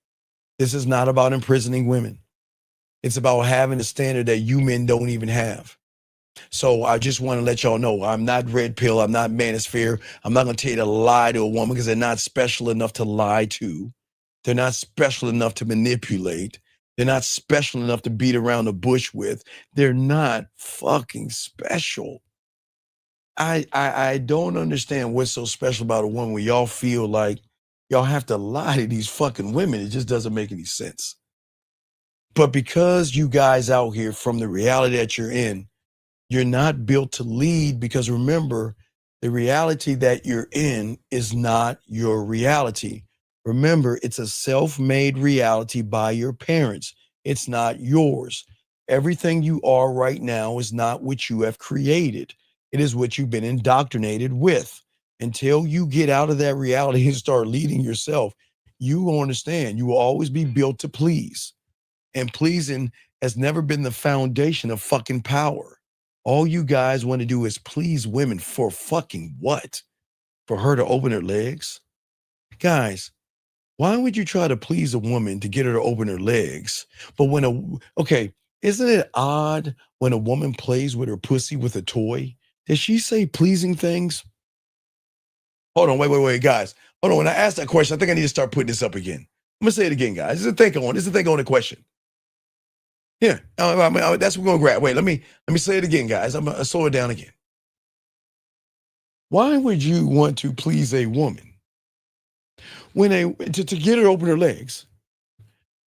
This is not about imprisoning women. It's about having a standard that you men don't even have. So I just want to let y'all know, I'm not red pill. I'm not manosphere. I'm not going to tell you to lie to a woman because they're not special enough to lie to. They're not special enough to manipulate. They're not special enough to beat around the bush with. They're not fucking special. I don't understand what's so special about a woman when y'all feel like y'all have to lie to these fucking women. It just doesn't make any sense. But because you guys out here, from the reality that you're in, you're not built to lead, because remember, the reality that you're in is not your reality. Remember, it's a self-made reality by your parents. It's not yours. Everything you are right now is not what you have created. It is what you've been indoctrinated with. Until you get out of that reality and start leading yourself, you will understand you will always be built to please. And pleasing has never been the foundation of fucking power. All you guys want to do is please women for fucking what? For her to open her legs? Guys, why would you try to please a woman to get her to open her legs? But isn't it odd when a woman plays with her pussy with a toy? Does she say pleasing things? Hold on, wait, guys. Hold on, when I asked that question, I think I need to start putting this up again. I'm gonna say it again, guys. This is a think on the question. Yeah, that's what we're gonna grab. Wait, let me say it again, guys. I'm gonna slow it down again. Why would you want to please a woman to get her to open her legs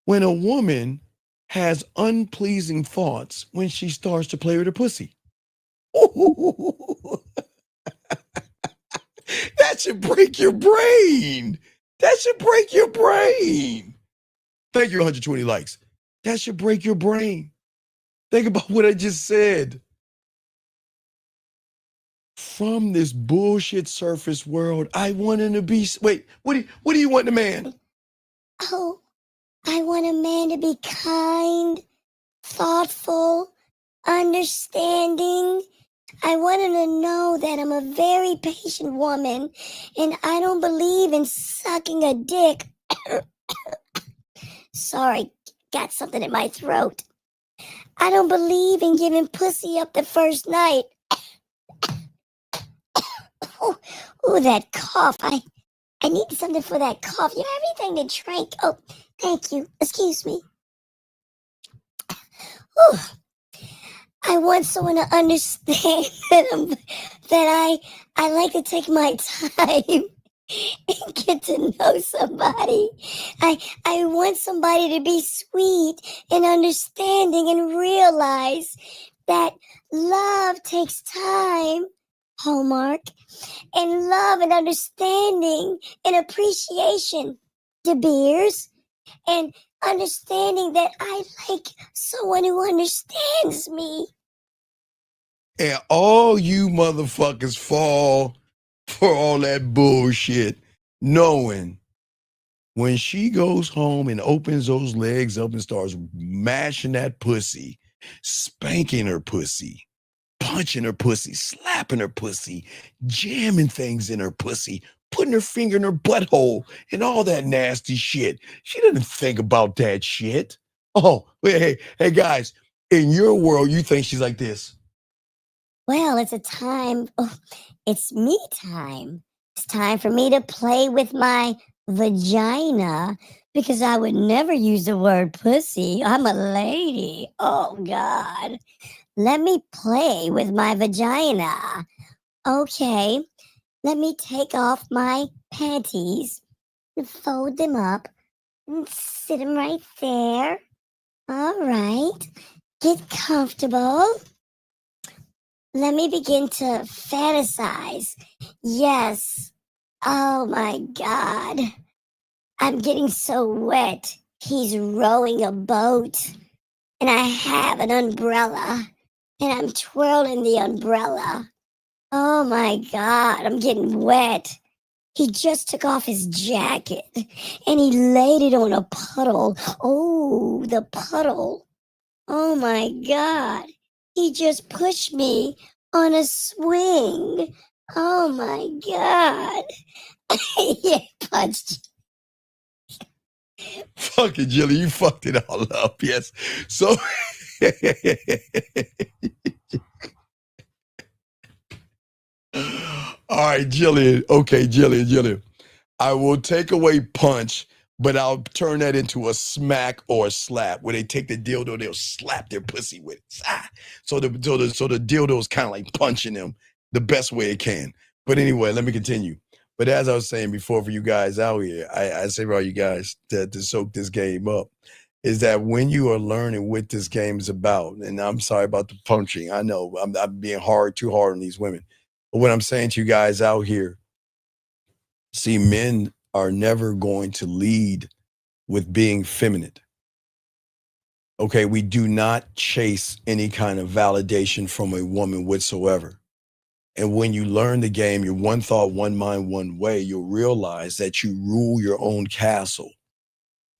when a woman has unpleasing thoughts when she starts to play with her pussy? That should break your brain. That should break your brain. Thank you, 120 likes. That should break your brain. Think about what I just said. From this bullshit surface world, I want him to be. Wait, what do you want in a man? Oh, I want a man to be kind, thoughtful, understanding. I want him to know that I'm a very patient woman and I don't believe in sucking a dick. Sorry, got something in my throat. I don't believe in giving pussy up the first night. Oh, that cough. I need something for that cough. You have anything to drink? Oh, thank you. Excuse me. Ooh. I want someone to understand that I like to take my time and get to know somebody. I want somebody to be sweet and understanding and realize that love takes time, Hallmark, and love and understanding and appreciation, De Beers, and understanding that I like someone who understands me. And all you motherfuckers fall for all that bullshit, knowing when she goes home and opens those legs up and starts mashing that pussy, spanking her pussy, punching her pussy, slapping her pussy, jamming things in her pussy, putting her finger in her butthole, and all that nasty shit. She doesn't think about that shit. Oh, hey, guys, in your world, you think she's like this. Well, it's a time. Oh, it's me time. It's time for me to play with my vagina because I would never use the word pussy. I'm a lady. Oh, God. Let me play with my vagina. Okay. Let me take off my panties and fold them up and sit them right there. All right. Get comfortable. Let me begin to fantasize. Yes. Oh my God. I'm getting so wet. He's rowing a boat. And I have an umbrella. And I'm twirling the umbrella. Oh my God. I'm getting wet. He just took off his jacket. And he laid it on a puddle. Oh, the puddle. Oh my God. He just pushed me on a swing. Oh my God. He punched. Fucking Jilly, you fucked it all up. Yes. So all right, Jillian. Okay, Jillian. I will take away punch, but I'll turn that into a smack or a slap. Where they take the dildo, they'll slap their pussy with it. Ah. So the dildo is kind of like punching them the best way it can. But anyway, let me continue. But as I was saying before, for you guys out here, I say for all you guys to soak this game up, is that when you are learning what this game is about, and I'm sorry about the punching. I know I'm being too hard on these women. But what I'm saying to you guys out here, see, men are never going to lead with being feminine. Okay, we do not chase any kind of validation from a woman whatsoever. And when you learn the game, you're one thought, one mind, one way, you'll realize that you rule your own castle.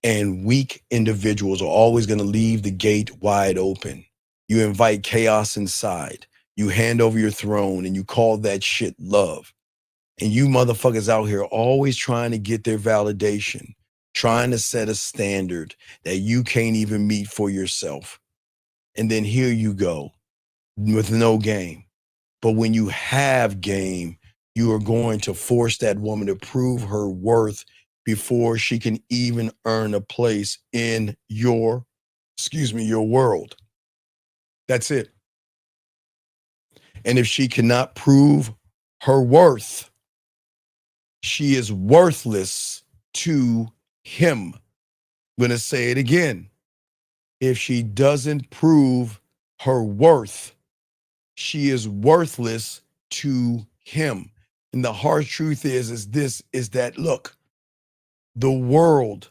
And weak individuals are always going to leave the gate wide open. You invite chaos inside. You hand over your throne and you call that shit love. And you motherfuckers out here always trying to get their validation, trying to set a standard that you can't even meet for yourself. And then here you go with no game. But when you have game, you are going to force that woman to prove her worth before she can even earn a place in your world. That's it. And if she cannot prove her worth, she is worthless to him. I'm going to say it again. If she doesn't prove her worth, she is worthless to him. And the hard truth is that, look, the world,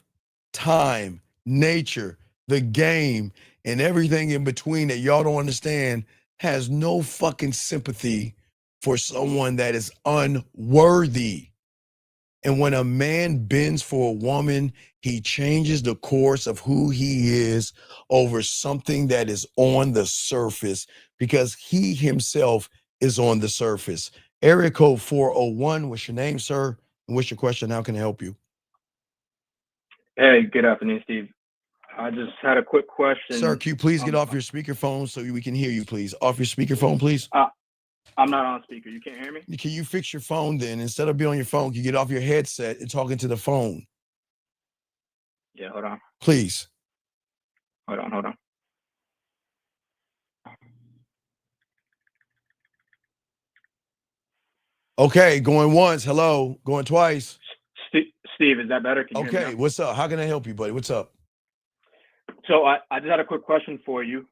time, nature, the game, and everything in between that y'all don't understand has no fucking sympathy for someone that is unworthy. And when a man bends for a woman, he changes the course of who he is over something that is on the surface because he himself is on the surface. Area code 401, what's your name, sir? And what's your question? How can I help you? Hey, good afternoon, Steve. I just had a quick question. Sir, can you please get off your speakerphone so we can hear you, please? Off your speakerphone, please. I'm not on speaker. You can't hear me? Can you fix your phone then? Instead of being on your phone, can you get off your headset and talking to the phone? Yeah, hold on. Please. Hold on. Okay, going once. Hello. Going twice. Steve, is that better? Can you hear me now? What's up? How can I help you, buddy? What's up? So I just had a quick question for you.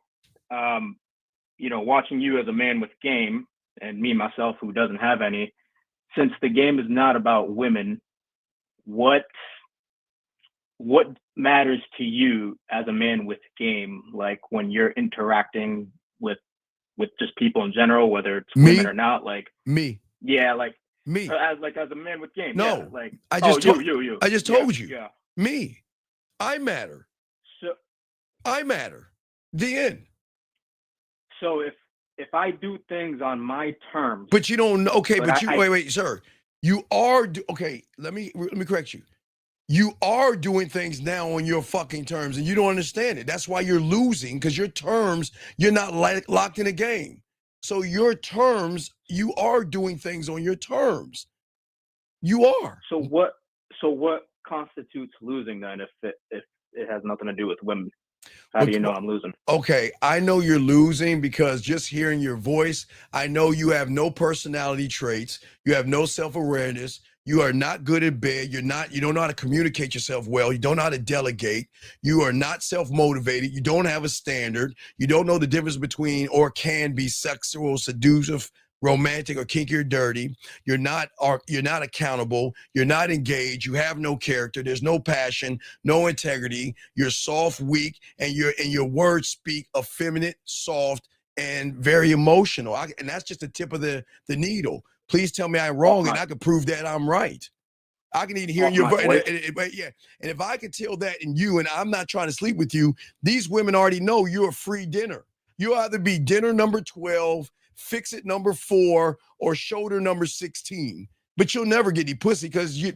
Watching you as a man with game, and me myself who doesn't have any, since the game is not about women, what matters to you as a man with game, like when you're interacting with just people in general, whether it's women or not? Like me. Yeah, like me. As a man with game. No, yeah, like I just told you. I just told you. Yeah. Me. I matter. So I matter. The end. So if I do things on my terms. But you don't know. Okay, but wait, sir. You are okay. Let me correct you. You are doing things now on your fucking terms, and you don't understand it. That's why you're losing, because your terms, you're not locked in a game. So your terms, you are doing things on your terms. You are. So what constitutes losing then? If it has nothing to do with women, how do you know I'm losing? Okay, I know you're losing because just hearing your voice, I know you have no personality traits. You have no self-awareness. You are not good at bed. You don't know how to communicate yourself well. You don't know how to delegate. You are not self-motivated. You don't have a standard. You don't know the difference between or can be sexual, seductive, romantic, or kinky or dirty. You're not accountable. You're not engaged. You have no character. There's no passion, no integrity. You're soft, weak, and your words speak effeminate, soft, and very emotional. And that's just the tip of the needle. Please tell me I'm wrong, and I can prove that I'm right. I can even hear in your voice. And if I can tell that in you, and I'm not trying to sleep with you, these women already know you're a free dinner. You'll either be dinner number 12, fix it number 4, or shoulder number 16. But you'll never get any pussy because you're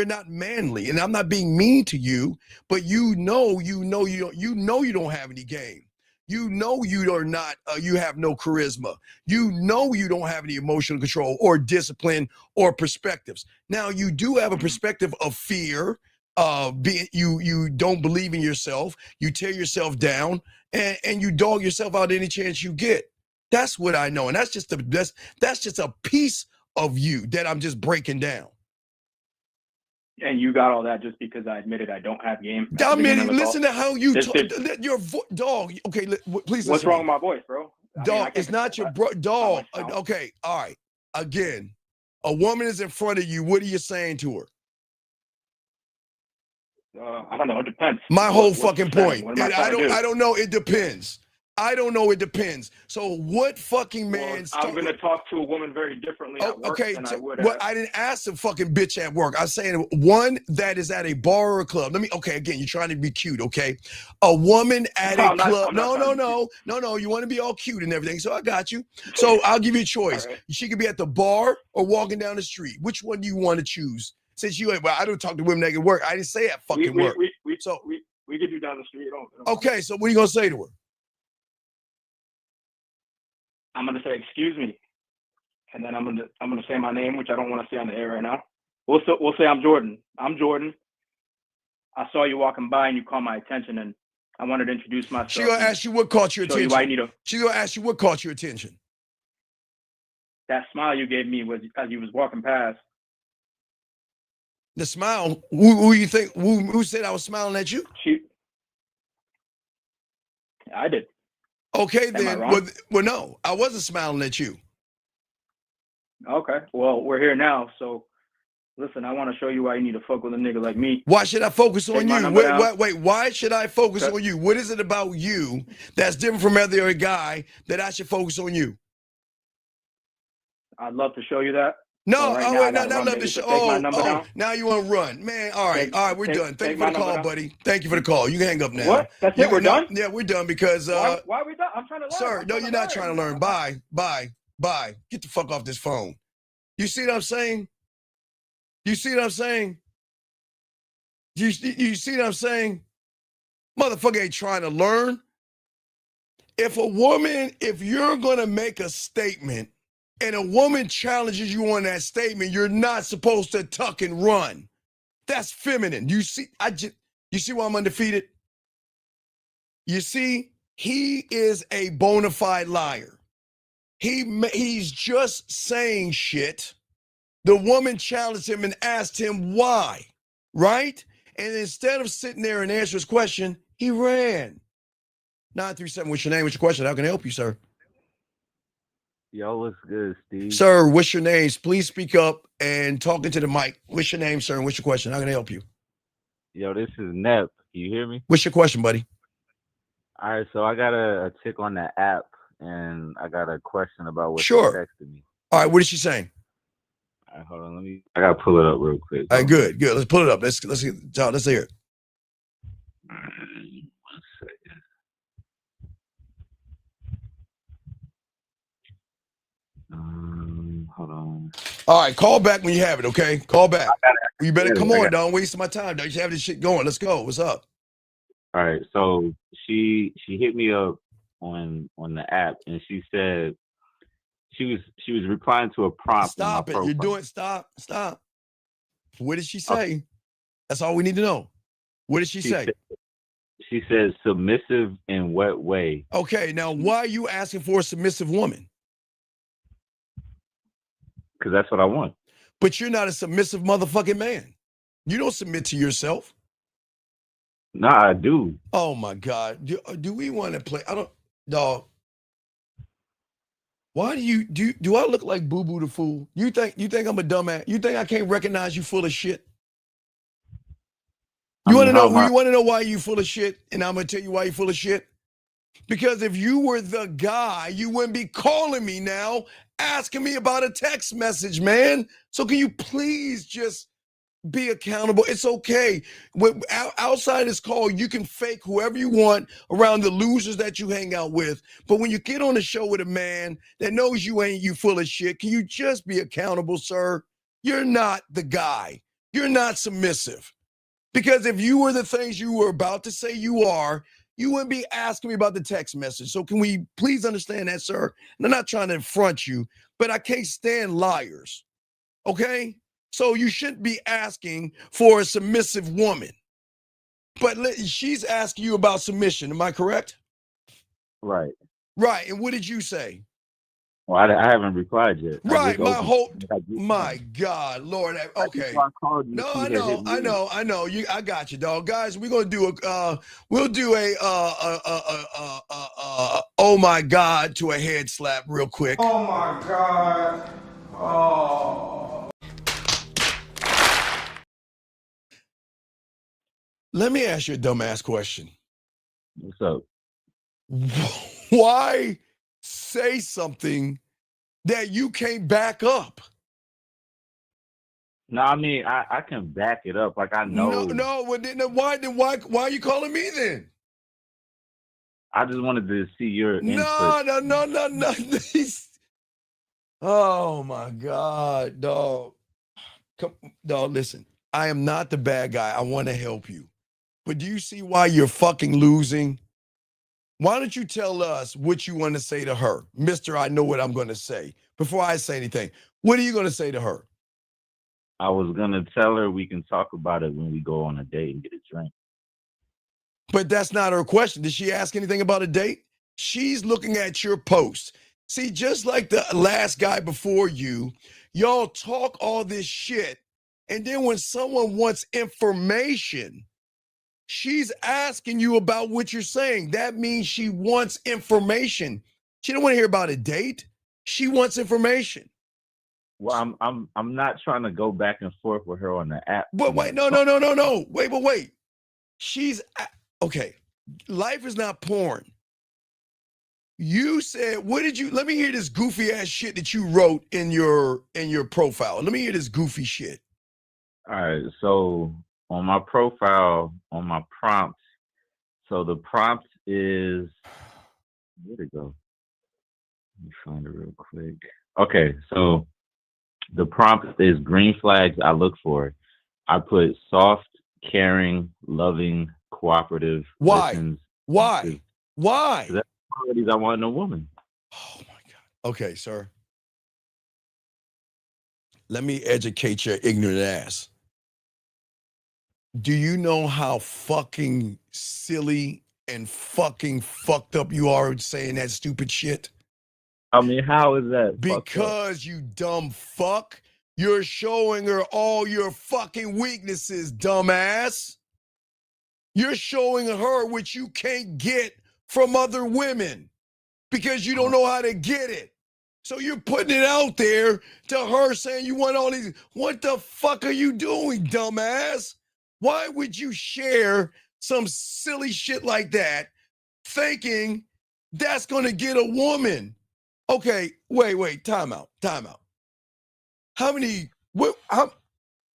not manly. And I'm not being mean to you, but you don't have any game. You know you are not, you have no charisma. You know you don't have any emotional control or discipline or perspectives. Now, you do have a perspective of fear, you don't believe in yourself, you tear yourself down, and you dog yourself out any chance you get. That's what I know. And that's just a piece of you that I'm just breaking down. And you got all that just because I admitted I don't have game. I mean, listen to how you talk. Your dog. Okay, please. What's wrong with my voice, bro? Dog, it's not your dog. Okay, all right. Again, a woman is in front of you. What are you saying to her? I don't know. It depends. My whole fucking point. I don't know. It depends. I don't know. It depends. So what fucking man? I'm going to talk to a woman very differently at work than I would. Well, I didn't ask the fucking bitch at work. I'm saying one that is at a bar or a club. Again, you're trying to be cute, okay? A woman at a club. No. You want to be all cute and everything. So I got you. So I'll give you a choice. Right. She could be at the bar or walking down the street. Which one do you want to choose? Since I don't talk to women that can work. I didn't say at fucking work. We could do down the street. Okay, so what are you gonna say to her? I'm gonna say, excuse me, and then I'm gonna say my name, which I don't want to say on the air right now. We'll say I'm Jordan. I'm Jordan. I saw you walking by and you caught my attention, and I wanted to introduce myself. She gonna ask you what caught your attention. She gonna ask you what caught your attention. That smile you gave me was as you was walking past. The smile. Who you think? Who said I was smiling at you? I did. Okay, then. Well, no, I wasn't smiling at you. Okay. Well, we're here now, so listen, I want to show you why you need to fuck with a nigga like me. Why should I focus on you? Wait, why should I focus on you? What is it about you that's different from every other guy that I should focus on you? I'd love to show you that. No, not love to show. Now you want to run, man. All right, we're done. Thank you for the call, buddy. Thank you for the call. You can hang up now. What? That's it. We're done. Yeah, we're done because. Why are we done? I'm trying to learn. Sir, no, you're not trying to learn. Bye. Get the fuck off this phone. You see what I'm saying? You see what I'm saying? You see what I'm saying? Motherfucker ain't trying to learn. If you're gonna make a statement, and a woman challenges you on that statement, you're not supposed to tuck and run. That's feminine. You see why I'm undefeated? You see, he is a bona fide liar. He's just saying shit. The woman challenged him and asked him why, right? And instead of sitting there and answer his question, he ran. 937, what's your name? What's your question? How can I help you, sir? Yo, what's good, Steve? Sir, what's your name? Please speak up and talk into the mic. What's your name, sir, and what's your question? How can I help you? Yo, this is Nep. Can you hear me? What's your question, buddy? All right, so I got a chick on the app, and I got a question about what she texted me. All right, what is she saying? All right, hold on. I got to pull it up real quick. All right, good. Let's pull it up. Let's hear it. All right, 1 second. All right, call back when you have it, okay? Call back. You better come on, it. don't waste my time. Don't you have this shit going? Let's go. What's up? All right, so she hit me up on the app, and she said she was replying to a prompt. Stop it. You're doing stop. What did she say? That's all we need to know. What did she say? She said submissive in what way? Okay, now why are you asking for a submissive woman? Because that's what I want. But you're not a submissive motherfucking man. You don't submit to yourself. Nah, I do. Oh my God. Do we want to play? I don't, dog. Why do I look like Boo Boo the Fool? You think I'm a dumbass? You think I can't recognize you full of shit? You want to know? You want to know why you full of shit? And I'm gonna tell you why you full of shit. Because if you were the guy, you wouldn't be calling me now, asking me about a text message, man. So can you please just be accountable? It's okay. Outside this call, you can fake whoever you want around the losers that you hang out with. But when you get on the show with a man that knows you full of shit, can you just be accountable, sir? You're not the guy. You're not submissive. Because if you were the things you were about to say you are, you wouldn't be asking me about the text message. So can we please understand that, sir? And I'm not trying to affront you, but I can't stand liars. Okay? So you shouldn't be asking for a submissive woman. But she's asking you about submission. Am I correct? Right. Right. And what did you say? Well, I haven't replied yet. Right. My God, Lord. Okay. No, I know. I got you, dog. Guys, we're gonna do we'll do a oh my God to a head slap real quick. Oh my God. Oh. Let me ask you a dumbass question. What's up? Why say something that you can't back up? No, I mean I can back it up. Like I know. No. Why are you calling me then? I just wanted to see your input. No. Oh my God, dog. Dog, listen. I am not the bad guy. I want to help you. But do you see why you're fucking losing? Why don't you tell us what you want to say to her? Mister, I know what I'm going to say. Before I say anything, what are you going to say to her? I was going to tell her we can talk about it when we go on a date and get a drink. But that's not her question. Did she ask anything about a date? She's looking at your post. See, just like the last guy before you, y'all talk all this shit. And then when someone wants information, she's asking you about what you're saying. That means she wants information. She don't want to hear about a date. She wants information. Well, I'm not trying to go back and forth with her on the app. But wait, no. Wait. She's okay. Life is not porn. You said, let me hear this goofy ass shit that you wrote in your profile. Let me hear this goofy shit. All right. So on my profile, on my prompt, so the prompt is, where'd it go? Let me find it real quick. Okay. So the prompt is green flags I look for. I put soft, caring, loving, cooperative. Why? Listens. Why? That's qualities I want in a woman. Oh my God. Okay, sir. Let me educate your ignorant ass. Do you know how fucking silly and fucking fucked up you are saying that stupid shit? I mean, how is that? Because you dumb fuck, you're showing her all your fucking weaknesses, dumbass. You're showing her what you can't get from other women because you don't know how to get it. So you're putting it out there to her saying you want all these. What the fuck are you doing, dumbass? Why would you share some silly shit like that thinking that's going to get a woman? Okay, wait, time out.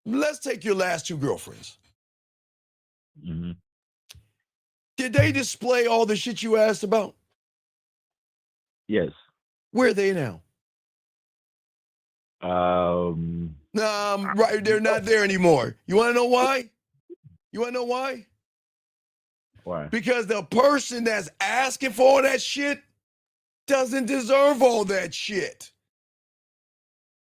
Let's take your last two girlfriends. Mm-hmm. Did they display all the shit you asked about? Yes. Where are they now? Nah, right. They're not there anymore. You want to know why? You want to know why? Why? Because the person that's asking for all that shit doesn't deserve all that shit.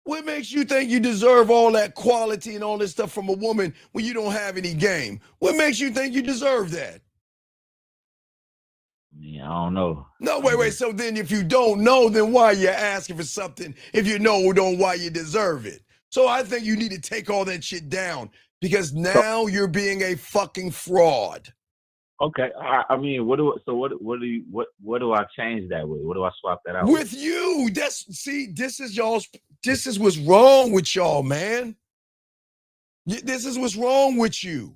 What makes you think you deserve all that quality and all this stuff from a woman when you don't have any game? What makes you think you deserve that? Yeah, I don't know. No, wait. So then if you don't know, then why are you asking for something if you know why you deserve it? So I think you need to take all that shit down because now you're being a fucking fraud. Okay, I mean, what do I change that with? What do I swap that out with you? This is what's wrong with y'all, man. This is what's wrong with you.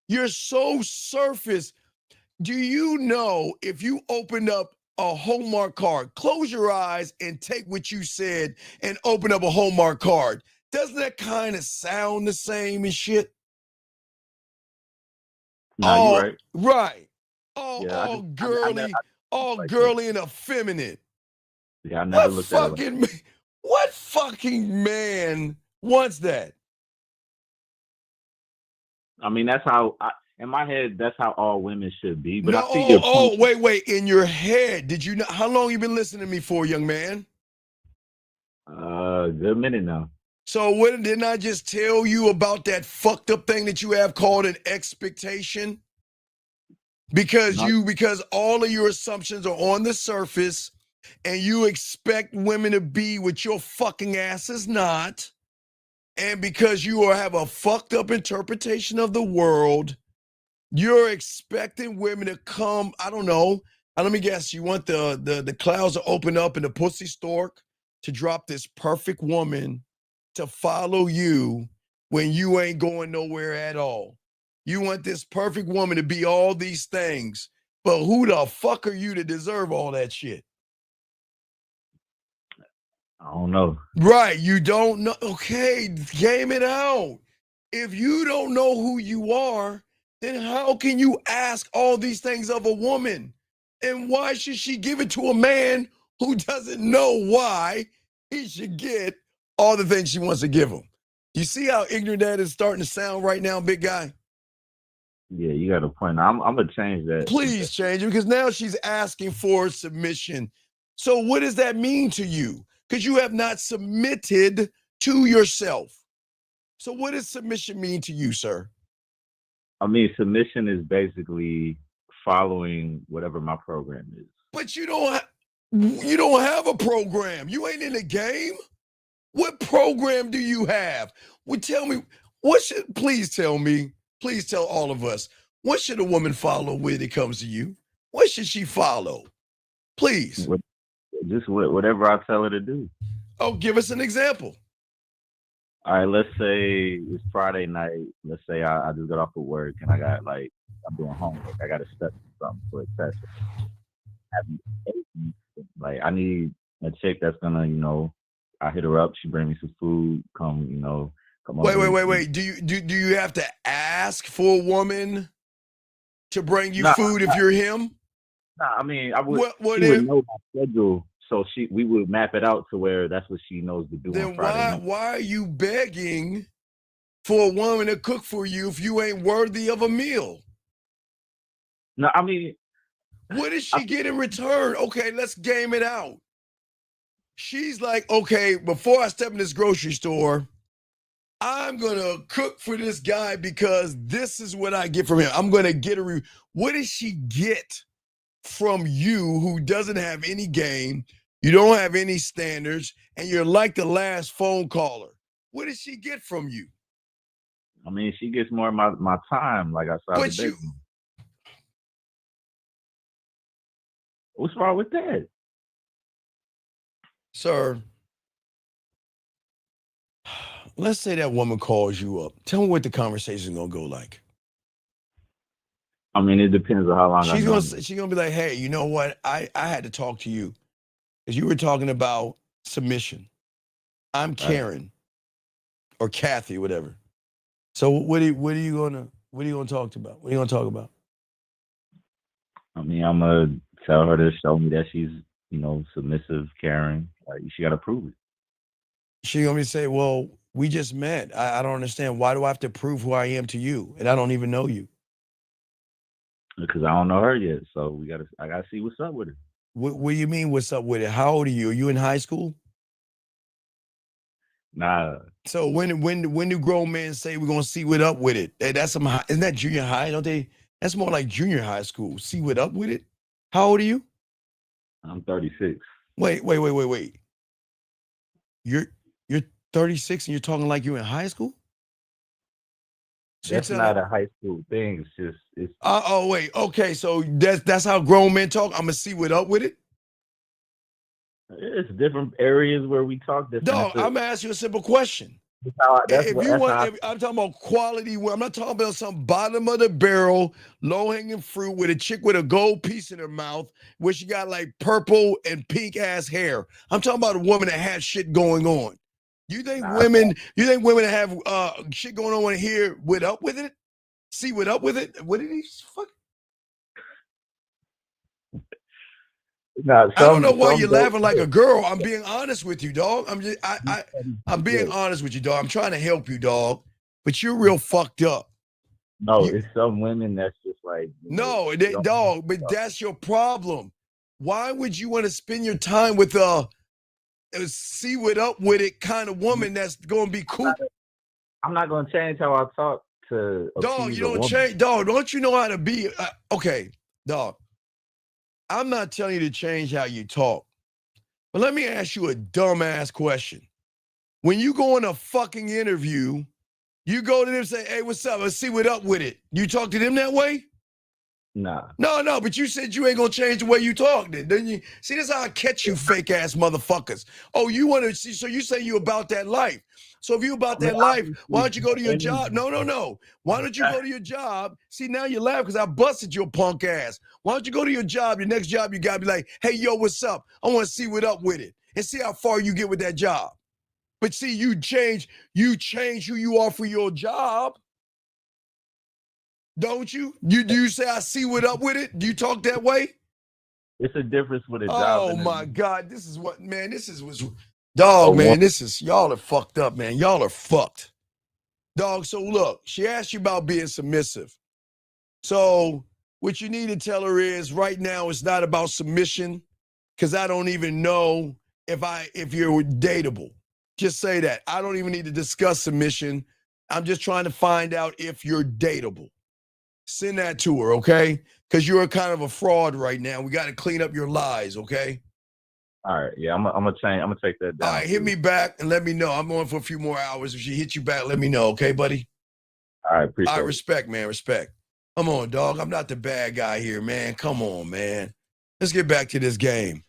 You're so surface. Do you know if you open up a Hallmark card, close your eyes and take what you said and open up a Hallmark card, doesn't that kind of sound the same as shit? No, you're right. Right. Yeah, all girly and effeminate. Yeah, I never looked at it. What fucking man wants that? I mean, that's how in my head, that's how all women should be. But No, I see your point. Wait. In your head, did you know how long you been listening to me for, young man? A good minute now. So didn't I just tell you about that fucked up thing that you have called an expectation? Because all of your assumptions are on the surface and you expect women to be what your fucking ass is not. And because you have a fucked up interpretation of the world, you're expecting women to come, I don't know. Let me guess, you want the clouds to open up and the pussy stork to drop this perfect woman to follow you when you ain't going nowhere at all. You want this perfect woman to be all these things, but who the fuck are you to deserve all that shit? I don't know. Right, you don't know. Okay, game it out. If you don't know who you are, then how can you ask all these things of a woman? And why should she give it to a man who doesn't know why he should get all the things she wants to give him? You see how ignorant that is starting to sound right now, big guy? Yeah, you got a point. I'm gonna change that. Please change it because now she's asking for submission. So what does that mean to you? Because you have not submitted to yourself. So what does submission mean to you, sir? I mean, submission is basically following whatever my program is. But you don't have a program. You ain't in the game. What program do you have? Well, tell me, please tell me, please tell all of us, what should a woman follow when it comes to you? What should she follow? Please. Just whatever I tell her to do. Oh, give us an example. All right, let's say it's Friday night. Let's say I just got off of work and I got I'm doing homework. I got to study something for a test. Like I need a chick that's gonna, I hit her up. She bring me some food. Come Wait. Do you have to ask for a woman to bring you food if you're him? Nah, I mean, she would know my schedule, so we would map it out to where that's what she knows to do. Then why are you begging for a woman to cook for you if you ain't worthy of a meal? No, I mean, what does she get in return? Okay, let's game it out. She's like, okay, before I step in this grocery store, I'm going to cook for this guy because this is what I get from him. I'm going to get a review. What does she get from you who doesn't have any game? You don't have any standards, and you're like the last phone caller. What does she get from you? I mean, she gets more of my time, like outside the bedroom. What's wrong with that? Sir, let's say that woman calls you up. Tell me what the conversation is going to go like. I mean, it depends on how long she's gonna be like, hey, you know what? I had to talk to you because you were talking about submission. I'm Karen or Kathy, whatever. So what are you gonna talk about? What are you gonna talk about? I mean, I'm gonna tell her to show me that she's, submissive, caring. Like she gotta prove it. She gonna say, well, we just met. I don't understand. Why do I have to prove who I am to you? And I don't even know you. Because I don't know her yet, so I gotta see what's up with her. What do you mean? What's up with it? How old are you? Are you in high school? Nah. So when do grown men say we're gonna see what up with it? That's some high, isn't that junior high? Don't they? That's more like junior high school. See what up with it? How old are you? I'm 36. Wait. You're 36 and you're talking like you're in high school? So That's not a high school thing. It's wait. Okay, so that's how grown men talk. I'm gonna see what up with it. It's different areas where we talk different. Dog, I'm gonna ask you a simple question. I'm talking about quality. I'm not talking about some bottom of the barrel, low hanging fruit with a chick with a gold piece in her mouth, where she got like purple and pink ass hair. I'm talking about a woman that has shit going on. You think women that have shit going on want to hear what up with it? See what up with it? What did he fuck? Nah, I don't know why you're laughing like a girl. I'm being honest with you, dog. I'm being honest with you, dog. I'm trying to help you, dog. But you're real fucked up. No, it's some women that's just like dog. But that's your problem. Why would you want to spend your time with a see what up with it kind of woman that's going to be cool? I'm not going to change how I talk to dog. You don't change, dog. Don't you know how to be? Okay, dog. I'm not telling you to change how you talk. But let me ask you a dumbass question. When you go in a fucking interview, you go to them and say, hey, what's up? Let's see what up with it. You talk to them that way? Nah. No, but you said you ain't gonna change the way you talk, didn't you? See, this is how I catch you fake ass motherfuckers. Oh, you want to see, so you say you about that life. So if you about that life, why don't you go to your job? No. Why don't you go to your job? See, now you laugh because I busted your punk ass. Why don't you go to your job, your next job, you gotta be like, hey, yo, what's up? I want to see what up with it and see how far you get with that job. But see, you change who you are for your job. Don't you? Do you say I see what up with it? Do you talk that way? It's a difference with a job. Oh my God. This is what, man, this is what's dog, man. Y'all are fucked up, man. Y'all are fucked. Dog, so look, she asked you about being submissive. So what you need to tell her is right now it's not about submission, because I don't even know if you're dateable. Just say that. I don't even need to discuss submission. I'm just trying to find out if you're dateable. Send that to her, okay? Because you're kind of a fraud right now. We got to clean up your lies, okay? All right, yeah, I'm gonna change. I'm gonna take that down. All right, hit me back and let me know. I'm on for a few more hours. If she hits you back, let me know, okay, buddy? All right, appreciate it. Respect, man, respect. Come on, dog. I'm not the bad guy here, man. Come on, man. Let's get back to this game.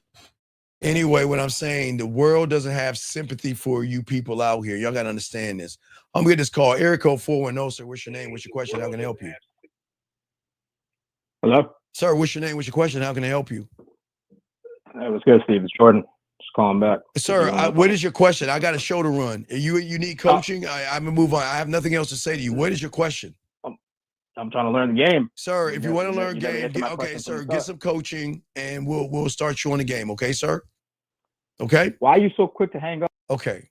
Anyway, what I'm saying, the world doesn't have sympathy for you people out here. Y'all got to understand this. I'm going to get this call. Area code 410, sir. What's your name? What's your question? How can I help you? Hello? Sir, what's your name? What's your question? How can I help you? That was good, Steve. It's Jordan. Just calling back. Sir, what is your question? I got a show to run. You need coaching? I'm going to move on. I have nothing else to say to you. What is your question? I'm trying to learn the game. Sir, if you want to learn game, okay, sir, get some coaching and we'll start you on the game, okay, sir? Okay? Why are you so quick to hang up? Okay.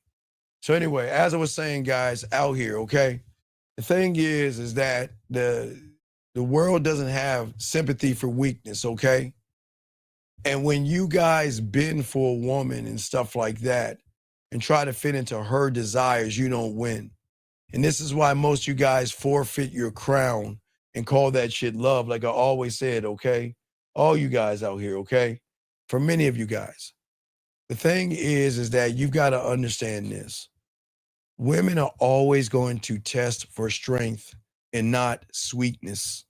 So anyway, as I was saying, guys, out here, okay? The thing is that the world doesn't have sympathy for weakness, okay? And when you guys bend for a woman and stuff like that and try to fit into her desires, you don't win. And this is why most of you guys forfeit your crown and call that shit love, like I always said, okay? All you guys out here, okay? For many of you guys. The thing is that you've got to understand this. Women are always going to test for strength and not sweetness.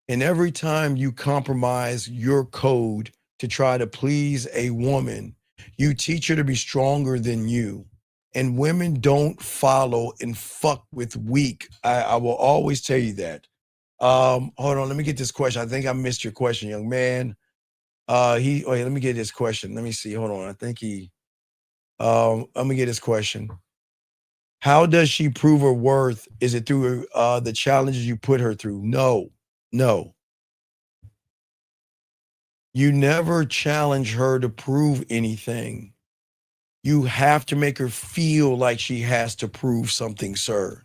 And every time you compromise your code to try to please a woman, you teach her to be stronger than you. And women don't follow and fuck with weak. I will always tell you that. Hold on, let me get this question. I think I missed your question, young man. Let me get his question. Let me see. Hold on. I think let me get his question. How does she prove her worth? Is it through the challenges you put her through? No. You never challenge her to prove anything. You have to make her feel like she has to prove something, sir.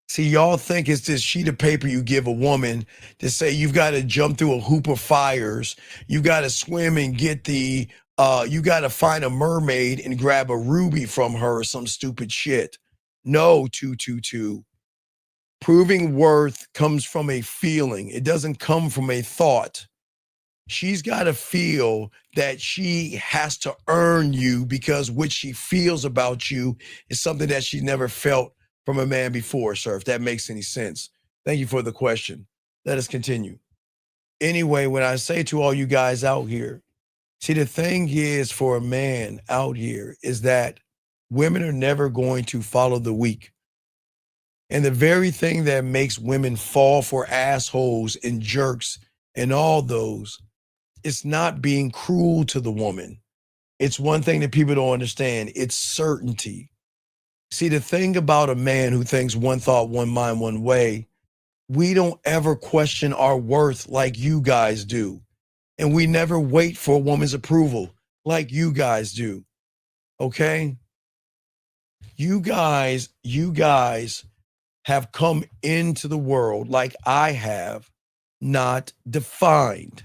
See, y'all think it's this sheet of paper you give a woman to say you've got to jump through a hoop of fires, you got to swim and get you got to find a mermaid and grab a ruby from her or some stupid shit. No, 222. Proving worth comes from a feeling. It doesn't come from a thought. She's got to feel that she has to earn you because what she feels about you is something that she never felt from a man before, sir, if that makes any sense. Thank you for the question. Let us continue. Anyway, when I say to all you guys out here, see, the thing is for a man out here is that women are never going to follow the weak. And the very thing that makes women fall for assholes and jerks and all those, it's not being cruel to the woman. It's one thing that people don't understand. It's certainty. See, the thing about a man who thinks one thought, one mind, one way, we don't ever question our worth like you guys do. And we never wait for a woman's approval like you guys do. Okay? You guys have come into the world like I have, not defined.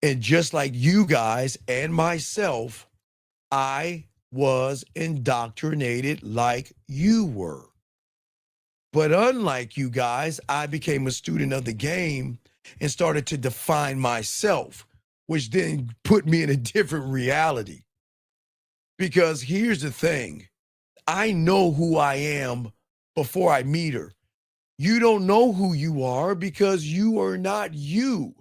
And just like you guys and myself, I was indoctrinated like you were. But unlike you guys, I became a student of the game and started to define myself, which then put me in a different reality. Because here's the thing, I know who I am before I meet her. You don't know who you are because you are not you.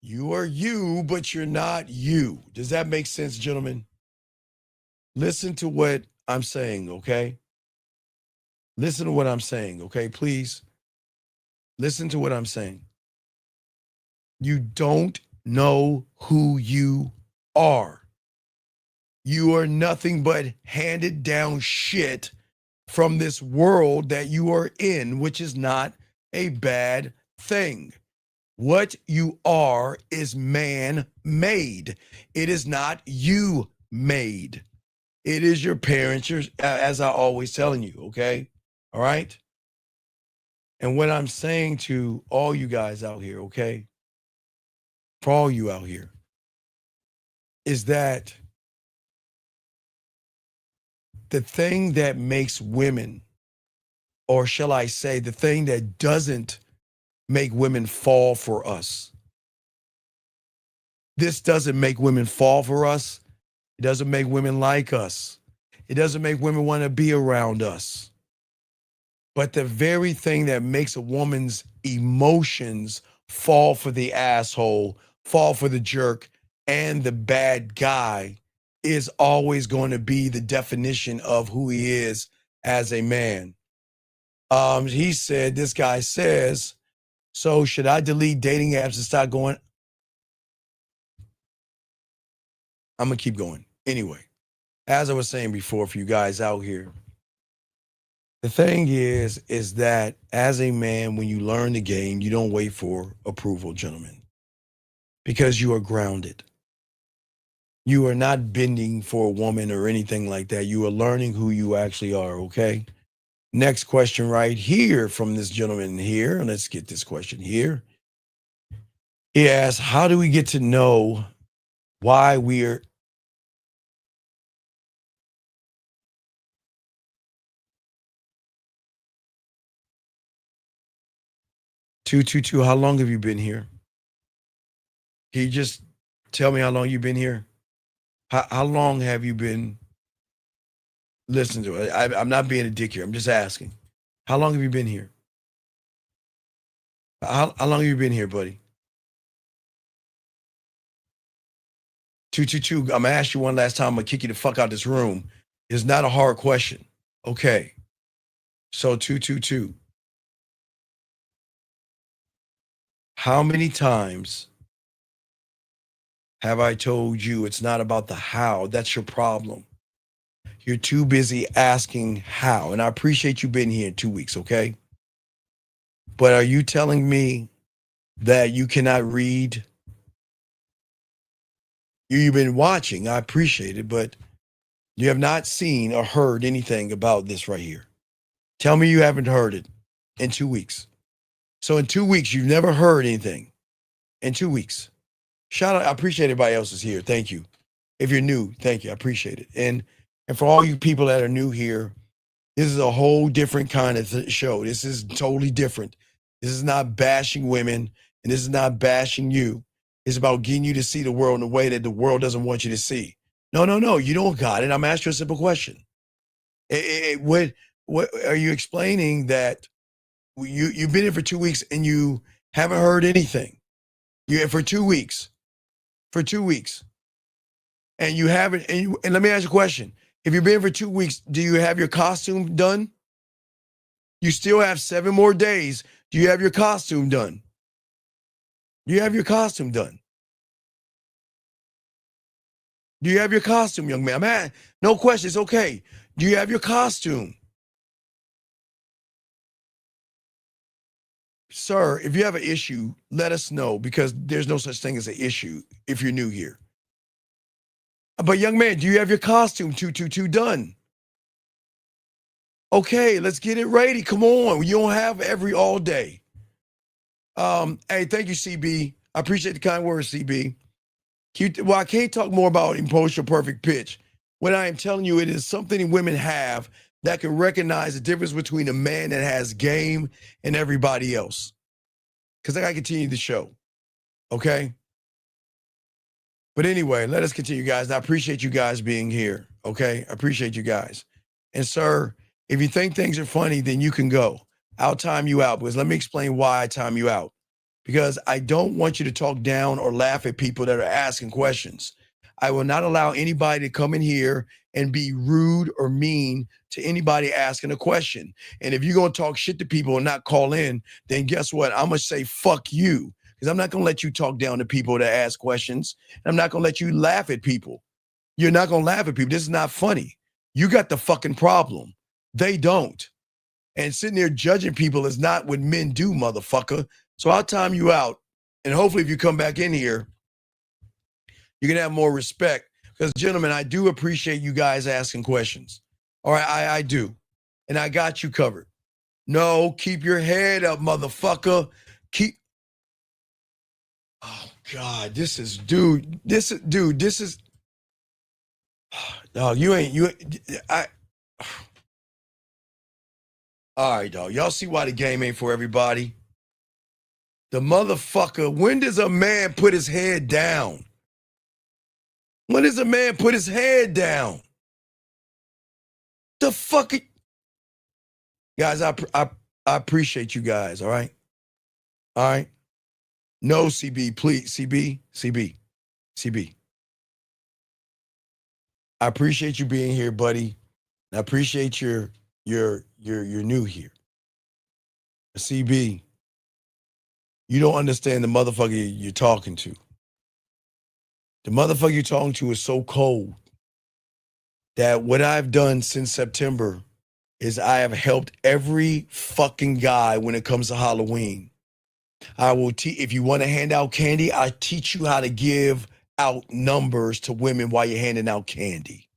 You are you, but you're not you. Does that make sense, gentlemen? Listen to what I'm saying, okay? Listen to what I'm saying, okay? Please listen to what I'm saying. You don't know who you are. You are nothing but handed down shit from this world that you are in, which is not a bad thing. What you are is man-made. It is not you made. It is your parents, as I always telling you, okay? All right? And what I'm saying to all you guys out here, okay? For all you out here, is that the thing that makes women, or shall I say, the thing that doesn't make women fall for us. This doesn't make women fall for us. It doesn't make women like us. It doesn't make women want to be around us. But the very thing that makes a woman's emotions fall for the asshole, fall for the jerk, and the bad guy is always going to be the definition of who he is as a man. He said, this guy says, so should I delete dating apps and start going? I'm going to keep going. Anyway, as I was saying before for you guys out here, the thing is that as a man, when you learn the game, you don't wait for approval, gentlemen, because you are grounded. You are not bending for a woman or anything like that. You are learning who you actually are, okay? Next question right here from this gentleman here. Let's get this question here. He asks, how do we get to know why we're Two, how long have you been here? Can you just tell me how long you've been here? How long have you been listening to it? I'm not being a dick here. I'm just asking. How long have you been here? How long have you been here, buddy? 222, I'm going to ask you one last time. I'm going to kick you the fuck out of this room. It's not a hard question. Okay. So 222. How many times have I told you it's not about the how? That's your problem. You're too busy asking how. And I appreciate you being here 2 weeks, okay? But are you telling me that you cannot read You've been watching. I appreciate it, but you have not seen or heard anything about this right here. Tell me you haven't heard it in 2 weeks. So in 2 weeks, you've never heard anything. In 2 weeks. Shout out. I appreciate everybody else is here. Thank you. If you're new, thank you. I appreciate it. And for all you people that are new here, this is a whole different kind of show. This is totally different. This is not bashing women, and this is not bashing you. It's about getting you to see the world in a way that the world doesn't want you to see. No, you don't got it. I'm asking you a simple question. What are you explaining that you've been here for 2 weeks and you haven't heard anything? For 2 weeks. And you haven't, and let me ask you a question. If you've been for 2 weeks, do you have your costume done? You still have 7 more days. Do you have your costume done? Do you have your costume done? Do you have your costume, young man? No question, it's okay. Do you have your costume? Sir, if you have an issue, let us know, because there's no such thing as an issue if you're new here. But young man, do you have your costume 222 done? Okay, let's get it ready. Come on. You don't have all day. Hey, thank you, CB. I appreciate the kind words, CB. Well, I can't talk more about emotional perfect pitch. What I am telling you, it is something women have that can recognize the difference between a man that has game and everybody else. Because I got to continue the show. Okay? But anyway, let us continue, guys. And I appreciate you guys being here. Okay? I appreciate you guys. And sir, if you think things are funny, then you can go. I'll time you out, because let me explain why I time you out. Because I don't want you to talk down or laugh at people that are asking questions. I will not allow anybody to come in here and be rude or mean to anybody asking a question. And if you're going to talk shit to people and not call in, then guess what? I'm going to say fuck you, because I'm not going to let you talk down to people that ask questions. And I'm not going to let you laugh at people. You're not going to laugh at people. This is not funny. You got the fucking problem. They don't. And sitting there judging people is not what men do, motherfucker. So I'll time you out. And hopefully if you come back in here, you're going to have more respect. Because, gentlemen, I do appreciate you guys asking questions. All right, I do. And I got you covered. No, keep your head up, motherfucker. Oh, God, this is, dog, all right, dog. Y'all see why the game ain't for everybody? The motherfucker, when does a man put his head down? When does a man put his head down? The fuck? Guys, I appreciate you guys, all right? All right? No, CB, please. CB. I appreciate you being here, buddy. I appreciate you're new here. CB, you don't understand the motherfucker you're talking to. The motherfucker you're talking to is so cold that what I've done since September is I have helped every fucking guy when it comes to Halloween. I will if you want to hand out candy, I teach you how to give out numbers to women while you're handing out candy.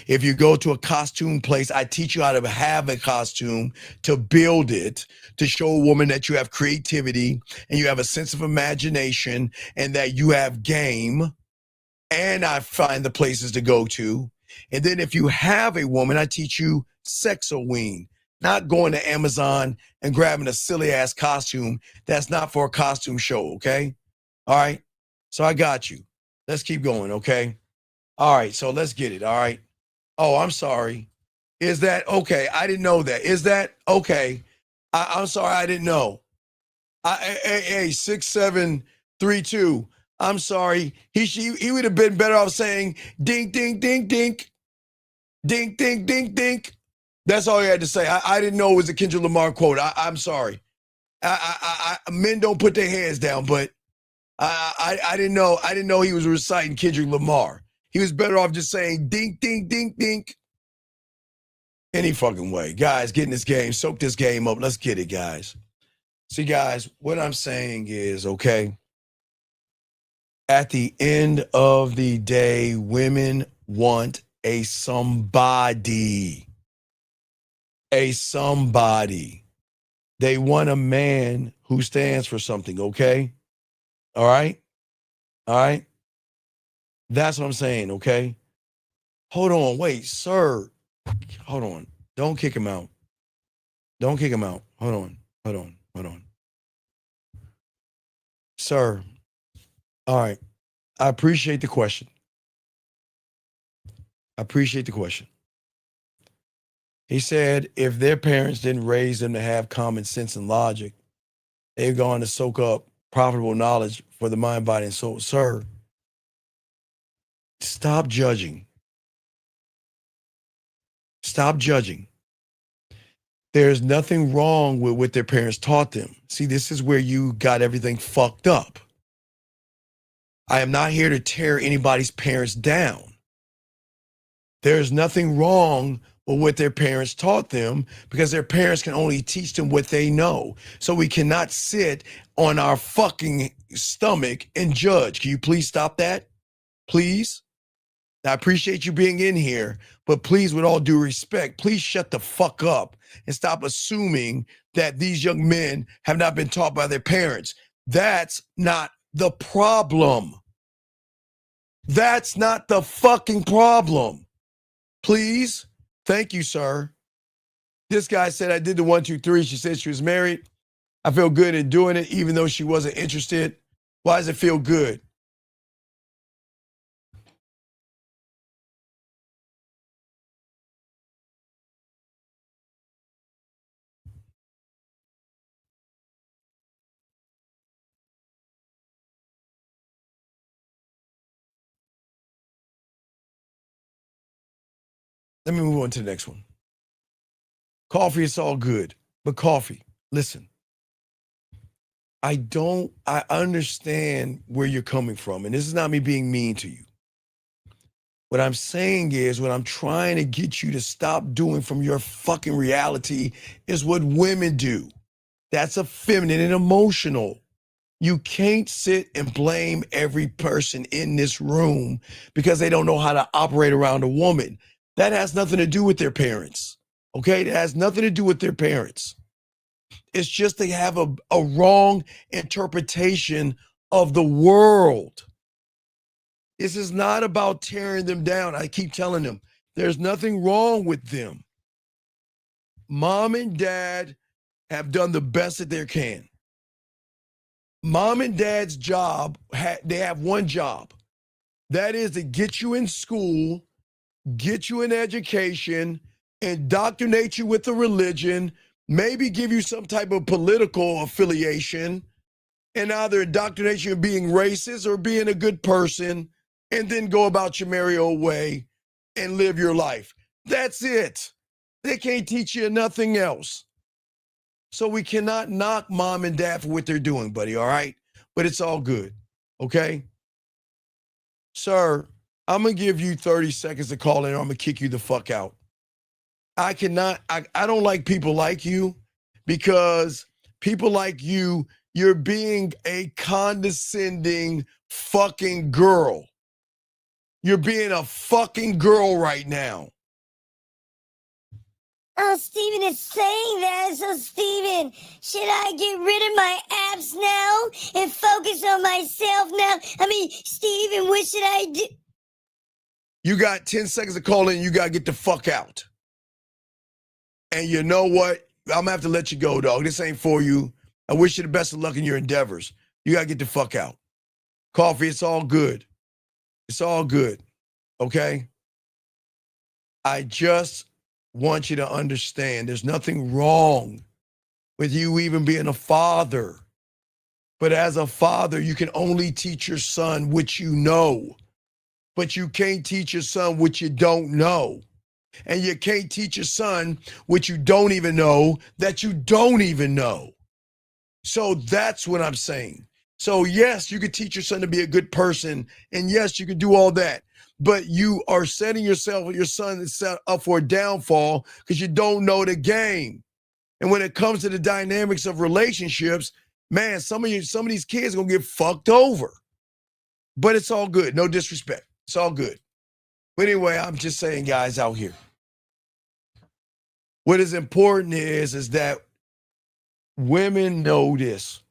If you go to a costume place, I teach you how to have a costume, to build it, to show a woman that you have creativity and you have a sense of imagination and that you have game. And I find the places to go to. And then if you have a woman, I teach you sexoween, not going to Amazon and grabbing a silly ass costume that's not for a costume show, okay? All right? So I got you. Let's keep going, okay? All right, so let's get it, all right? Oh, I'm sorry. Is that okay? I didn't know that. Is that okay? I'm sorry, I didn't know. Hey, 6732. I'm sorry. He would have been better off saying dink, dink, dink, dink. Dink, dink, dink, dink. That's all he had to say. I didn't know it was a Kendrick Lamar quote. I'm sorry. Men don't put their hands down, but I didn't know. I didn't know he was reciting Kendrick Lamar. He was better off just saying dink, dink, dink, dink. Any fucking way. Guys, get in this game. Soak this game up. Let's get it, guys. See, guys, what I'm saying is, okay, At the end of the day, women want a somebody. A somebody. They want a man who stands for something, okay? All right? All right? That's what I'm saying, okay? Hold on, wait, sir. Hold on. Don't kick him out. Don't kick him out. Hold on. Hold on. Hold on. Sir. All right. I appreciate the question. I appreciate the question. He said if their parents didn't raise them to have common sense and logic, they've gone to soak up profitable knowledge for the mind, body, and soul. Sir, stop judging. Stop judging. There's nothing wrong with what their parents taught them. See, this is where you got everything fucked up. I am not here to tear anybody's parents down. There's nothing wrong with what their parents taught them because their parents can only teach them what they know. So we cannot sit on our fucking stomach and judge. Can you please stop that? Please? I appreciate you being in here, but please, with all due respect, please shut the fuck up and stop assuming that these young men have not been taught by their parents. That's not the problem. That's not the fucking problem. Please? Thank you, sir. This guy said, I did the 1, 2, 3. She said she was married. I feel good in doing it, even though she wasn't interested. Why does it feel good? Let me move on to the next one. Coffee, it's all good. But coffee, listen. I understand where you're coming from. And this is not me being mean to you. What I'm saying is, what I'm trying to get you to stop doing from your fucking reality is what women do. That's effeminate and emotional. You can't sit and blame every person in this room because they don't know how to operate around a woman. That has nothing to do with their parents. Okay? It has nothing to do with their parents. It's just they have a wrong interpretation of the world. This is not about tearing them down. I keep telling them, there's nothing wrong with them. Mom and dad have done the best that they can. Mom and dad's job, they have one job. That is to get you in school, get you an education, indoctrinate you with a religion, maybe give you some type of political affiliation, and either indoctrinate you in being racist or being a good person, and then go about your merry old way and live your life. That's it. They can't teach you nothing else. So we cannot knock mom and dad for what they're doing, buddy, all right? But it's all good, okay? Sir, I'm going to give you 30 seconds to call in or I'm going to kick you the fuck out. I don't like people like you because people like you, you're being a condescending fucking girl. You're being a fucking girl right now. Oh, Steven is saying that. So, Steven, should I get rid of my apps now and focus on myself now? I mean, Steven, what should I do? You got 10 seconds to call in. You got to get the fuck out. And you know what? I'm going to have to let you go, dog. This ain't for you. I wish you the best of luck in your endeavors. You got to get the fuck out. Coffee, it's all good. It's all good. Okay? I just want you to understand there's nothing wrong with you even being a father. But as a father, you can only teach your son what you know. But you can't teach your son what you don't know. And you can't teach your son what you don't even know that you don't even know. So that's what I'm saying. So yes, you could teach your son to be a good person. And yes, you could do all that. But you are setting your son up for a downfall because you don't know the game. And when it comes to the dynamics of relationships, man, some of these kids are gonna get fucked over. But it's all good. No disrespect. It's all good. But anyway, I'm just saying, guys out here, what is important is that women know this,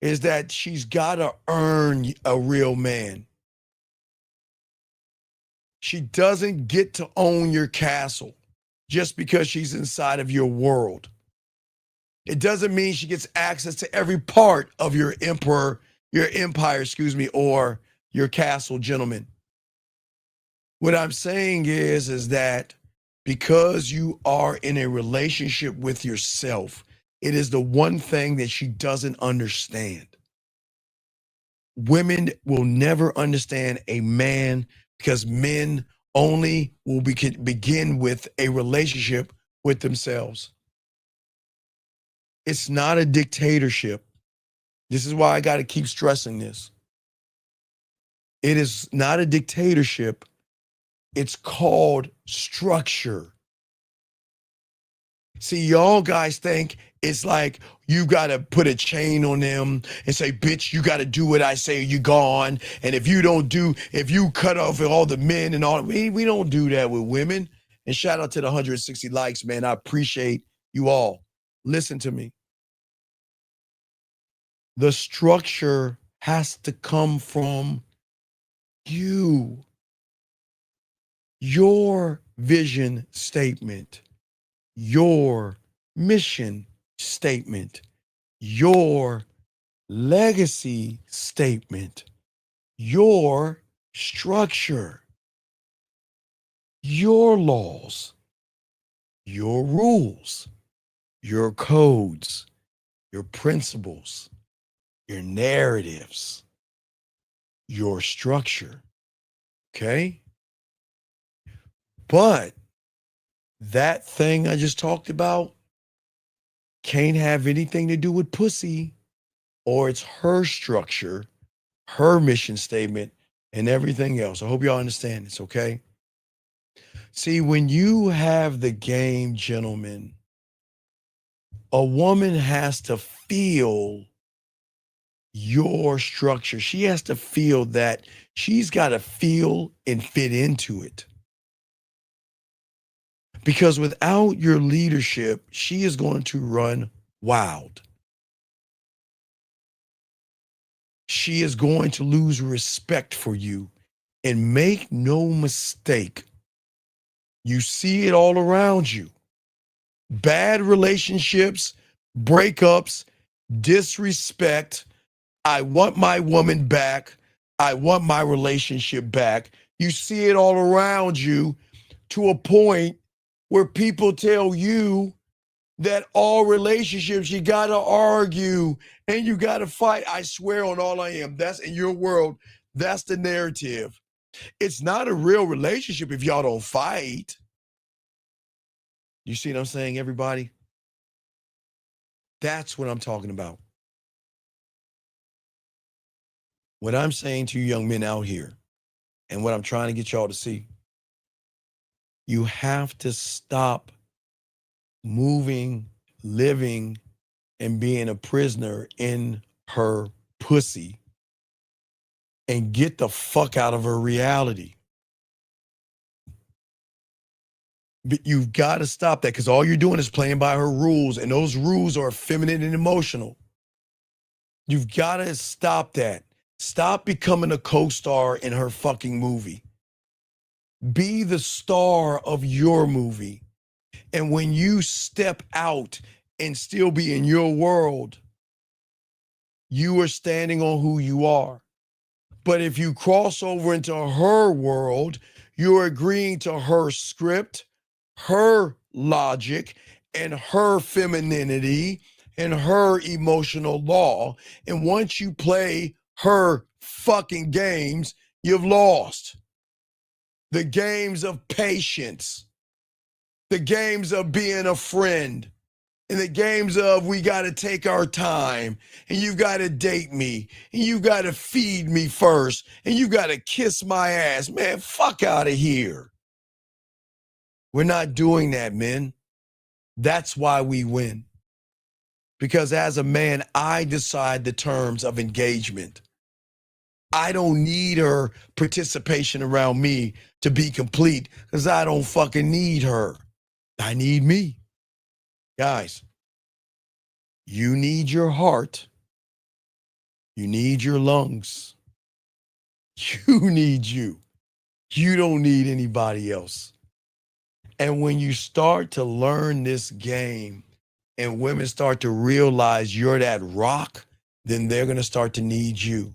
is that she's got to earn a real man. She doesn't get to own your castle just because she's inside of your world. It doesn't mean she gets access to every part of your empire, or your castle, gentlemen. What I'm saying is that because you are in a relationship with yourself, it is the one thing that she doesn't understand. Women will never understand a man because men only will begin with a relationship with themselves. It's not a dictatorship. This is why I got to keep stressing this. It is not a dictatorship. It's called structure. See, y'all guys think it's like you got to put a chain on them and say, bitch, you got to do what I say or you gone. And if you cut off all the men and all, we don't do that with women. And shout out to the 160 likes, man. I appreciate you all. Listen to me. The structure has to come from you. Your vision statement, your mission statement, your legacy statement, your structure, your laws, your rules, your codes, your principles, your narratives, your structure. Okay? But that thing I just talked about can't have anything to do with pussy, or it's her structure, her mission statement, and everything else. I hope y'all understand this, okay? See, when you have the game, gentlemen, a woman has to feel your structure. She has to feel that she's got to feel and fit into it. Because without your leadership, she is going to run wild. She is going to lose respect for you. And make no mistake, you see it all around you. Bad relationships, breakups, disrespect. I want my woman back. I want my relationship back. You see it all around you to a point where people tell you that all relationships, you got to argue and you got to fight. I swear on all I am, that's in your world. That's the narrative. It's not a real relationship if y'all don't fight. You see what I'm saying, everybody? That's what I'm talking about. What I'm saying to you young men out here, and what I'm trying to get y'all to see, you have to stop moving, living, and being a prisoner in her pussy and get the fuck out of her reality. But you've got to stop that, because all you're doing is playing by her rules, and those rules are feminine and emotional. You've got to stop that. Stop becoming a co-star in her fucking movie. Be the star of your movie. And when you step out and still be in your world, you are standing on who you are. But if you cross over into her world, you're agreeing to her script, her logic, and her femininity, and her emotional law. And once you play her fucking games, you've lost. The games of patience, the games of being a friend, and the games of we got to take our time, and you got to date me, and you got to feed me first, and you got to kiss my ass. Man, fuck out of here. We're not doing that, men. That's why we win. Because as a man, I decide the terms of engagement. I don't need her participation around me to be complete because I don't fucking need her. I need me. Guys, you need your heart. You need your lungs. You need you. You don't need anybody else. And when you start to learn this game and women start to realize you're that rock, then they're going to start to need you.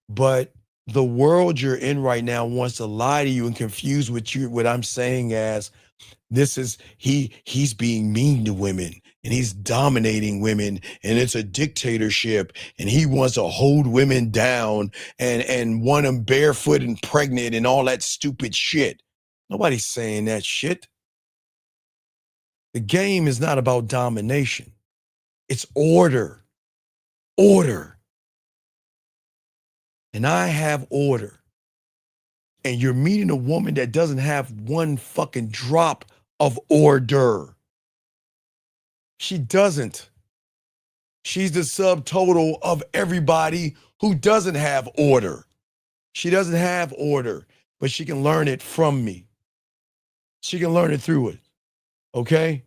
But the world you're in right now wants to lie to you and confuse what I'm saying as this is he's being mean to women and he's dominating women and it's a dictatorship and he wants to hold women down and want them barefoot and pregnant and all that stupid shit. Nobody's saying that shit. The game is not about domination. It's order. Order. And I have order. And you're meeting a woman that doesn't have one fucking drop of order. She doesn't. She's the subtotal of everybody who doesn't have order. She doesn't have order, but she can learn it from me. She can learn it through it. Okay?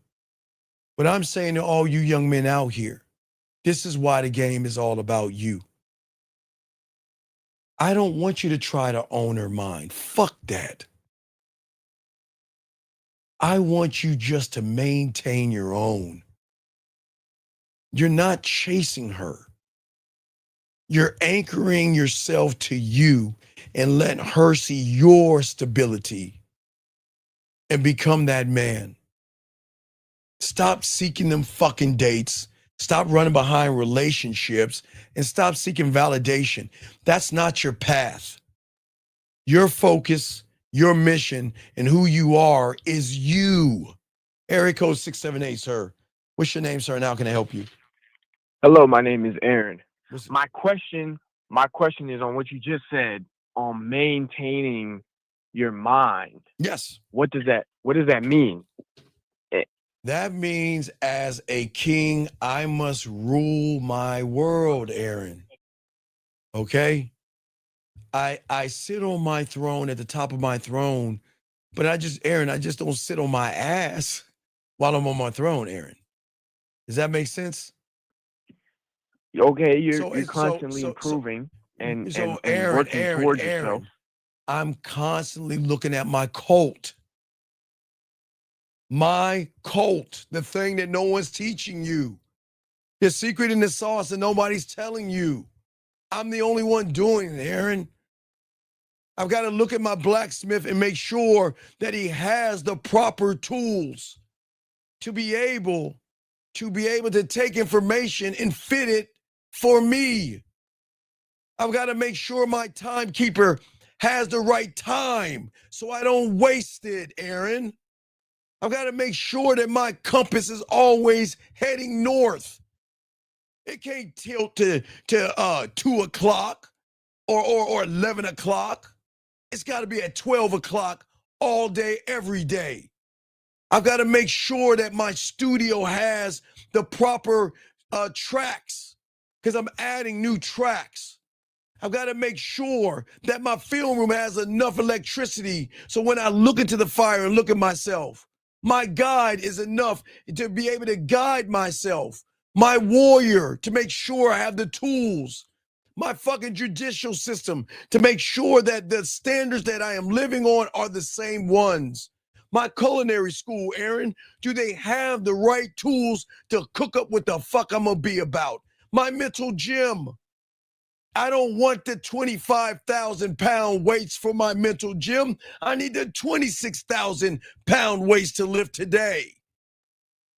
But I'm saying to all you young men out here, this is why the game is all about you. I don't want you to try to own her mind. Fuck that. I want you just to maintain your own. You're not chasing her. You're anchoring yourself to you and letting her see your stability and become that man. Stop seeking them fucking dates. Stop running behind relationships and stop seeking validation. That's not your path. Your focus, your mission, and who you are is you. Area code 678, sir. What's your name, sir, and how can I help you? Hello, my name is Aaron. My question is on what you just said on maintaining your mind. Yes. What does that mean? That means as a king, I must rule my world, Aaron. Okay? I sit on my throne at the top of my throne, but I just don't sit on my ass while I'm on my throne, Aaron. Does that make sense? Okay, you're constantly improving and working towards yourself. I'm constantly looking at my cult. My cult, the thing that no one's teaching you. The secret in the sauce that nobody's telling you. I'm the only one doing it, Aaron. I've got to look at my blacksmith and make sure that he has the proper tools to be able to take information and fit it for me. I've got to make sure my timekeeper has the right time so I don't waste it, Aaron. I've got to make sure that my compass is always heading north. It can't tilt to 2 o'clock or 11 o'clock. It's got to be at 12 o'clock all day, every day. I've got to make sure that my studio has the proper tracks because I'm adding new tracks. I've got to make sure that my film room has enough electricity so when I look into the fire and look at myself, my guide is enough to be able to guide myself. My warrior to make sure I have the tools. My fucking judicial system to make sure that the standards that I am living on are the same ones. My culinary school, Aaron, do they have the right tools to cook up what the fuck I'm gonna be about? My mental gym. I don't want the 25,000 pound weights for my mental gym. I need the 26,000 pound weights to lift today.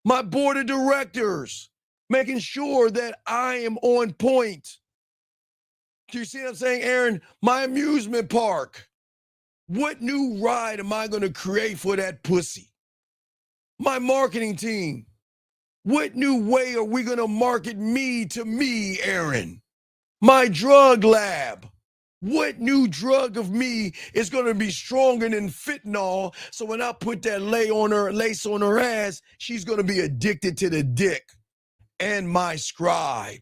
My board of directors, making sure that I am on point. Do you see what I'm saying, Aaron? My amusement park. What new ride am I going to create for that pussy? My marketing team. What new way are we going to market me to me, Aaron? My drug lab. What new drug of me is going to be stronger than fentanyl? So when I put that lace on her ass, she's going to be addicted to the dick. And my scribe.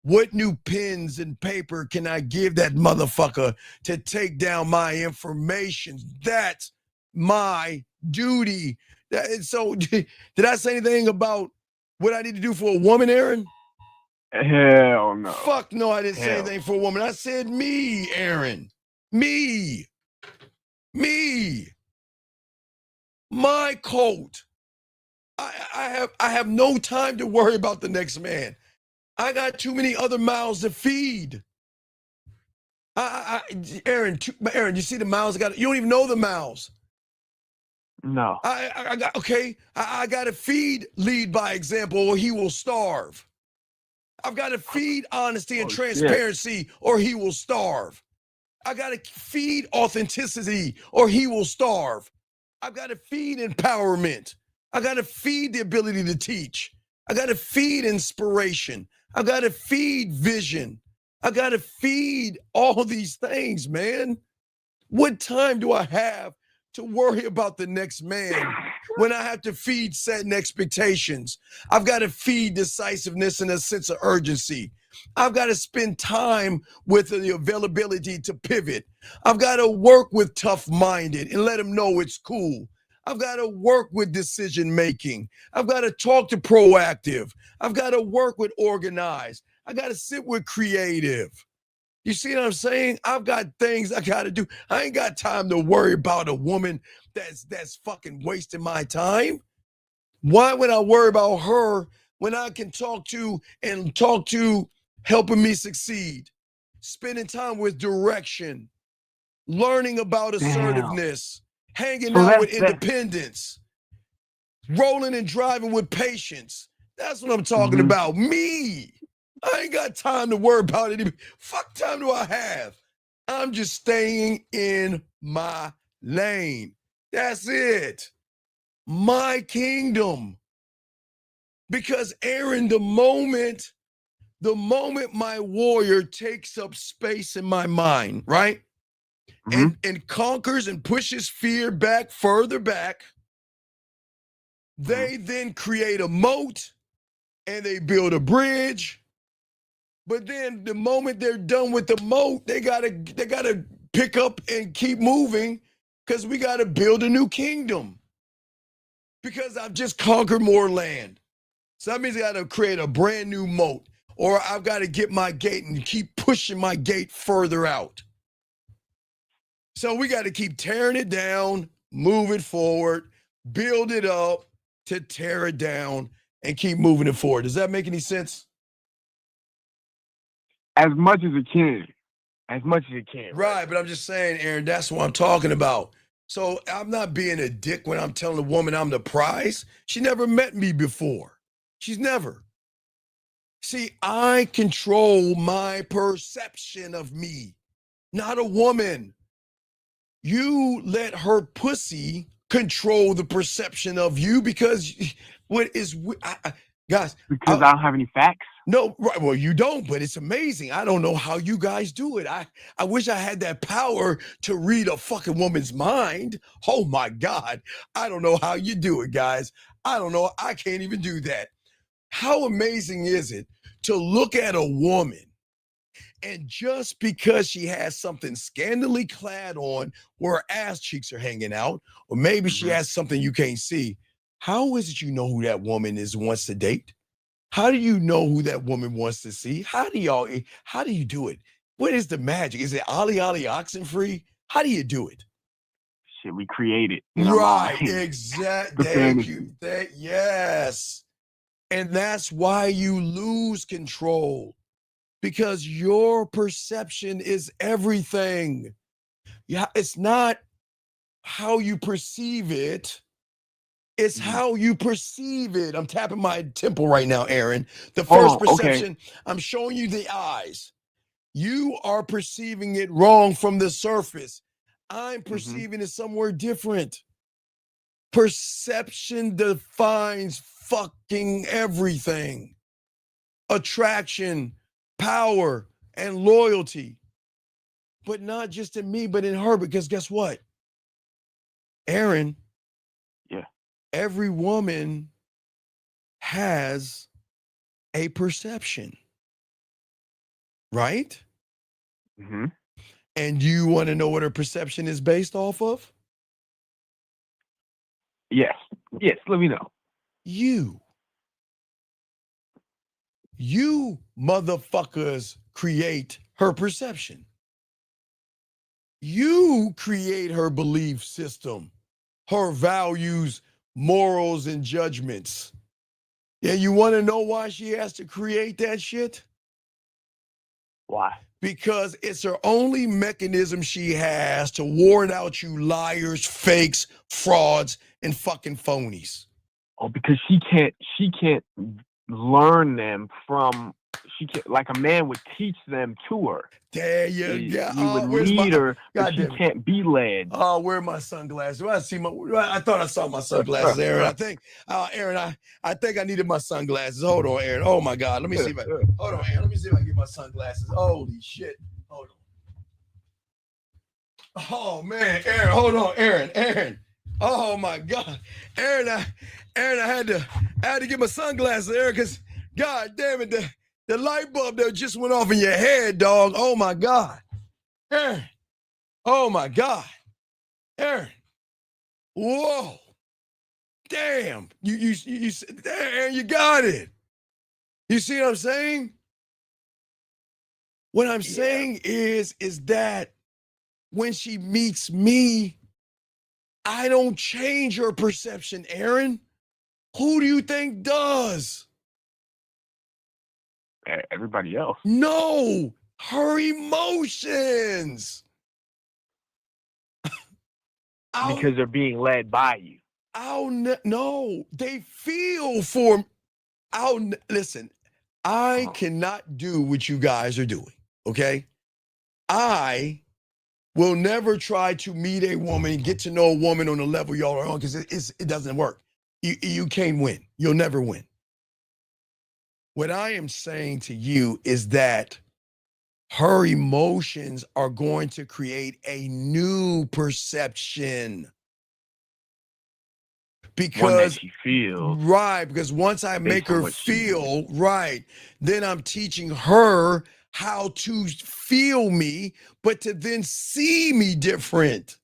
What new pens and paper can I give that motherfucker to take down my information? That's my duty. So did I say anything about what I need to do for a woman, Aaron? Hell no. Fuck no, I didn't say anything for a woman. I said me, Aaron. Me. My coat. I have no time to worry about the next man. I got too many other mouths to feed. Aaron, you see the mouths I got? You don't even know the mouths. No. I got to feed, lead by example, or he will starve. I've got to feed honesty and transparency, or he will starve. I got to feed authenticity, or he will starve. I've got to feed empowerment. I got to feed the ability to teach. I got to feed inspiration. I got to feed vision. I got to feed all these things, man. What time do I have to worry about the next man when I have to feed setting expectations? I've got to feed decisiveness and a sense of urgency. I've got to spend time with the availability to pivot. I've got to work with tough-minded and let them know it's cool. I've got to work with decision making. I've got to talk to proactive. I've got to work with organized. I got to sit with creative. You see what I'm saying? I've got things I got to do. I ain't got time to worry about a woman that's fucking wasting my time. Why would I worry about her when I can talk to helping me succeed, spending time with direction, learning about assertiveness, hanging out with independence, rolling and driving with patience. That's what I'm talking about. Me. I ain't got time to worry about it. Fuck time do I have? I'm just staying in my lane. That's it. My kingdom. Because Aaron, the moment my warrior takes up space in my mind, right? And conquers and pushes fear back, further back, they then create a moat and they build a bridge. But then the moment they're done with the moat, they gotta pick up and keep moving because we gotta build a new kingdom. Because I've just conquered more land. So that means I gotta create a brand new moat, or I've got to get my gate and keep pushing my gate further out. So we got to keep tearing it down, move it forward, build it up to tear it down and keep moving it forward. Does that make any sense? As much as it can. As much as it can. Right, but I'm just saying, Aaron, that's what I'm talking about. So I'm not being a dick when I'm telling a woman I'm the prize. She never met me before. She's never. See, I control my perception of me, not a woman. You let her pussy control the perception of you because guys. Because I don't have any facts? No, right. Well, you don't, but it's amazing. I don't know how you guys do it. I wish I had that power to read a fucking woman's mind. Oh my God. I don't know how you do it, guys. I don't know. I can't even do that. How amazing is it to look at a woman and just because she has something scantily clad on where her ass cheeks are hanging out, or maybe she has something you can't see, how is it you know who that woman is wants to date? How do you know who that woman wants to see? How do you do it? What is the magic? Is it Ollie Oxenfree? How do you do it? Shit, we create it. Right, exactly. Thank you. Yes. And that's why you lose control. Because your perception is everything. Yeah, it's not how you perceive it. It's how you perceive it. I'm tapping my temple right now, Aaron. The first perception, I'm showing you the eyes. You are perceiving it wrong from the surface. I'm perceiving it somewhere different. Perception defines fucking everything. Attraction, power, and loyalty. But not just in me, but in her, because guess what? Aaron, every woman has a perception. right? Mm-hmm. And you want to know what her perception is based off of? Yes. Yes. Let me know. You motherfuckers create her perception. You create her belief system, her values, morals, and judgments. And you want to know why she has to create that shit? Why? Because it's her only mechanism she has to ward out you liars, fakes, frauds, and fucking phonies. Oh, because she can't learn them from, she can't, like a man would teach them to her. There you go. You would where's lead my, her, but God she damn it. can't be led. Oh, where are my sunglasses? Well, I thought I saw my sunglasses, Aaron. Aaron, I think I needed my sunglasses. Hold on, Aaron. Oh my God. Let me see if I hold on, Aaron. Let me see if I can get my sunglasses. Holy shit. Hold on. Oh man, Aaron, hold on, Aaron. Oh my God. Aaron, I had to get my sunglasses, Aaron, because God damn it, the light bulb that just went off in your head, dog. Oh my God. Aaron. Oh my God. Aaron. Whoa. Damn. You Aaron, you got it. You see what I'm saying? What I'm saying is that when she meets me, I don't change her perception, Aaron. Who do you think does? Everybody else. No, her emotions. Because they're being led by you. No, they feel for. Listen, I cannot do what you guys are doing, okay? I will never try to meet a woman, get to know a woman on the level y'all are on, because it doesn't work. You can't win. You'll never win. What I am saying to you is that her emotions are going to create a new perception. Because one that she feels. Right, because once I make her feel right, then I'm teaching her how to feel me, but to then see me different.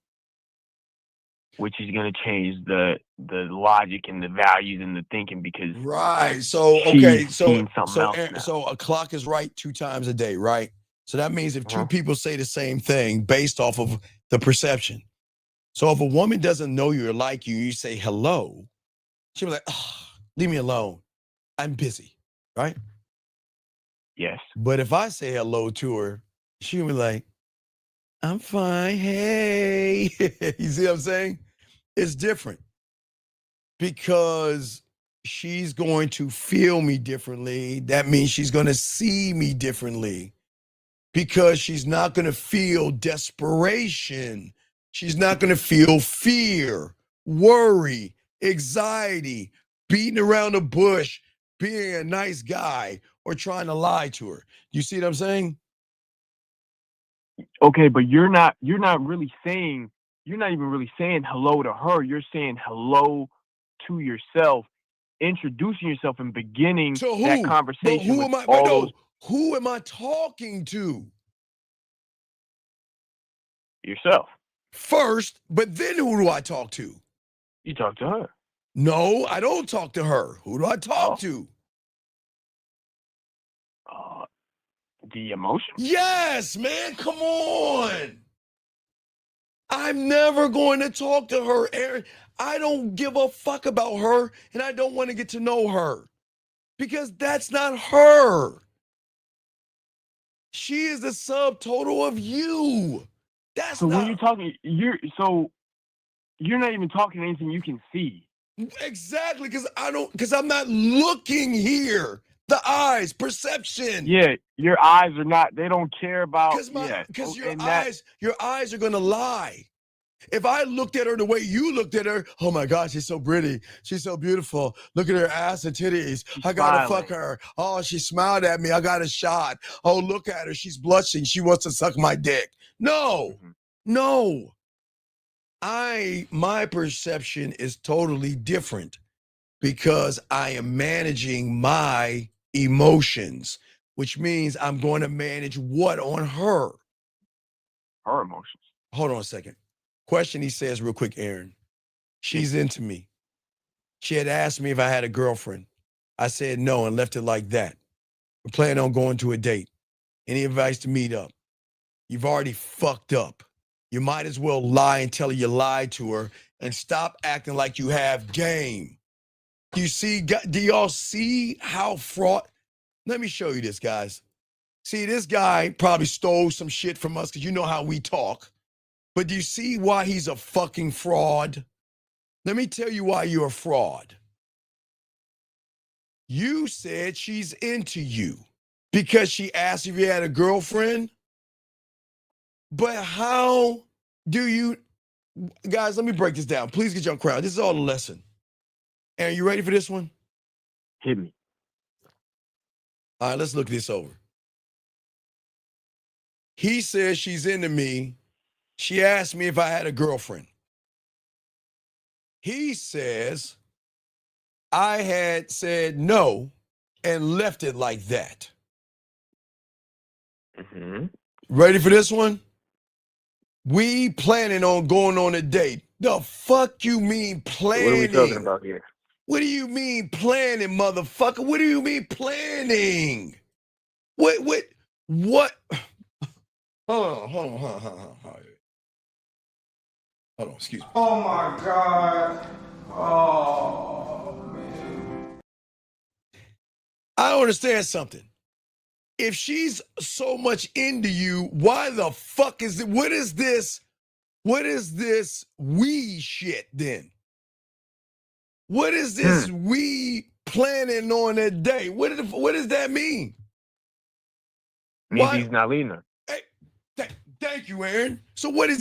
Which is going to change the logic and the values and the thinking, because right. So okay, so a clock is right 2 times a day, right? So that means if 2 people say the same thing based off of the perception. So if a woman doesn't know you or like you, you say hello, she'll be like, oh, leave me alone. I'm busy, right? Yes. But if I say hello to her, she'll be like, I'm fine. Hey. You see what I'm saying? It's different because she's going to feel me differently. That means she's going to see me differently because she's not going to feel desperation. She's not going to feel fear, worry, anxiety, beating around the bush, being a nice guy, or trying to lie to her. You see what I'm saying? Okay, but you're not really saying, you're not even really saying hello to her. You're saying hello to yourself, introducing yourself and beginning that conversation with all those. Who am I talking to? Yourself. First, but then who do I talk to? You talk to her. No, I don't talk to her. Who do I talk to? The emotion. Yes, man, come on. I'm never going to talk to her, Aaron. I don't give a fuck about her, and I don't want to get to know her because that's not her. She is the subtotal of you. That's so not. When you're talking, you're not even talking anything you can see. Exactly, because I'm not looking here. The eyes, perception. Yeah, your eyes are not. They don't care about. Because your eyes are gonna lie. If I looked at her the way you looked at her, oh my God, she's so pretty. She's so beautiful. Look at her ass and titties. I gotta fuck her. Oh, she smiled at me. I got a shot. Oh, look at her. She's blushing. She wants to suck my dick. No. My perception is totally different because I am managing my emotions, which means I'm going to manage what on her? Her emotions. Hold on a second. Question he says real quick, Aaron. She's into me. She had asked me if I had a girlfriend. I said no and left it like that. We're planning on going to a date. Any advice to meet up? You've already fucked up. You might as well lie and tell her you lied to her and stop acting like you have game. Do y'all see how fraud? Let me show you this, guys. See, this guy probably stole some shit from us because you know how we talk. But do you see why he's a fucking fraud? Let me tell you why you're a fraud. You said she's into you because she asked if you had a girlfriend. But how do you, guys, let me break this down. Please get your crowd. This is all a lesson. Aaron, you ready for this one? Hit me. All right, let's look this over. He says she's into me. She asked me if I had a girlfriend. He says I had said no and left it like that. Mm-hmm. Ready for this one? We planning on going on a date. The fuck you mean planning? What are we talking about here? What do you mean planning, motherfucker? What do you mean planning? What? Hold on, excuse me. Oh my God. Oh, man. I don't understand something. If she's so much into you, why the fuck is it? What is this we shit then? What is this we planning on a date? What does that mean? Means he's not leading her. Hey, thank you, Aaron. So what are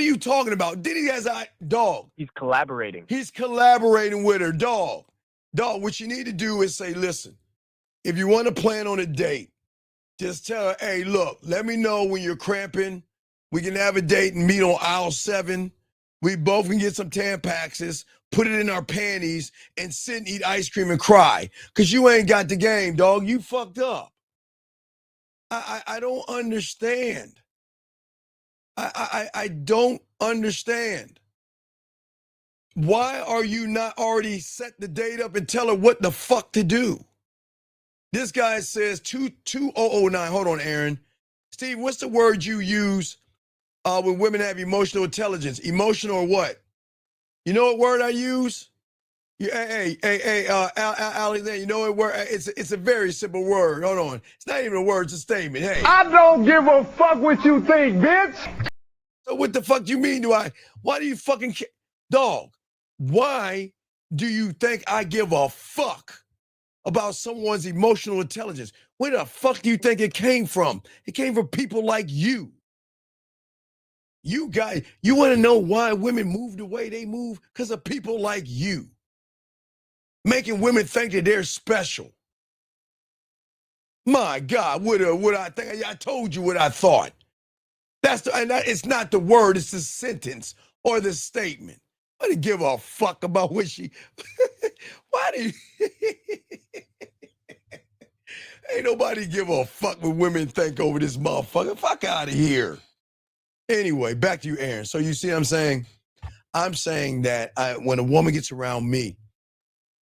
you talking about? Diddy has a dog. He's collaborating. He's collaborating with her, dog. Dog, what you need to do is say, listen, if you want to plan on a date, just tell her, hey, look, let me know when you're cramping. We can have a date and meet on aisle 7. We both can get some Tampaxes, put it in our panties, and sit and eat ice cream and cry. Because you ain't got the game, dog. You fucked up. I don't understand. I don't understand. Why are you not already set the date up and tell her what the fuck to do? This guy says 2009. Hold on, Aaron. Steve, what's the word you use when women have emotional intelligence? Emotional or what? You know what word I use? Hey, Alexander, you know what word? It's a very simple word. Hold on. It's not even a word, it's a statement. Hey. I don't give a fuck what you think, bitch. So what the fuck you mean why do you fucking dog? Why do you think I give a fuck about someone's emotional intelligence? Where the fuck do you think it came from? It came from people like you. You guys, you want to know why women move the way they move? Because of people like you. Making women think that they're special. My God, what I think? I told you what I thought. It's not the word, it's the sentence or the statement. I didn't give a fuck about what she. Why do you? Ain't nobody give a fuck what women think over this motherfucker. Fuck out of here. Anyway, back to you, Aaron. So you see what I'm saying? I'm saying that when a woman gets around me,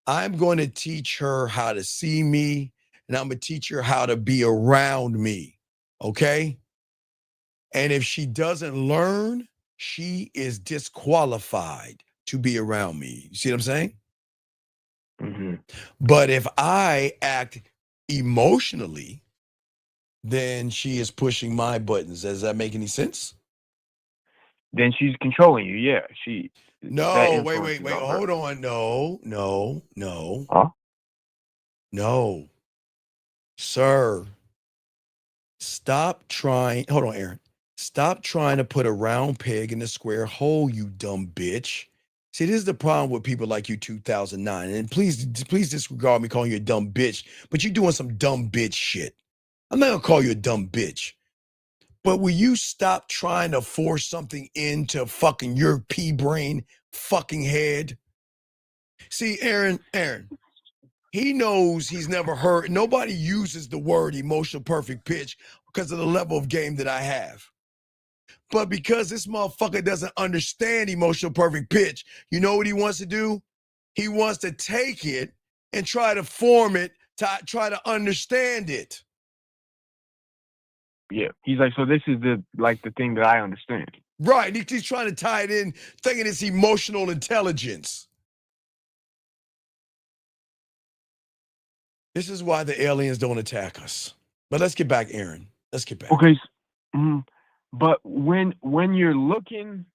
I'm going to teach her how to see me, and I'm going to teach her how to be around me, okay? And if she doesn't learn, she is disqualified to be around me. You see what I'm saying? Mm-hmm. But if I act emotionally, then she is pushing my buttons. Does that make any sense? Then she's controlling you. Yeah, No, wait. Hold on. No. Huh? No. Sir, stop trying. Hold on, Aaron. Stop trying to put a round peg in a square hole, you dumb bitch. See, this is the problem with people like you 2009. And please disregard me calling you a dumb bitch, but you're doing some dumb bitch shit. I'm not going to call you a dumb bitch. But will you stop trying to force something into fucking your pea brain fucking head? See, Aaron, he knows he's never heard. Nobody uses the word emotional perfect pitch because of the level of game that I have. But because this motherfucker doesn't understand emotional perfect pitch, you know what he wants to do? He wants to take it and try to form it, to try to understand it. Yeah. He's like, so this is the thing that I understand. Right. He's trying to tie it in, thinking it's emotional intelligence. This is why the aliens don't attack us. But let's get back, Aaron. Let's get back. Okay. But when you're looking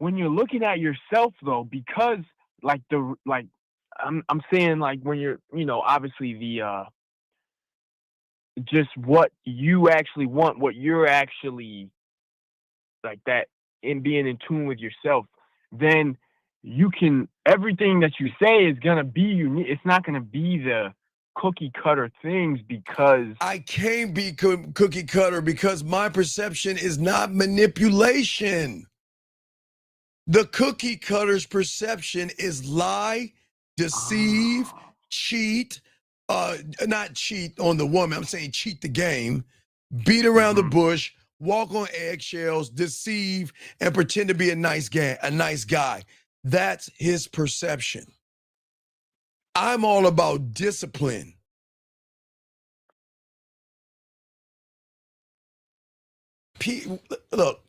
at yourself though, because I'm saying like when you're, obviously the just what you actually want, what you're actually like that in being in tune with yourself, then you can, everything that you say is gonna be unique. It's not gonna be the cookie cutter things, because I can't be cookie cutter because my perception is not manipulation. The cookie cutter's perception is lie, deceive, cheat, not cheat on the woman. I'm saying cheat the game, beat around the bush, walk on eggshells, deceive, and pretend to be a nice guy. That's his perception. I'm all about discipline. Look,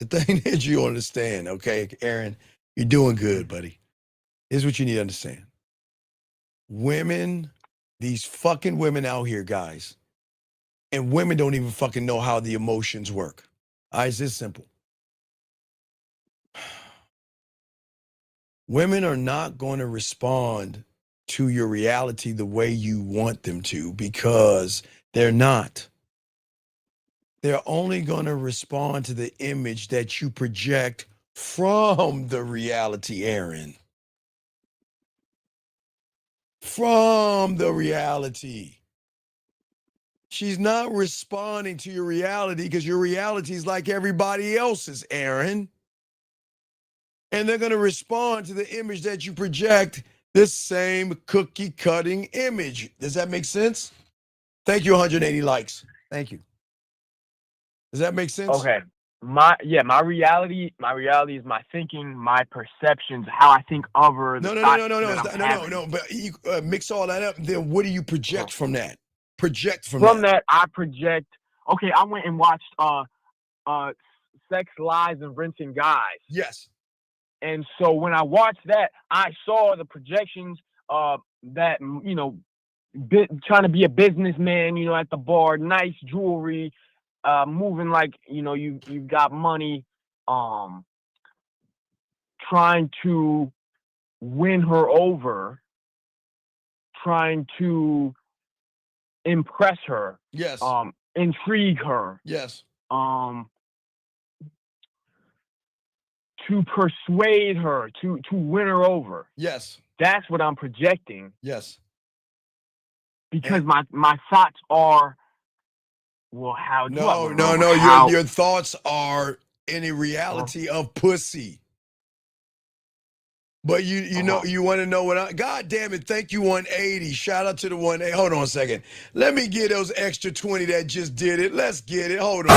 the thing that you understand, okay, Aaron, you're doing good, buddy. Here's what you need to understand. Women, these fucking women out here, guys, and women don't even fucking know how the emotions work. All right, it's this simple. Women are not going to respond to your reality the way you want them to, because they're not. They're only going to respond to the image that you project from the reality, Aaron. From the reality. She's not responding to your reality because your reality is like everybody else's, Aaron. And they're going to respond to the image that you project, this same cookie cutting image. Does that make sense? Thank you, 180 likes. Thank you. Does that make sense? Okay. My reality is my thinking, my perceptions, how I think of her. No. But you mix all that up. Then what do you project from that? From that, I project. Okay, I went and watched Sex, Lies, and Rinsing Guys. Yes. And so when I watched that, I saw the projections that trying to be a businessman, at the bar, nice jewelry, moving like you've got money, trying to win her over, trying to impress her, yes, intrigue her, yes, to persuade her, to win her over. Yes. That's what I'm projecting. Yes. Because my thoughts are, well, how do I? Your thoughts are in a reality of pussy. But you know, you want to know what God damn it, thank you, 180. Shout out to the 180. Hold on a second. Let me get those extra 20 that just did it. Let's get it. Hold on.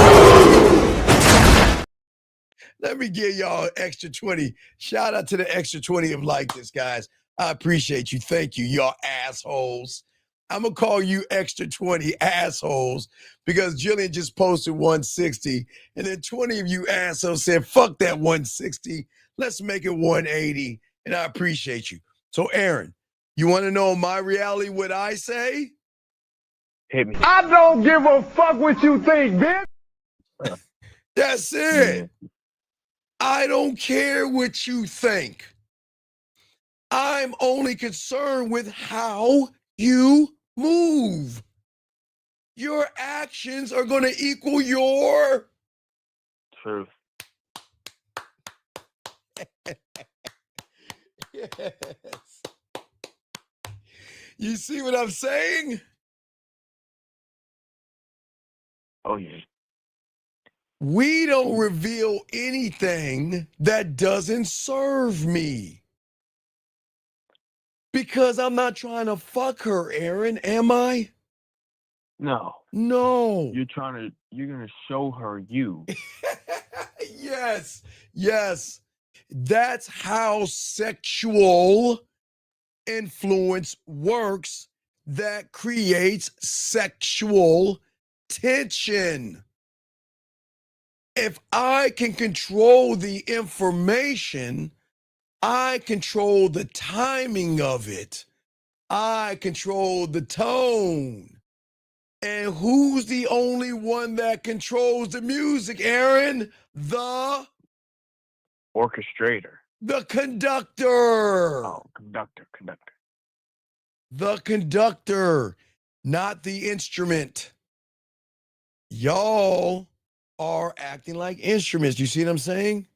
Let me give y'all extra 20. Shout out to the extra 20 of like this, guys. I appreciate you. Thank you, y'all assholes. I'm going to call you extra 20 assholes because Jillian just posted 160. And then 20 of you assholes said, fuck that 160. Let's make it 180. And I appreciate you. So, Aaron, you want to know my reality, what I say? Hit me. I don't give a fuck what you think, bitch. That's it. I don't care what you think. I'm only concerned with how you move. Your actions are going to equal your truth. Yes. You see what I'm saying? Oh, yeah. We don't reveal anything that doesn't serve me. Because I'm not trying to fuck her, Aaron, am I? No. No. You're gonna show her you. Yes. Yes. That's how sexual influence works. That creates sexual tension. If I can control the information, I control the timing of it. I control the tone. And who's the only one that controls the music, Aaron? The orchestrator. The conductor. Oh, conductor. The conductor, not the instrument. Y'all are acting like instruments. You see what I'm saying?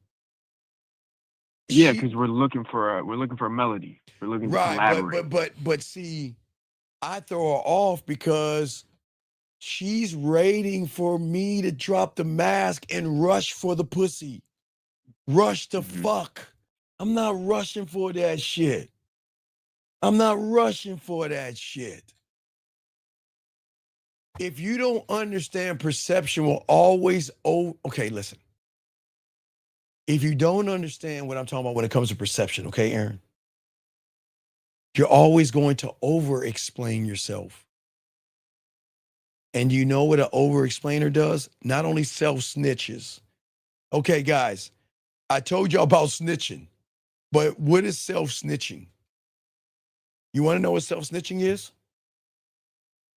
Yeah, because we're looking for a melody. We're looking to collaborate. But see, I throw her off because she's waiting for me to drop the mask and rush for the pussy. Rush to fuck. I'm not rushing for that shit. I'm not rushing for that shit. If you don't understand, perception will always okay, listen. If you don't understand what I'm talking about when it comes to perception, okay, Aaron? You're always going to over-explain yourself. And you know what an over-explainer does? Not only self-snitches. Okay, guys, I told you about snitching, but what is self-snitching? You want to know what self-snitching is?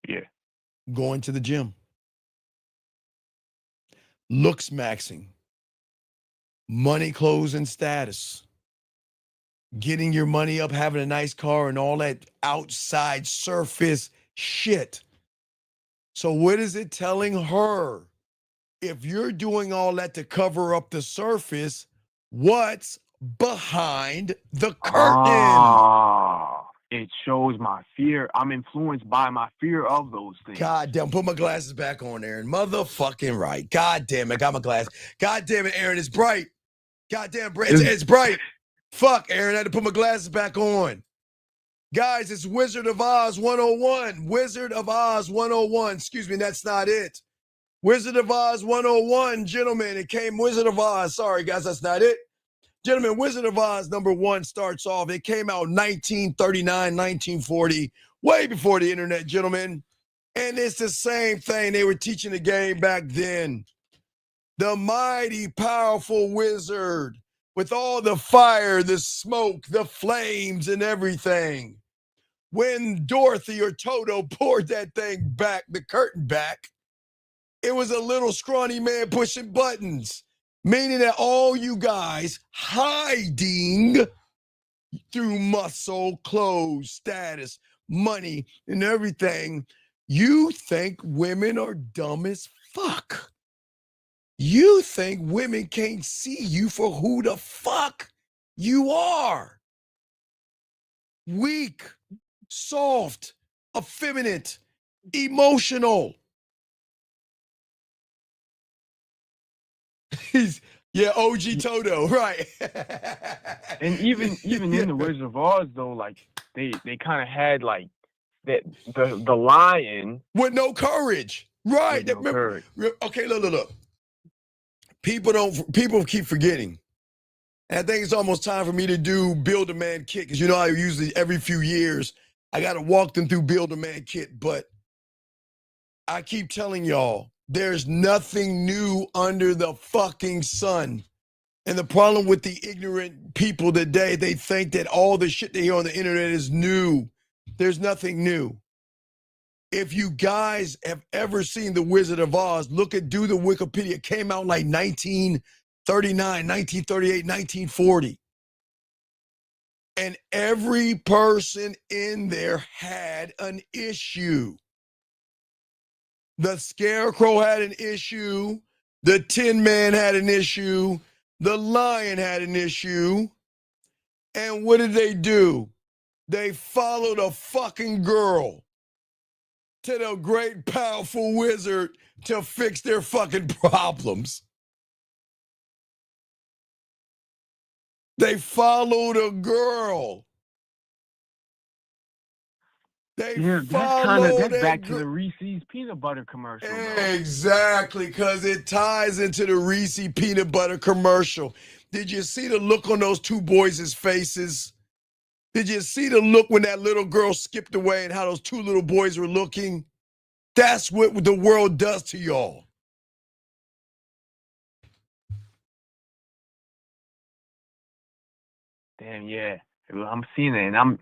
Yeah. Going to the gym. Looks maxing. Money, clothes, and status. Getting your money up, having a nice car, and all that outside surface shit. So what is it telling her? If you're doing all that to cover up the surface, what's behind the curtain? It shows my fear. I'm influenced by my fear of those things. God damn, put my glasses back on, Aaron. Motherfucking right. God damn it, got my glasses. God damn it, Aaron, it's bright. God damn, it's bright. Fuck, Aaron, I had to put my glasses back on. Guys, it's Wizard of Oz 101. Wizard of Oz 101. Excuse me, that's not it. Wizard of Oz 101, gentlemen. It came Wizard of Oz. Sorry, guys, that's not it. Gentlemen, Wizard of Oz #1 starts off. It came out 1939, 1940, way before the internet, gentlemen. And it's the same thing. They were teaching the game back then. The mighty, powerful wizard with all the fire, the smoke, the flames, and everything. When Dorothy or Toto poured that thing back, the curtain back, it was a little scrawny man pushing buttons, meaning that all you guys hiding through muscle, clothes, status, money, and everything, you think women are dumb as fuck. You think women can't see you for who the fuck you are. Weak, soft, effeminate, emotional. Yeah, OG Toto, right. And even in the Wizard of Oz though, like they kind of had like that the lion with no courage. Right. With no courage. Okay, look. People keep forgetting. And I think it's almost time for me to do Build a Man Kit, because you know I usually every few years I gotta walk them through Build a Man Kit, but I keep telling y'all, there's nothing new under the fucking sun. And the problem with the ignorant people today, they think that all the shit they hear on the internet is new. There's nothing new. If you guys have ever seen The Wizard of Oz, do the Wikipedia. It came out like 1939, 1938, 1940. And every person in there had an issue. The Scarecrow had an issue. The Tin Man had an issue. The Lion had an issue. And what did they do? They followed a fucking girl to the great powerful wizard to fix their fucking problems. They followed a girl. Yeah, that's back to the Reese's peanut butter commercial. Exactly, because it ties into the Reese peanut butter commercial. Did you see the look on those two boys' faces? Did you see the look when that little girl skipped away and how those two little boys were looking? That's what the world does to y'all. Damn, yeah. I'm seeing it, and I'm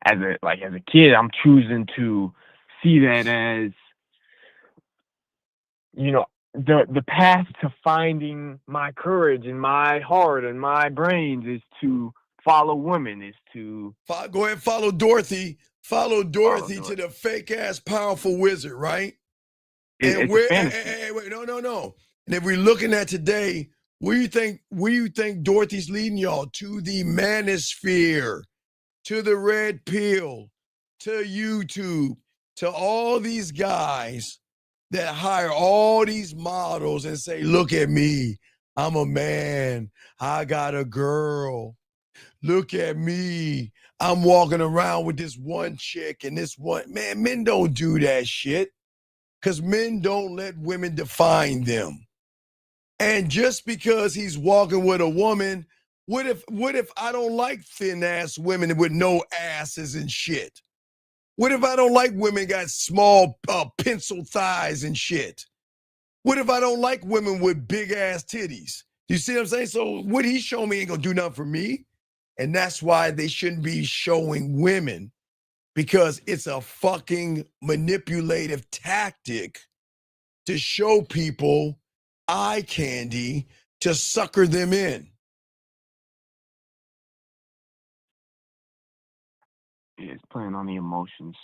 as a kid, I'm choosing to see that as, you know, the path to finding my courage and my heart and my brains is to follow women, is to go ahead and follow Dorothy. Follow Dorothy to the fake ass powerful wizard, right? And it's a fantasy. Hey, wait, no. And if we're looking at today, where you think Dorothy's leading y'all? To the manosphere, to the red pill, to YouTube, to all these guys that hire all these models and say, look at me, I'm a man, I got a girl. Look at me, I'm walking around with this one chick and this one. Man, men don't do that shit because men don't let women define them. And just because he's walking with a woman, what if I don't like thin ass women with no asses and shit? What if I don't like women got small pencil thighs and shit? What if I don't like women with big ass titties? You see what I'm saying? So what he's showing me ain't gonna do nothing for me. And that's why they shouldn't be showing women, because it's a fucking manipulative tactic to show people eye candy to sucker them in. It's playing on the emotions.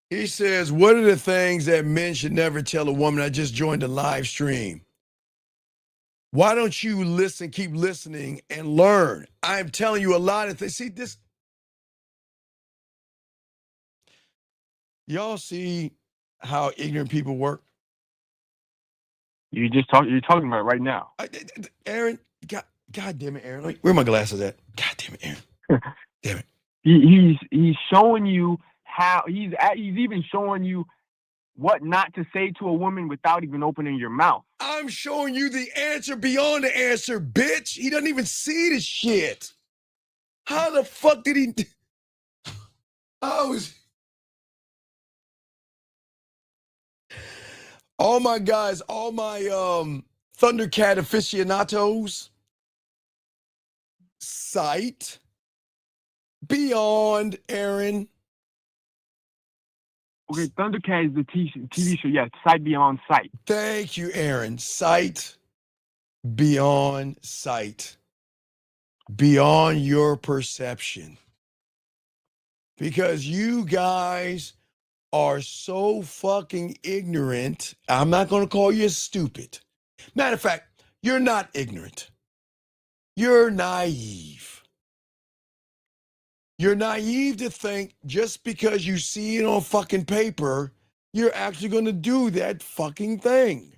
He says, what are the things that men should never tell a woman? I just joined the live stream. Why don't you listen, keep listening and learn? I'm telling you a lot of things. See this? Y'all see how ignorant people work? You're talking about it right now. Aaron, God damn it, Aaron. Where are my glasses at? God damn it, Aaron. Damn it. He's showing you how he's even showing you what not to say to a woman without even opening your mouth. I'm showing you the answer beyond the answer, bitch. He doesn't even see the shit. How the fuck did he? All my guys, all my Thundercat aficionados, sight beyond, Aaron. Okay, Thundercat is the TV show. Yeah, sight beyond sight. Thank you, Aaron. Sight beyond sight. Beyond your perception. Because you guys are so fucking ignorant. I'm not going to call you stupid. Matter of fact, you're not ignorant. You're naive. You're naive to think just because you see it on fucking paper, you're actually going to do that fucking thing.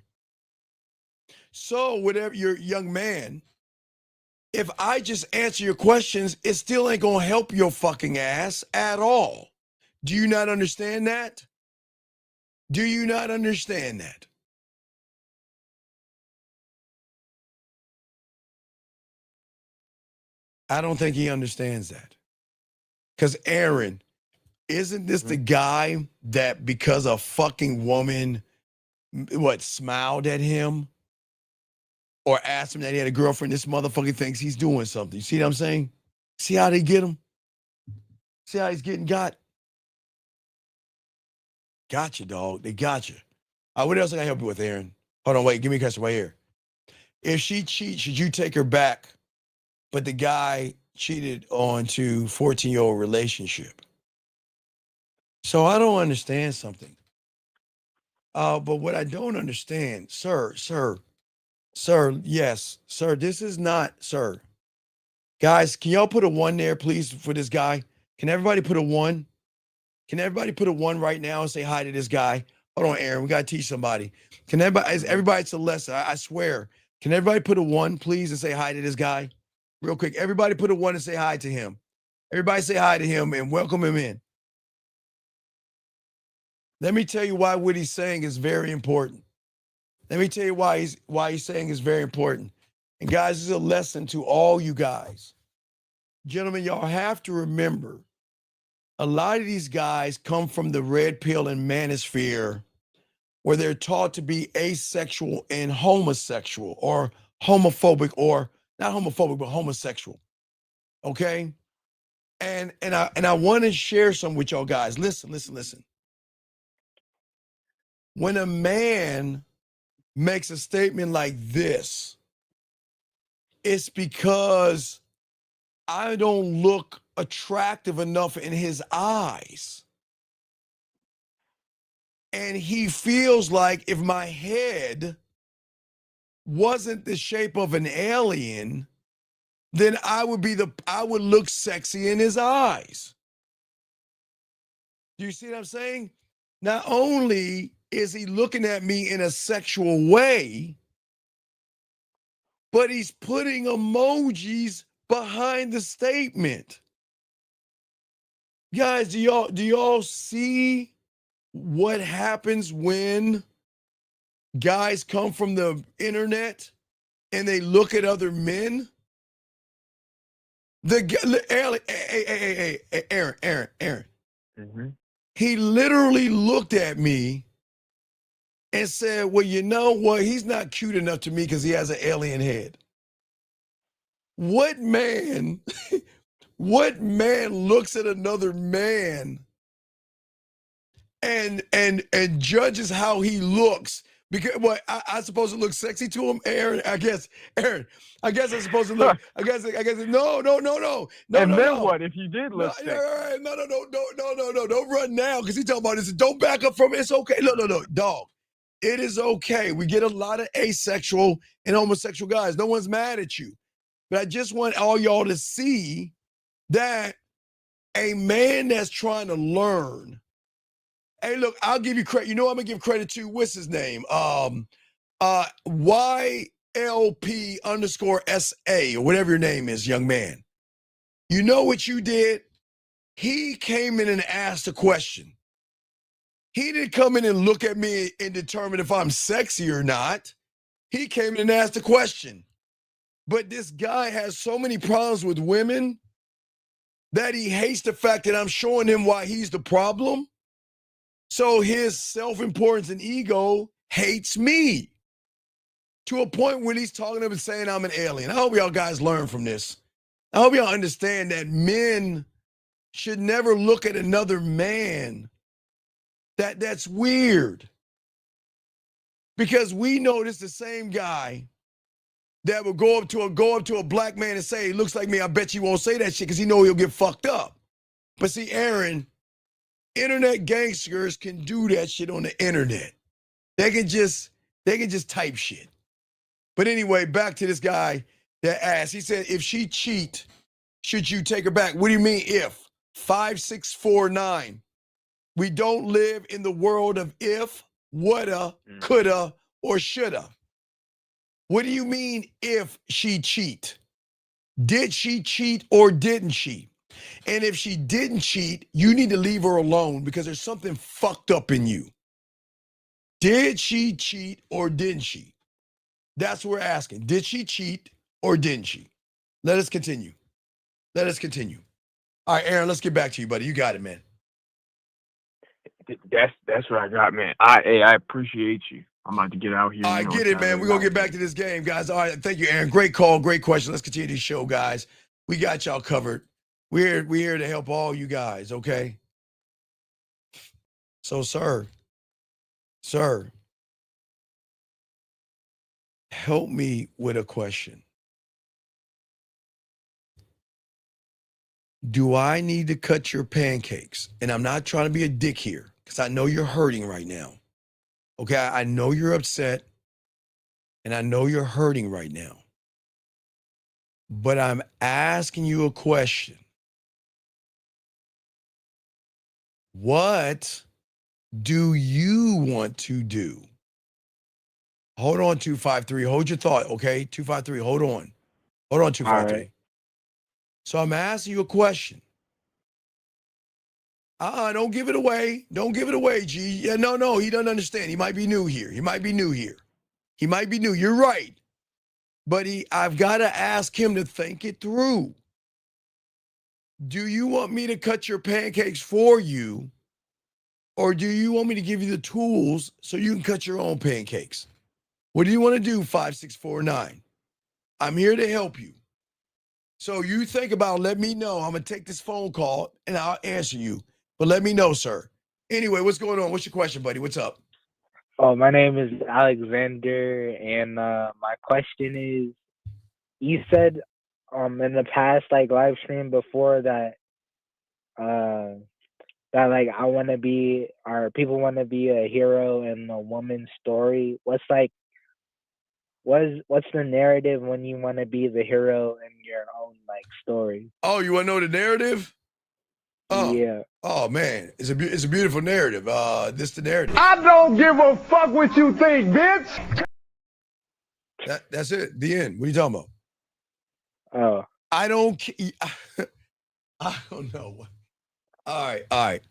So whatever, you're a young man, if I just answer your questions, it still ain't going to help your fucking ass at all. Do you not understand that? Do you not understand that? I don't think he understands that. Because Aaron, isn't this the guy that because a fucking woman, smiled at him or asked him that he had a girlfriend, this motherfucker thinks he's doing something. You see what I'm saying? See how they get him? See how he's getting got? Gotcha, dog. They got you. What else can I help you with, Aaron? Hold on, wait. Give me a question right here. If she cheats, should you take her back, but the guy cheated on to 14-year-old relationship? So I don't understand something. But what I don't understand, sir, yes, sir, this is not, sir. Guys, can y'all put a 1 there, please, for this guy? Can everybody put a 1? Can everybody put a 1 right now and say hi to this guy? Hold on, Aaron, we got to teach somebody. Can everybody, it's a lesson, I swear. Can everybody put a 1, please, and say hi to this guy? Real quick, everybody put a 1 and say hi to him. Everybody say hi to him and welcome him in. Let me tell you why what he's saying is very important. Let me tell you why he's saying is very important. And guys, this is a lesson to all you guys. Gentlemen, y'all have to remember, a lot of these guys come from the red pill and manosphere where they're taught to be asexual and homosexual, or homophobic, or not homophobic, but homosexual. Okay? And I want to share some with y'all guys. Listen. When a man makes a statement like this, it's because I don't look attractive enough in his eyes. And he feels like if my head wasn't the shape of an alien, then I would look sexy in his eyes. Do you see what I'm saying? Not only is he looking at me in a sexual way, but he's putting emojis behind the statement. Guys, do y'all see what happens when guys come from the internet and they look at other men? Aaron. Mm-hmm. He literally looked at me and said, well, you know what? He's not cute enough to me because he has an alien head. What man looks at another man and judges how he looks? Because what, I supposed to look sexy to him, Aaron? I guess I'm supposed to look. I guess no. And then what if you did look sexy? No, don't run now, because he talking about this. Don't back up from it. It's okay. Look, dog. It is okay. We get a lot of asexual and homosexual guys. No one's mad at you. But I just want all y'all to see that a man that's trying to learn. Hey, look, I'll give you credit. You know, I'm gonna give credit to, what's his name? YLP_SA, or whatever your name is, young man. You know what you did? He came in and asked a question. He didn't come in and look at me and determine if I'm sexy or not. He came in and asked a question. But this guy has so many problems with women that he hates the fact that I'm showing him why he's the problem. So his self-importance and ego hates me to a point where he's talking to him and saying I'm an alien. I hope y'all guys learn from this. I hope y'all understand that men should never look at another man. That's weird. Because we know this the same guy that will go up to a black man and say, he looks like me. I bet you won't say that shit because he know he'll get fucked up. But see, Aaron, internet gangsters can do that shit on the internet. They can just type shit. But anyway, back to this guy that asked. He said, if she cheat, should you take her back? What do you mean if? 5649. We don't live in the world of if, woulda, coulda, or shoulda. What do you mean if she cheat? Did she cheat or didn't she? And if she didn't cheat, you need to leave her alone because there's something fucked up in you. Did she cheat or didn't she? That's what we're asking. Did she cheat or didn't she? Let us continue. All right, Aaron, let's get back to you, buddy. You got it, man. That's what I got, man. I appreciate you. I'm about to get out here. I get it, man. We're going to get back to this game, guys. All right. Thank you, Aaron. Great call. Great question. Let's continue this show, guys. We got y'all covered. We're here to help all you guys, okay? So, sir, help me with a question. Do I need to cut your pancakes? And I'm not trying to be a dick here because I know you're hurting right now. Okay, I know you're upset and I know you're hurting right now. But I'm asking you a question. What do you want to do? Hold on, 253. Hold your thought, okay? 253, hold on. Hold on, 253. Right. So I'm asking you a question. Don't give it away. Don't give it away, G. Yeah, no, he doesn't understand. He might be new here. He might be new. You're right. But I've got to ask him to think it through. Do you want me to cut your pancakes for you? Or do you want me to give you the tools so you can cut your own pancakes? What do you want to do, 5649? I'm here to help you. So you think about, let me know. I'm going to take this phone call and I'll answer you. But let me know, sir. Anyway, what's going on? What's your question, buddy? What's up? Oh, my name is Alexander, and my question is, you said in the past live stream before that that I want to be, or people want to be a hero in a woman's story. What's the narrative when you want to be the hero in your own story? Oh, you want to know the narrative? Oh, yeah. Oh man, it's a beautiful narrative. This the narrative. I don't give a fuck what you think, bitch. That's it. The end. What are you talking about? Oh. I don't know. All right.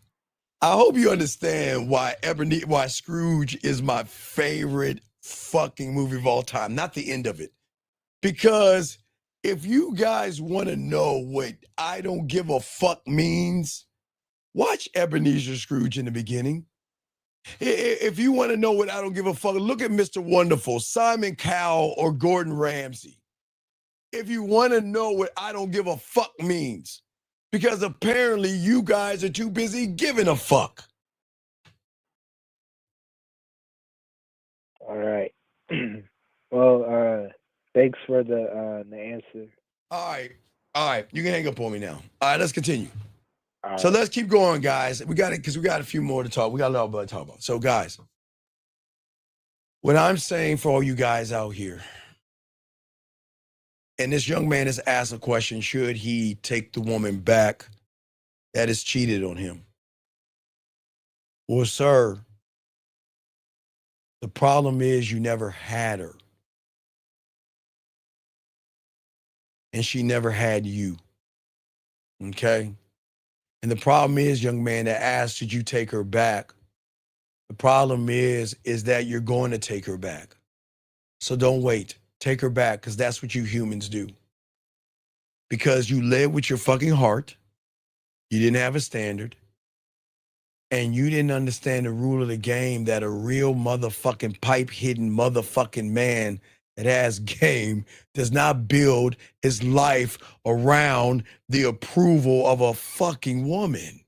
I hope you understand why Scrooge is my favorite fucking movie of all time. Not the end of it. Because if you guys want to know what I don't give a fuck means, watch Ebenezer Scrooge in the beginning. If you want to know what I don't give a fuck, look at Mr. Wonderful, Simon Cowell, or Gordon Ramsay. If you want to know what I don't give a fuck means, because apparently you guys are too busy giving a fuck. All right. Well, thanks for the answer. All right. You can hang up on me now. All right, let's continue. So let's keep going, guys. We got it because we got a few more to talk. We got a lot more to talk about. So, guys, what I'm saying for all you guys out here, and this young man has asked a question: should he take the woman back that has cheated on him? Well, sir, the problem is you never had her, and she never had you. Okay. And the problem is, young man that asked, should you take her back? The problem is that you're going to take her back. So don't wait. Take her back, because that's what you humans do. Because you live with your fucking heart. You didn't have a standard. And you didn't understand the rule of the game that a real motherfucking pipe-hidden motherfucking man that has game does not build his life around the approval of a fucking woman.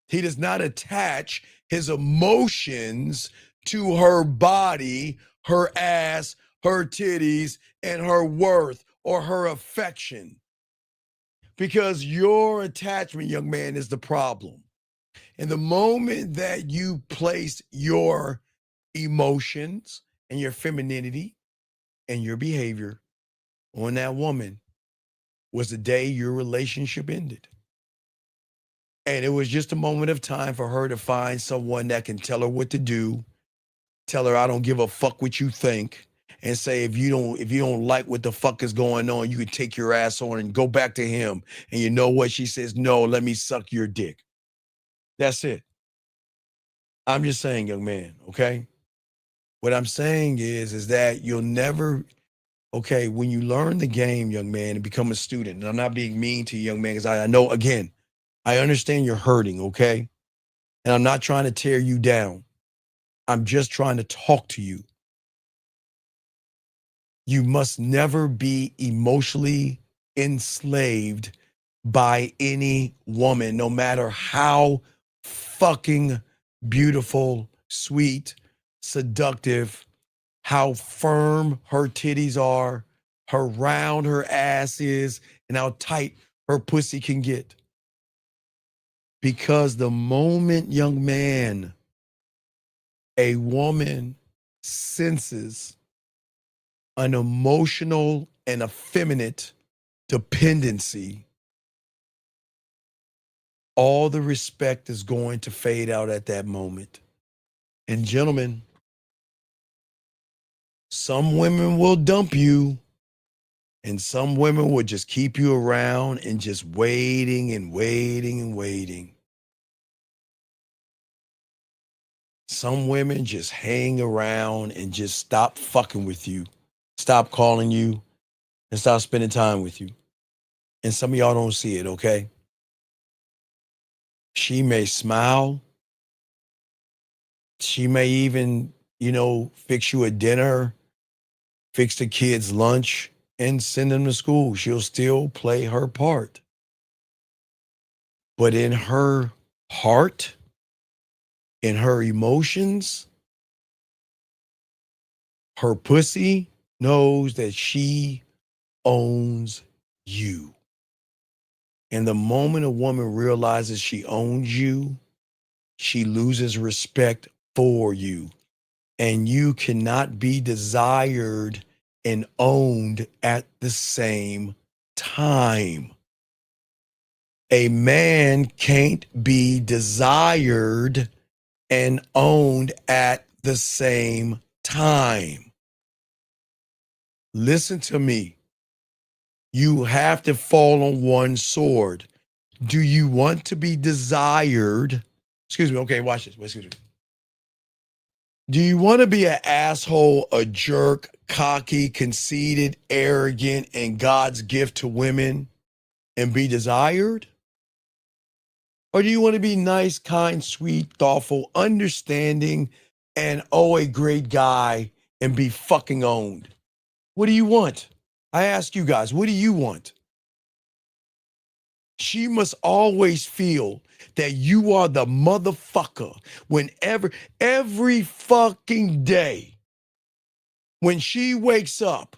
He does not attach his emotions to her body, her ass, her titties, and her worth or her affection. Because your attachment, young man, is the problem. And the moment that you place your emotions and your femininity and your behavior on that woman was the day your relationship ended. And it was just a moment of time for her to find someone that can tell her what to do, tell her I don't give a fuck what you think, and say if you don't like what the fuck is going on, you can take your ass on and go back to him. And you know what? She says, no, let me suck your dick. That's it. I'm just saying, young man, okay? What I'm saying is that you'll never, okay, when you learn the game, young man, and become a student, and I'm not being mean to you, young man, because I know, again, I understand you're hurting, okay? And I'm not trying to tear you down. I'm just trying to talk to you. You must never be emotionally enslaved by any woman, no matter how fucking beautiful, sweet, seductive, how firm her titties are, how round her ass is, and how tight her pussy can get. Because the moment, young man, a woman senses an emotional and effeminate dependency, all the respect is going to fade out at that moment. And gentlemen, some women will dump you, and some women will just keep you around and just waiting and waiting and waiting. Some women just hang around and just stop fucking with you, stop calling you, and stop spending time with you. And some of y'all don't see it, okay? She may smile. She may even, fix you a dinner, fix the kids' lunch, and send them to school. She'll still play her part. But in her heart, in her emotions, her pussy knows that she owns you. And the moment a woman realizes she owns you, she loses respect for you. And you cannot be desired and owned at the same time. A man can't be desired and owned at the same time. Listen to me. You have to fall on one sword. Do you want to be desired? Excuse me. Okay, watch this. Excuse me. Do you want to be an asshole, a jerk, cocky, conceited, arrogant, and God's gift to women and be desired? Or do you want to be nice, kind, sweet, thoughtful, understanding, and a great guy and be fucking owned? What do you want? I ask you guys, what do you want? She must always feel that you are the motherfucker whenever, every fucking day, when she wakes up.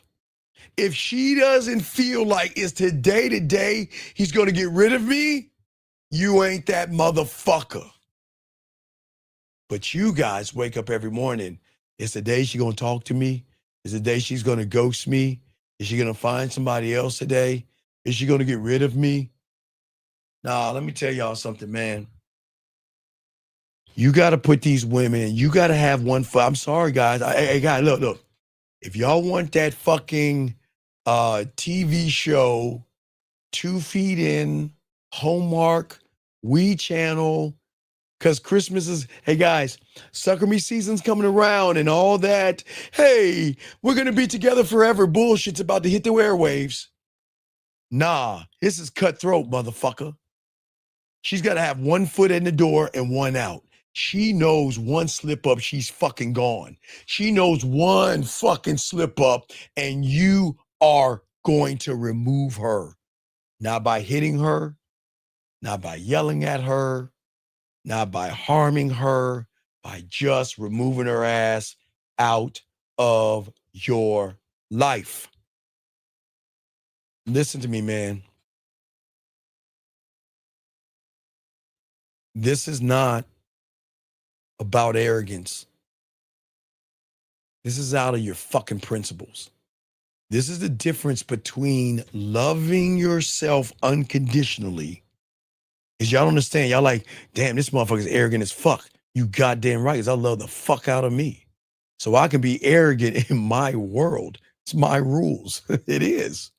If she doesn't feel like it's today he's going to get rid of me, you ain't that motherfucker. But you guys wake up every morning. It's the day she's going to talk to me. It's the day she's going to ghost me. Is she going to find somebody else today? Is she going to get rid of me? Nah, let me tell y'all something, man. You got to put these women, you got to have one foot. I'm sorry, guys. Hey, guys, look. If y'all want that fucking TV show, 2 Feet In, Hallmark, We Channel, because Christmas is, hey guys, Sucker Me season's coming around and all that. Hey, we're going to be together forever. Bullshit's about to hit the airwaves. Nah, this is cutthroat, motherfucker. She's got to have one foot in the door and one out. She knows one slip up, she's fucking gone. She knows one fucking slip up and you are going to remove her. Not by hitting her, not by yelling at her, not by harming her, by just removing her ass out of your life. Listen to me, man. This is not about arrogance. This is out of your fucking principles. This is the difference between loving yourself unconditionally. Because y'all don't understand. Y'all like, damn, this motherfucker's arrogant as fuck. You goddamn right, because I love the fuck out of me. So I can be arrogant in my world. It's my rules. It is.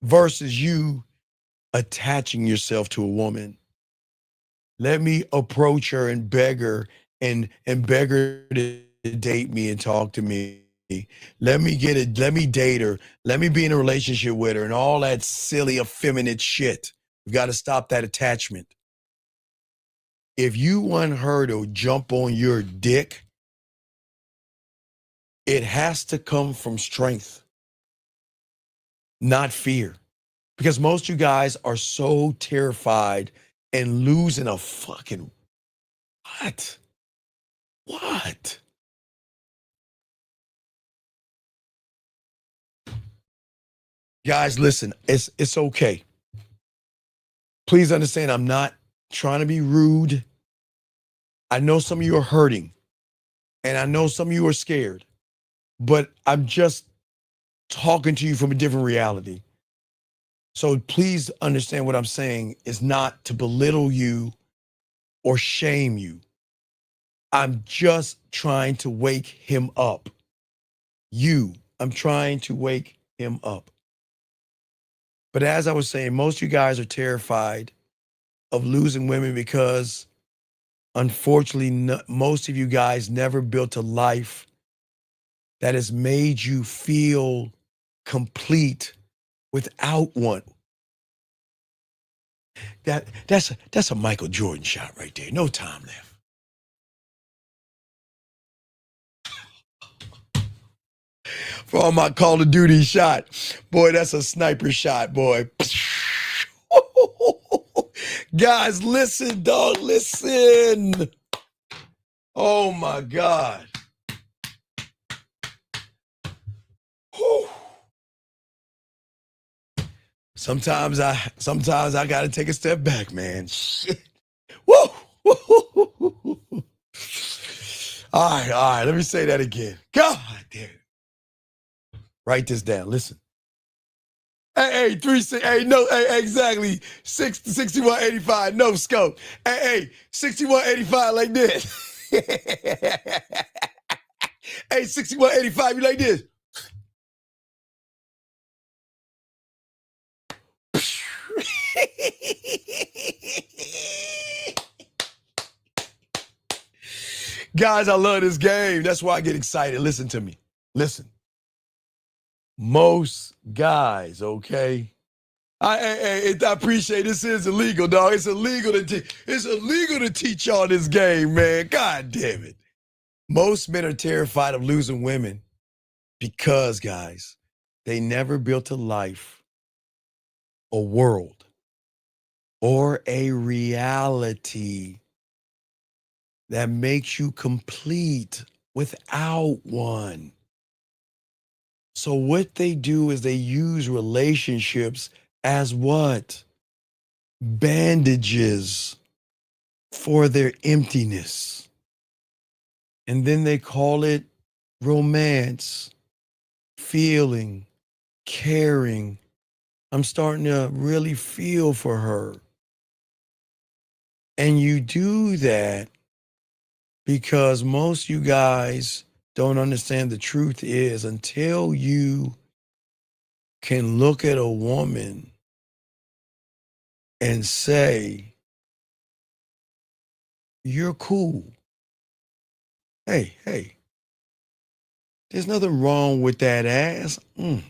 Versus you attaching yourself to a woman. Let me approach her and beg her and beg her to date me and talk to me. Let me date her. Let me be in a relationship with her and all that silly, effeminate shit. We've got to stop that attachment. If you want her to jump on your dick, it has to come from strength, not fear. Because most of you guys are so terrified and losing a fucking what? Guys, listen, it's okay. Please understand, I'm not trying to be rude. I know some of you are hurting, and I know some of you are scared, but I'm just talking to you from a different reality. So please understand what I'm saying is not to belittle you or shame you. I'm just trying to wake him up. I'm trying to wake him up. But as I was saying, most of you guys are terrified of losing women because Unfortunately, most of you guys never built a life that has made you feel complete without one. That's a Michael Jordan shot right there. No time left. For all my Call of Duty shot. Boy, that's a sniper shot, boy. Guys, listen, dog, listen. Oh my God. Whew. Sometimes I gotta take a step back, man. Shit. Woo! All right, let me say that again. God damn it. Write this down. Listen. Hey, exactly. 6185, no scope. Hey, 6185 like this. Hey, 6185, you like this. Guys, I love this game. That's why I get excited. Listen to me. Listen. Most guys, okay? I appreciate this is illegal, dog. It's illegal to teach y'all this game, man. God damn it. Most men are terrified of losing women because, guys, they never built a life, a world, or a reality that makes you complete without one. So what they do is they use relationships as what? Bandages for their emptiness. And then they call it romance, feeling, caring. I'm starting to really feel for her. And you do that because most of you guys don't understand the truth is until you can look at a woman and say, you're cool. Hey, there's nothing wrong with that ass. There's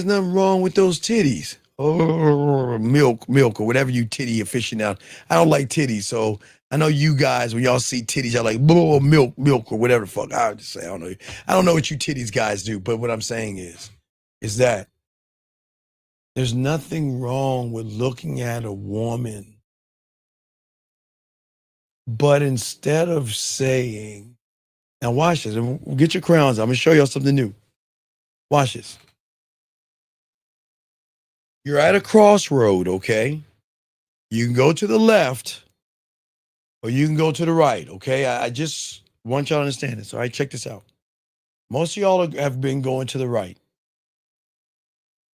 nothing wrong with those titties. Oh, milk, or whatever you titty aficionado. I don't like titties, so I know you guys, when y'all see titties, y'all like, milk, or whatever the fuck. I would just say, I don't know what you titties guys do, but what I'm saying is that there's nothing wrong with looking at a woman, but instead of saying, now watch this, get your crowns, I'm gonna show y'all something new. Watch this. You're at a crossroad, okay? You can go to the left or you can go to the right, okay? I just want y'all to understand this, all right? Check this out. Most of y'all have been going to the right.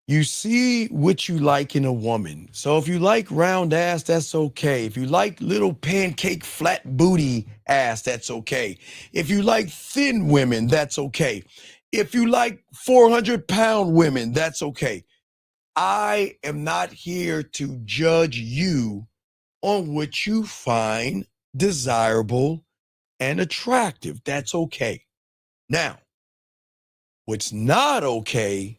You see what you like in a woman. So if you like round ass, that's okay. If you like little pancake flat booty ass, that's okay. If you like thin women, that's okay. If you like 400-pound women, that's okay. I am not here to judge you on what you find desirable and attractive. That's okay. Now, what's not okay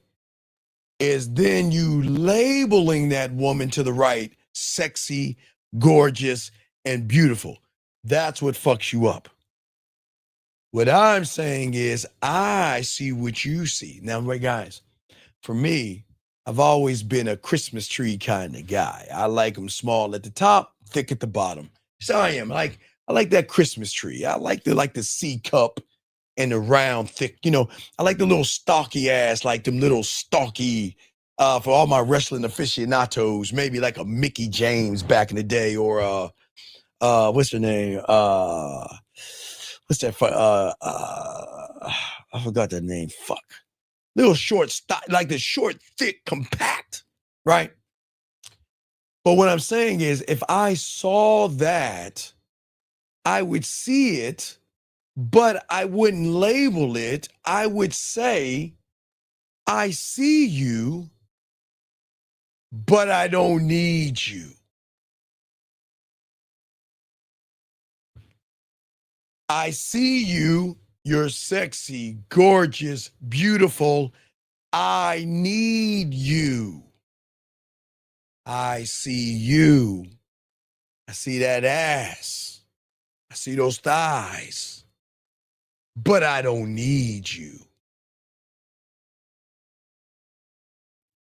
is then you labeling that woman to the right sexy, gorgeous, and beautiful. That's what fucks you up. What I'm saying is I see what you see. Now, wait, guys, for me, I've always been a Christmas tree kind of guy. I like them small at the top, thick at the bottom. So I am. I like that Christmas tree. I like the C cup and the round, thick. I like the little stocky ass, like them little stocky. For all my wrestling aficionados, maybe like a Mickey James back in the day, or what's her name? What's that? I forgot that name. Fuck. Little short, like the short, thick, compact, right? But what I'm saying is, if I saw that, I would see it, but I wouldn't label it. I would say, I see you, but I don't need you. I see you. You're sexy, gorgeous, beautiful. I need you. I see you. I see that ass. I see those thighs. But I don't need you.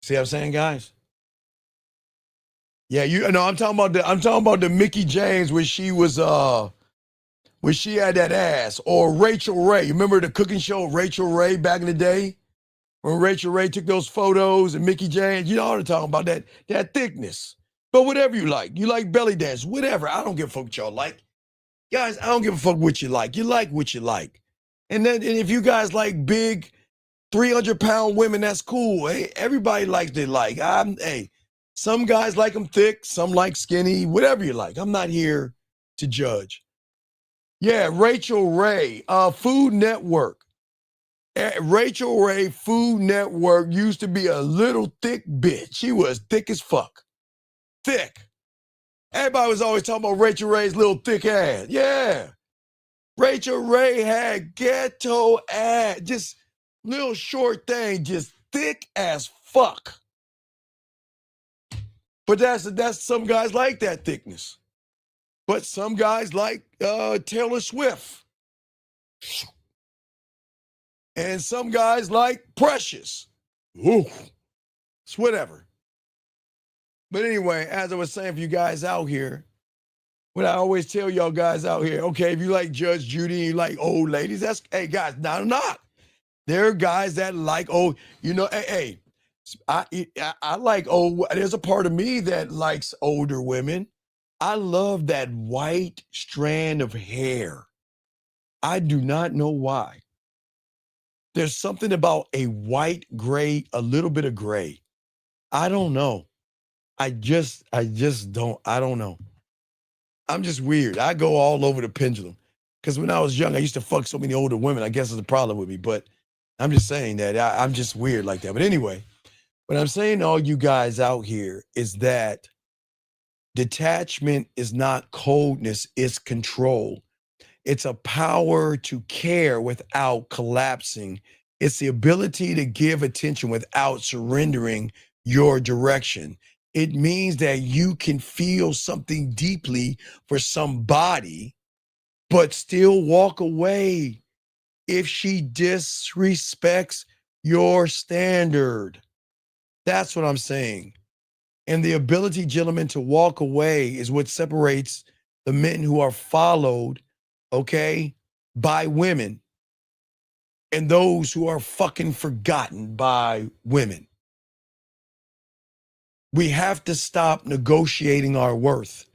See what I'm saying, guys? Yeah, you know, I'm talking about the Mickey James where she was where she had that ass, or Rachel Ray. You remember the cooking show Rachel Ray back in the day? When Rachel Ray took those photos and Mickey James, you know what I'm talking about, that thickness. But whatever you like belly dance, whatever. I don't give a fuck what y'all like. Guys, I don't give a fuck what you like. You like what you like. And if you guys like big 300-pound women, that's cool. Hey, everybody likes they like. Hey, some guys like them thick, some like skinny, whatever you like. I'm not here to judge. Yeah, Rachel Ray, Food Network. Rachel Ray, Food Network, used to be a little thick bitch. She was thick as fuck. Thick. Everybody was always talking about Rachel Ray's little thick ass. Yeah. Rachel Ray had ghetto ass, just little short thing, just thick as fuck. But that's some guys like that thickness. But some guys like Taylor Swift. And some guys like Precious. Ooh, it's whatever. But anyway, as I was saying for you guys out here, what I always tell y'all guys out here, okay, if you like Judge Judy and you like old ladies, that's, hey guys, not. There are guys that like old, you know, hey, I like old, there's a part of me that likes older women. I love that white strand of hair. I do not know why. There's something about a white gray, a little bit of gray. I don't know. I just don't, I don't know. I'm just weird. I go all over the pendulum. Because when I was young, I used to fuck so many older women. I guess it's a problem with me. But I'm just saying that I'm just weird like that. But anyway, what I'm saying to all you guys out here is that detachment is not coldness, it's control. It's a power to care without collapsing. It's the ability to give attention without surrendering your direction. It means that you can feel something deeply for somebody, but still walk away if she disrespects your standard. That's what I'm saying. And the ability, gentlemen, to walk away is what separates the men who are followed, okay, by women and those who are fucking forgotten by women. We have to stop negotiating our worth.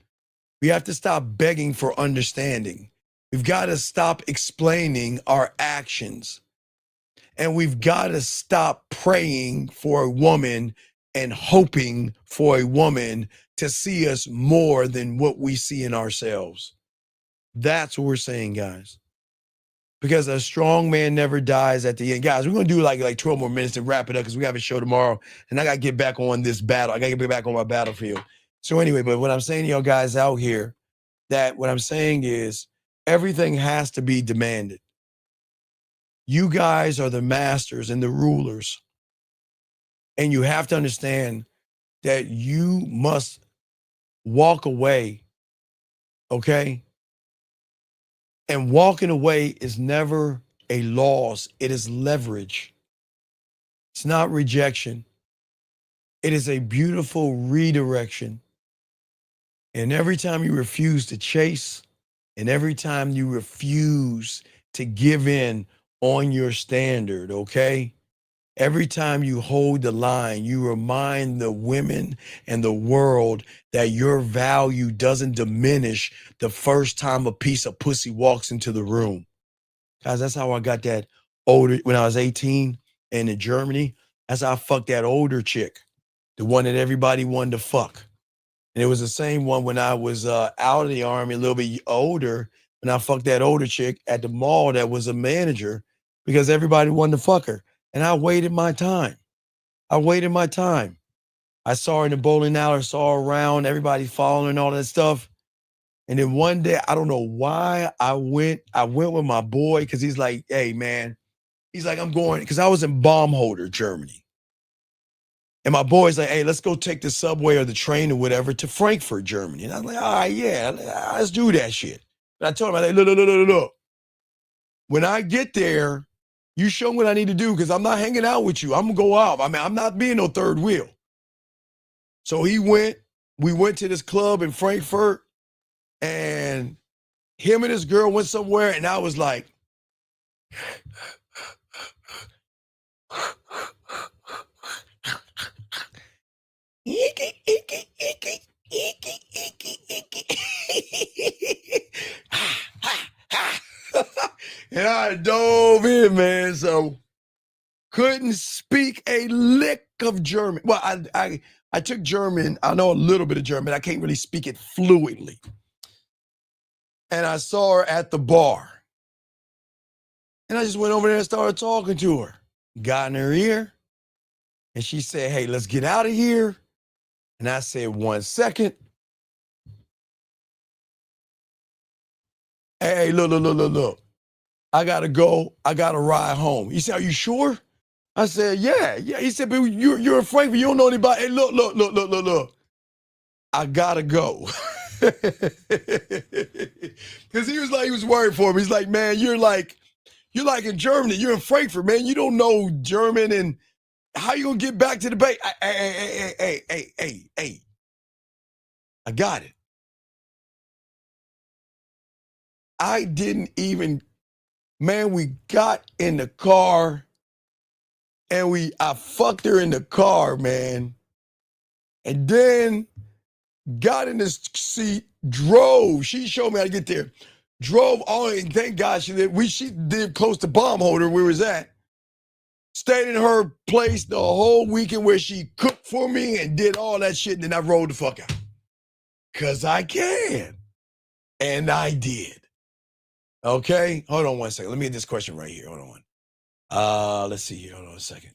We have to stop begging for understanding. We've got to stop explaining our actions. And we've got to stop praying for a woman and hoping for a woman to see us more than what we see in ourselves. That's what we're saying, guys. Because a strong man never dies at the end. Guys, we're going to do like 12 more minutes to wrap it up because we have a show tomorrow. And I got to get back on this battle. I got to get back on my battlefield. So anyway, but what I'm saying to y'all guys out here, that what I'm saying is everything has to be demanded. You guys are the masters and the rulers. And you have to understand that you must walk away, okay? And walking away is never a loss. It is leverage. It's not rejection. It is a beautiful redirection. And every time you refuse to chase, and every time you refuse to give in on your standard, okay? Every time you hold the line, you remind the women and the world that your value doesn't diminish the first time a piece of pussy walks into the room. Guys, that's how I got that older, when I was 18 and in Germany, that's how I fucked that older chick, the one that everybody wanted to fuck. And it was the same one when I was out of the army, a little bit older, when I fucked that older chick at the mall that was a manager because everybody wanted to fuck her. And I waited my time. I saw her in the bowling alley, saw her around, everybody following and all that stuff. And then one day, I don't know why I went with my boy because he's like, hey, man, he's like, I'm going, because I was in Baumholder, Germany. And my boy's like, hey, let's go take the subway or the train or whatever to Frankfurt, Germany. And I'm like, all right, yeah, let's do that shit. And I told him, I'm like, look. When I get there, you show me what I need to do because I'm not hanging out with you. I'm going to go out. I mean, I'm not being no third wheel. So we went to this club in Frankfurt, and him and his girl went somewhere, and I was like, and I dove in, man. So couldn't speak a lick of German. Well, I took German. I know a little bit of German. I can't really speak it fluently. And I saw her at the bar. And I just went over there and started talking to her. Got in her ear. And she said, hey, let's get out of here. And I said, 1 second. Hey, look. I got to go. I got to ride home. He said, are you sure? I said, yeah. He said, but you're in Frankfurt. You don't know anybody. Hey, look. I got to go. Because he was worried for me. He's like, man, you're like in Germany. You're in Frankfurt, man. You don't know German, and how you gonna get back to the base? Hey. I got it. I didn't even, man, we got in the car and I fucked her in the car, man. And then got in this seat, drove. She showed me how to get there. Drove on, and thank God she lived close to Baumholder where we was at. Stayed in her place the whole weekend where she cooked for me and did all that shit, and then I rolled the fuck out. Cause I can. And I did. Okay? Hold on 1 second. Let me get this question right here. Hold on. Let's see here. Hold on a second.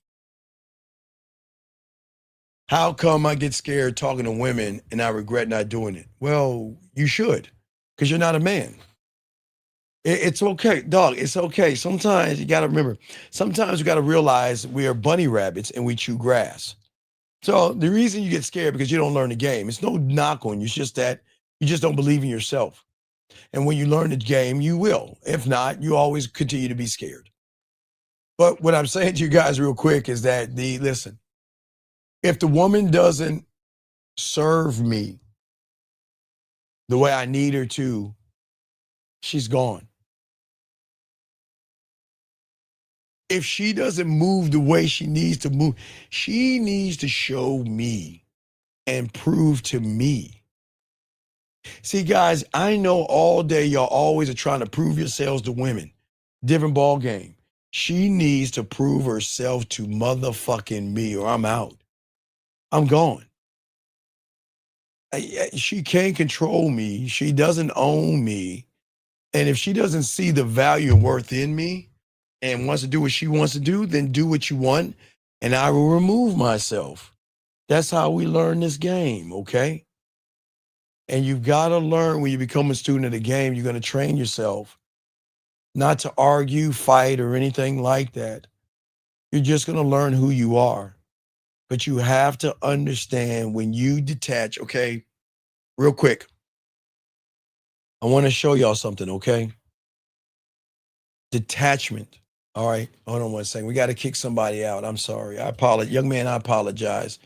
How come I get scared talking to women and I regret not doing it? Well, you should, because you're not a man. It's okay, dog. It's okay. Sometimes you got to remember, sometimes you got to realize we are bunny rabbits and we chew grass. So the reason you get scared because you don't learn the game. It's no knock on you. It's just that you just don't believe in yourself. And when you learn the game, you will. If not, you always continue to be scared. But what I'm saying to you guys real quick is that listen, if the woman doesn't serve me the way I need her to, she's gone. If she doesn't move the way she needs to move, she needs to show me and prove to me. See, guys, I know all day y'all always are trying to prove yourselves to women. Different ball game. She needs to prove herself to motherfucking me or I'm out. I'm gone. She can't control me. She doesn't own me. And if she doesn't see the value and worth in me and wants to do what she wants to do, then do what you want, and I will remove myself. That's how we learn this game, okay? And you've got to learn when you become a student of the game, you're going to train yourself not to argue, fight, or anything like that. You're just going to learn who you are. But you have to understand when you detach, okay? Real quick. I want to show y'all something, okay? Detachment. All right, hold on 1 second. We got to kick somebody out. I'm sorry. I apologize. Young man, I apologize.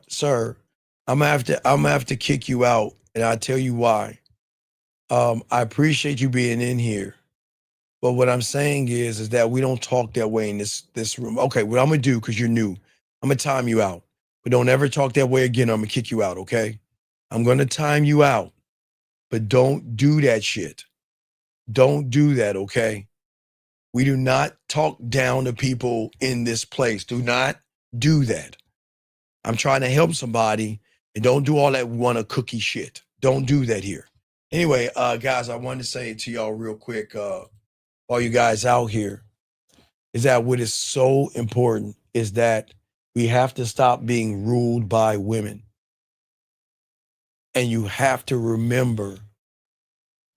Sir, I'm gonna have to kick you out, and I'll tell you why. I appreciate you being in here. But what I'm saying is that we don't talk that way in this room. Okay, what I'm gonna do, because you're new, I'm gonna time you out. But don't ever talk that way again, or I'm gonna kick you out, okay? I'm gonna time you out. But don't do that shit. Don't do that, okay? We do not talk down to people in this place. Do not do that. I'm trying to help somebody, and don't do all that wanna cookie shit. Don't do that here. Anyway, guys, I wanted to say to y'all real quick, all you guys out here, is that what is so important is that we have to stop being ruled by women. And you have to remember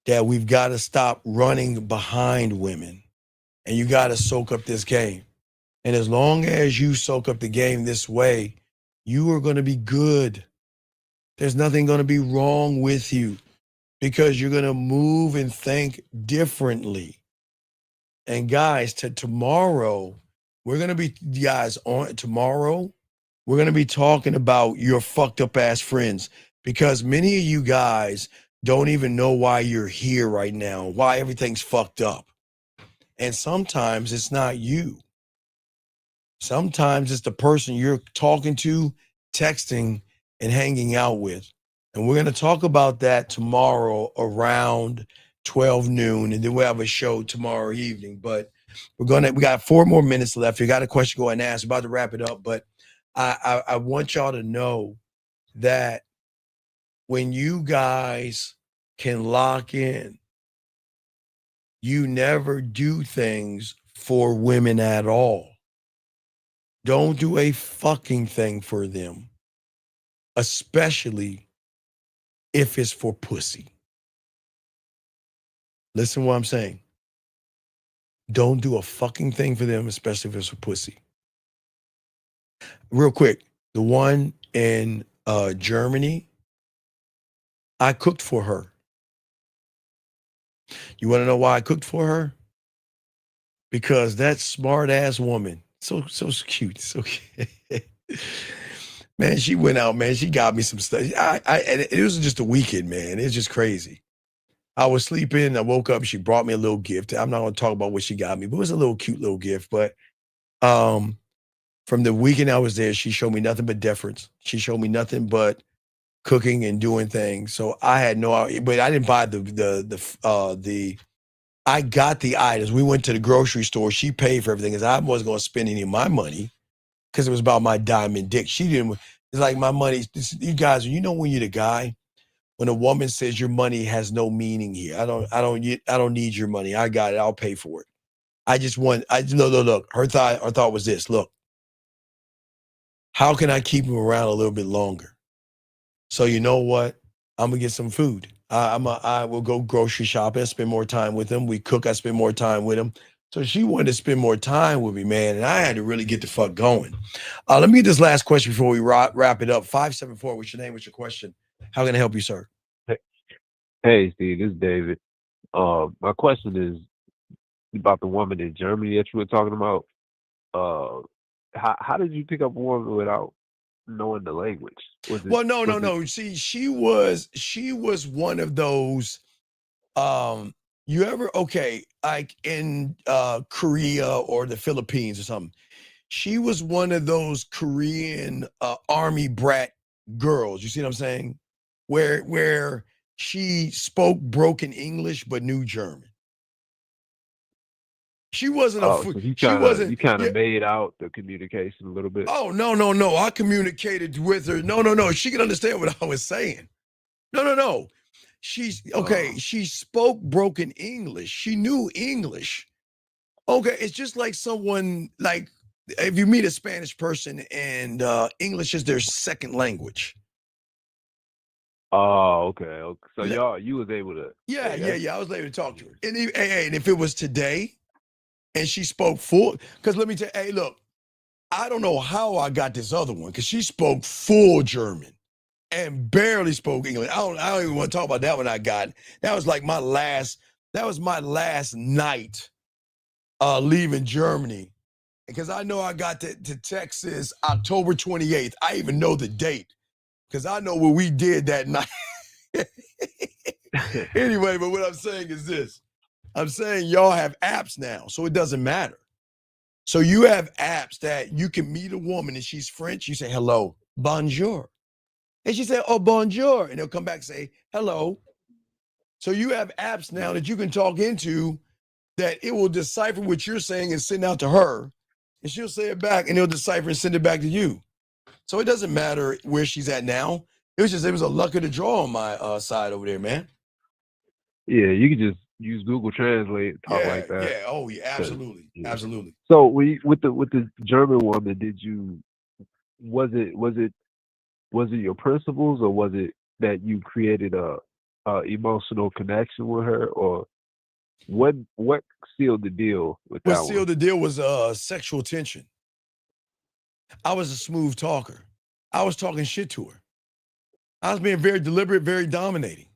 that we've got to stop running behind women, and you got to soak up this game. And as long as you soak up the game this way, you are going to be good. There's nothing going to be wrong with you because you're going to move and think differently. And guys, tomorrow, we're going to be, guys, on tomorrow, we're going to be talking about your fucked up ass friends, because many of you guys don't even know why you're here right now, why everything's fucked up. And sometimes it's not you. Sometimes it's the person you're talking to, texting, and hanging out with. And we're going to talk about that tomorrow around 12 noon, and then we'll have a show tomorrow evening. But we got 4 more minutes left. If you got a question, go ahead and ask. About to wrap it up, but I want y'all to know that when you guys can lock in, you never do things for women at all. Don't do a fucking thing for them, especially if it's for pussy. Listen to what I'm saying. Don't do a fucking thing for them, especially if it's for pussy. Real quick, the one in Germany, I cooked for her. You want to know why I cooked for her? Because that smart ass woman, so cute, so cute. Man, she went out, man. She got me some stuff. And it was just a weekend, man. It's just crazy. I was sleeping. I woke up. She brought me a little gift. I'm not going to talk about what she got me, but it was a little cute little gift. But from the weekend I was there, she showed me nothing but deference. She showed me nothing but cooking and doing things. So I had no, but I didn't buy the. I got the items. We went to the grocery store. She paid for everything because I wasn't going to spend any of my money because it was about my diamond dick. She didn't. It's like my money. You guys, you know when you're the guy, when a woman says your money has no meaning here. I don't need your money. I got it. I'll pay for it. Look. Her thought was this. Look, how can I keep him around a little bit longer? So you know what? I'm gonna get some food. I will go grocery shopping, spend more time with him. We cook, I spend more time with him. So she wanted to spend more time with me, man, and I had to really get the fuck going. Let me get this last question before we wrap it up. 574, what's your name? What's your question? How can I help you, sir? Hey, Steve, this is David. My question is about the woman in Germany that you were talking about. How did you pick up a woman without knowing the language? Well, no. See, she was one of those. You ever like in Korea or the Philippines or something? She was one of those Korean army brat girls. You see what I'm saying? Where she spoke broken English but knew German. She wasn't so you kind of made out the communication a little bit. Oh, no. I communicated with her. No. She could understand what I was saying. No. She's okay. She spoke broken English. She knew English. Okay, it's just like someone, like if you meet a Spanish person and English is their second language. Oh, okay. So you was able to. Yeah. I was able to talk to her. And if it was today, and she spoke full, because let me tell you, hey, look, I don't know how I got this other one, because she spoke full German and barely spoke English. I don't even want to talk about that one I got. That was like my last night leaving Germany. Because I know I got to Texas October 28th. I even know the date, because I know what we did that night. Anyway, but what I'm saying is this. I'm saying y'all have apps now, so it doesn't matter. So you have apps that you can meet a woman and she's French. You say, hello, bonjour. And she said, oh, bonjour. And they'll come back and say, hello. So you have apps now that you can talk into that it will decipher what you're saying and send out to her. And she'll say it back and it'll decipher and send it back to you. So it doesn't matter where she's at now. It was a luck of the draw on my side over there, man. Yeah, you could just use Google Translate, talk like that. Yeah, oh yeah, absolutely. Absolutely. So with the German woman, was it your principles, or was it that you created a emotional connection with her, or what sealed the deal with What that sealed one? the deal was sexual tension. I was a smooth talker. I was talking shit to her. I was being very deliberate, very dominating.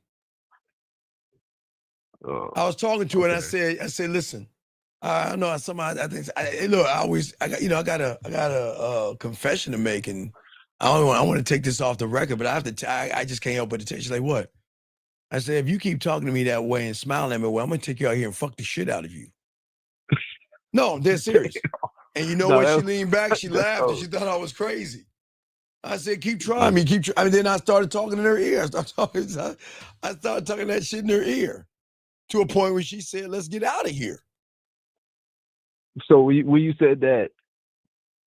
I was talking to her and I said, listen, I know somebody. I think. Look, I got a confession to make, and I want to take this off the record, but I have to. I just can't help but to tell you. She's like, what? I said, if you keep talking to me that way and smiling at me, well, I'm gonna take you out here and fuck the shit out of you. No, I'm dead serious. And you know what? She leaned back, she laughed, and she thought I was crazy. I said, keep trying me, then I started talking in her ear. I started talking that shit in her ear, to a point where she said, let's get out of here. So when you said that,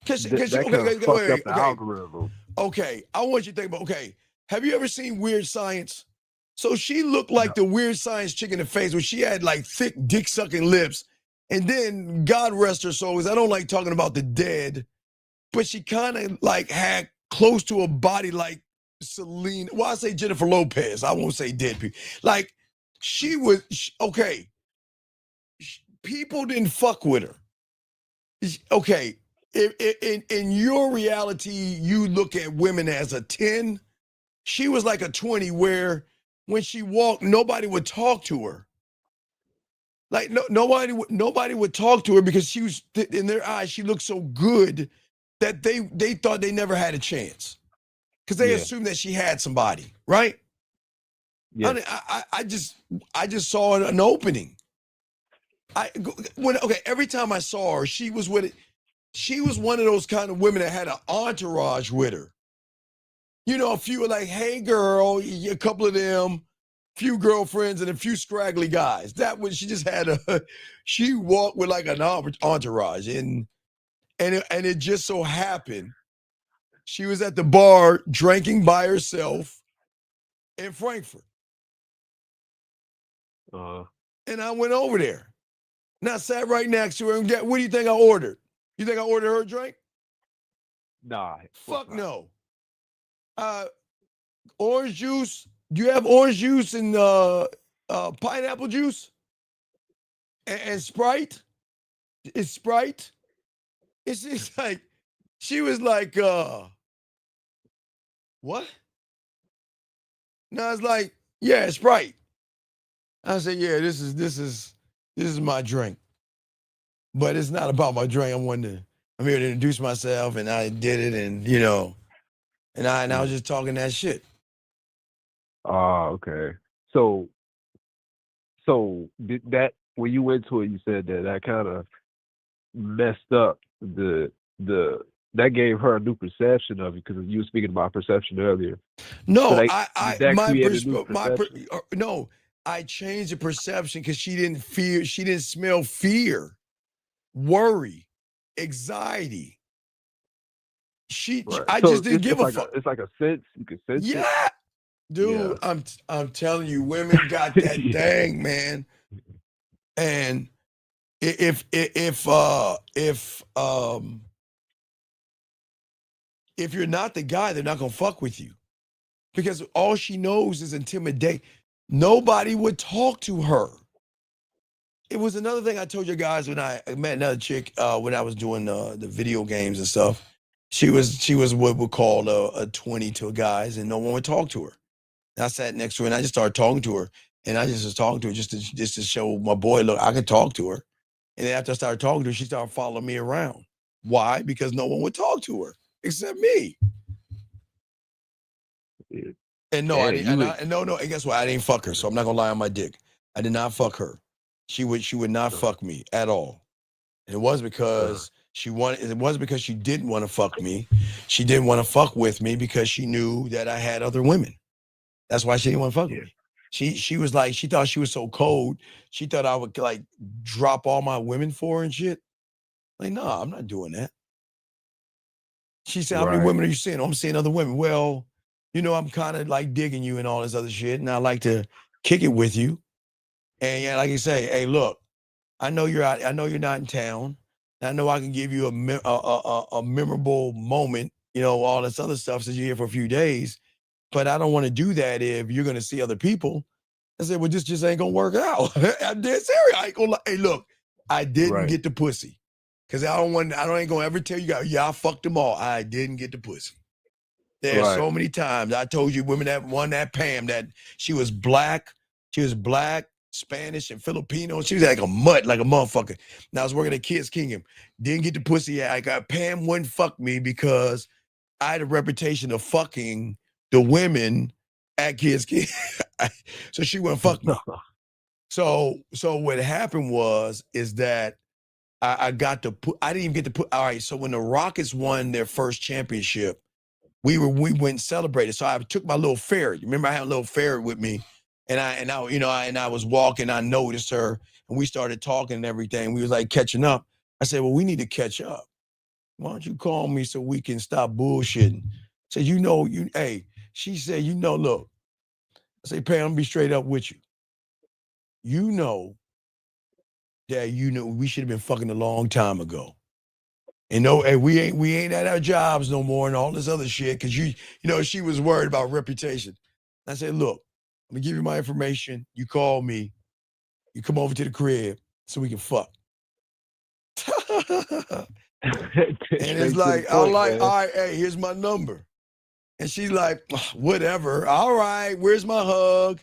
that kind of fucked up the algorithm. Okay, I want you to think about, have you ever seen Weird Science? So she looked like the Weird Science chick in the face where she had like thick dick-sucking lips. And then, God rest her soul, because I don't like talking about the dead, but she kind of like had close to a body like Celine. Well, I say Jennifer Lopez. I won't say dead people. Like, she was, people didn't fuck with her. Okay, in your reality, you look at women as a 10. She was like a 20, where when she walked, nobody would talk to her. Like nobody would talk to her because she was, in their eyes, she looked so good that they thought they never had a chance, because they assumed that she had somebody, right? Yeah. I just saw an opening. Every time I saw her, she was one of those kind of women that had an entourage with her. You know, a few were like, hey girl, a couple of them, few girlfriends, and a few scraggly guys. That was, she just had she walked with like an entourage, and it just so happened she was at the bar drinking by herself in Frankfurt. And I went over there. And I sat right next to her and what do you think I ordered? You think I ordered her a drink? Nah. Fuck no. Orange juice. Do you have orange juice and pineapple juice? And Sprite? It's Sprite? It's just like, she was like, what? No, it's like, yeah, it's Sprite. I said, yeah, this is my drink. But it's not about my drink. I'm here to introduce myself, and I did it, and and I was just talking that shit. Okay. So did that, when you went to it, you said that kind of messed up that gave her a new perception of you, because you were speaking about perception earlier. No, So I changed the perception because she didn't smell fear, worry, anxiety. I just didn't give a fuck. It's like a sense, you can sense it. Yeah, dude, yeah. I'm telling you, women got that thing, man. And if you're not the guy, they're not gonna fuck with you, because all she knows is intimidate. Nobody would talk to her. It was another thing I told you guys when I met another chick when I was doing the video games and stuff. She was what we call a 20 to guys, and no one would talk to her. And I sat next to her and I just started talking to her, and I just was talking to her just to show my boy, look, I could talk to her. And then after I started talking to her, she started following me around. Why? Because no one would talk to her except me. And no, I didn't. And guess what? I didn't fuck her, so I'm not gonna lie on my dick. I did not fuck her. She would not fuck me at all. And it was because she wanted. It wasn't because she didn't want to fuck me. She didn't want to fuck with me because she knew that I had other women. That's why she didn't want to fuck with me. She was like, she thought she was so cold. She thought I would like drop all my women for her and shit. Like, no, I'm not doing that. She said, how many women are you seeing? Oh, I'm seeing other women. Well, I'm kind of like digging you and all this other shit, and I like to kick it with you. And yeah, like you say, hey, look, I know you're out. I know you're not in town. I know I can give you a memorable moment. All this other stuff since you're here for a few days. But I don't want to do that if you're going to see other people. I said, well, this just ain't gonna work out. I'm dead serious. I ain't gonna lie. Hey, look, I didn't Right. get the pussy. Cause I ain't gonna ever tell you guys, yeah, I fucked them all. I didn't get the pussy. There's Right. so many times I told you women that won that Pam, that she was black, Spanish, and Filipino. She was like a mutt, like a motherfucker. Now I was working at Kids Kingdom. Didn't get the pussy. I got Pam wouldn't fuck me because I had a reputation of fucking the women at Kids Kingdom. So she wouldn't fuck me. So what happened is that I got to put, I didn't even get to put, all right, so when the Rockets won their first championship, we went and celebrated. So I took my little ferret. Remember, I had a little ferret with me, and I was walking. I noticed her, and we started talking and everything. We was like catching up. I said, "Well, we need to catch up. Why don't you call me so we can stop bullshitting?" I said, hey. She said, look. I said, Pam, I'm gonna be straight up with you. You know that we should have been fucking a long time ago. And no, hey, we ain't at our jobs no more and all this other shit, because she was worried about reputation. I said, look, I'm gonna give you my information. You call me, you come over to the crib so we can fuck. And it's like, all right, hey, here's my number. And she's like, whatever. All right, where's my hug?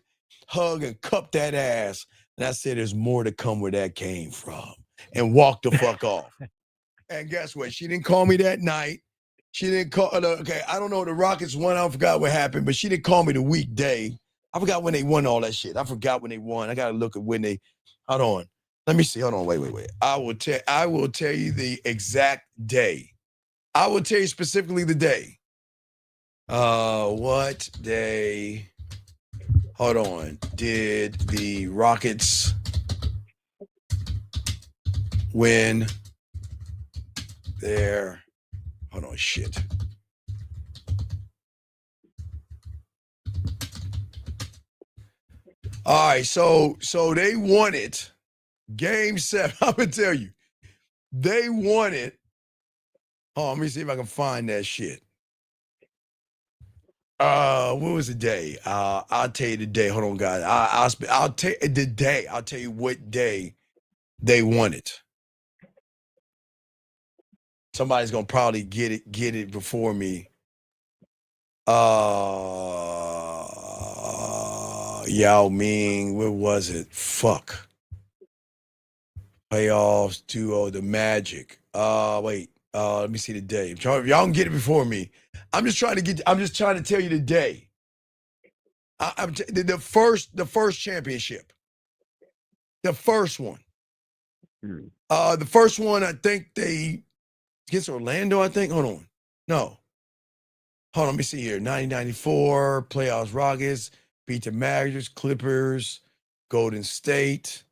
Hug and cup that ass. And I said, there's more to come where that came from. And walked the fuck off. And guess what? She didn't call me that night. She didn't call. Okay, I don't know. The Rockets won. I forgot what happened, but she didn't call me the weekday. I forgot when they won all that shit. I forgot when they won. I gotta look at when they. Hold on. Let me see. Hold on. Wait. I will tell you the exact day. I will tell you specifically the day. What day? Hold on. Did the Rockets win their? Hold on, shit. All right, so they won it. Game 7. I'm gonna tell you, they won it. Oh, let me see if I can find that shit. What was the day? I'll tell you the day. Hold on, guys. I'll tell you the day. I'll tell you what day they won it. Somebody's gonna probably get it before me. Yao Ming, where was it? Fuck. Playoffs, 2-0, the Magic. Wait. Let me see the day. Y'all can get it before me. I'm just trying to tell you the day. The first championship. The first one. The first one, I think they against Orlando, I think. Hold on. No. Hold on, let me see here. 1994, playoffs, Rockets, beat the Magic, Clippers, Golden State.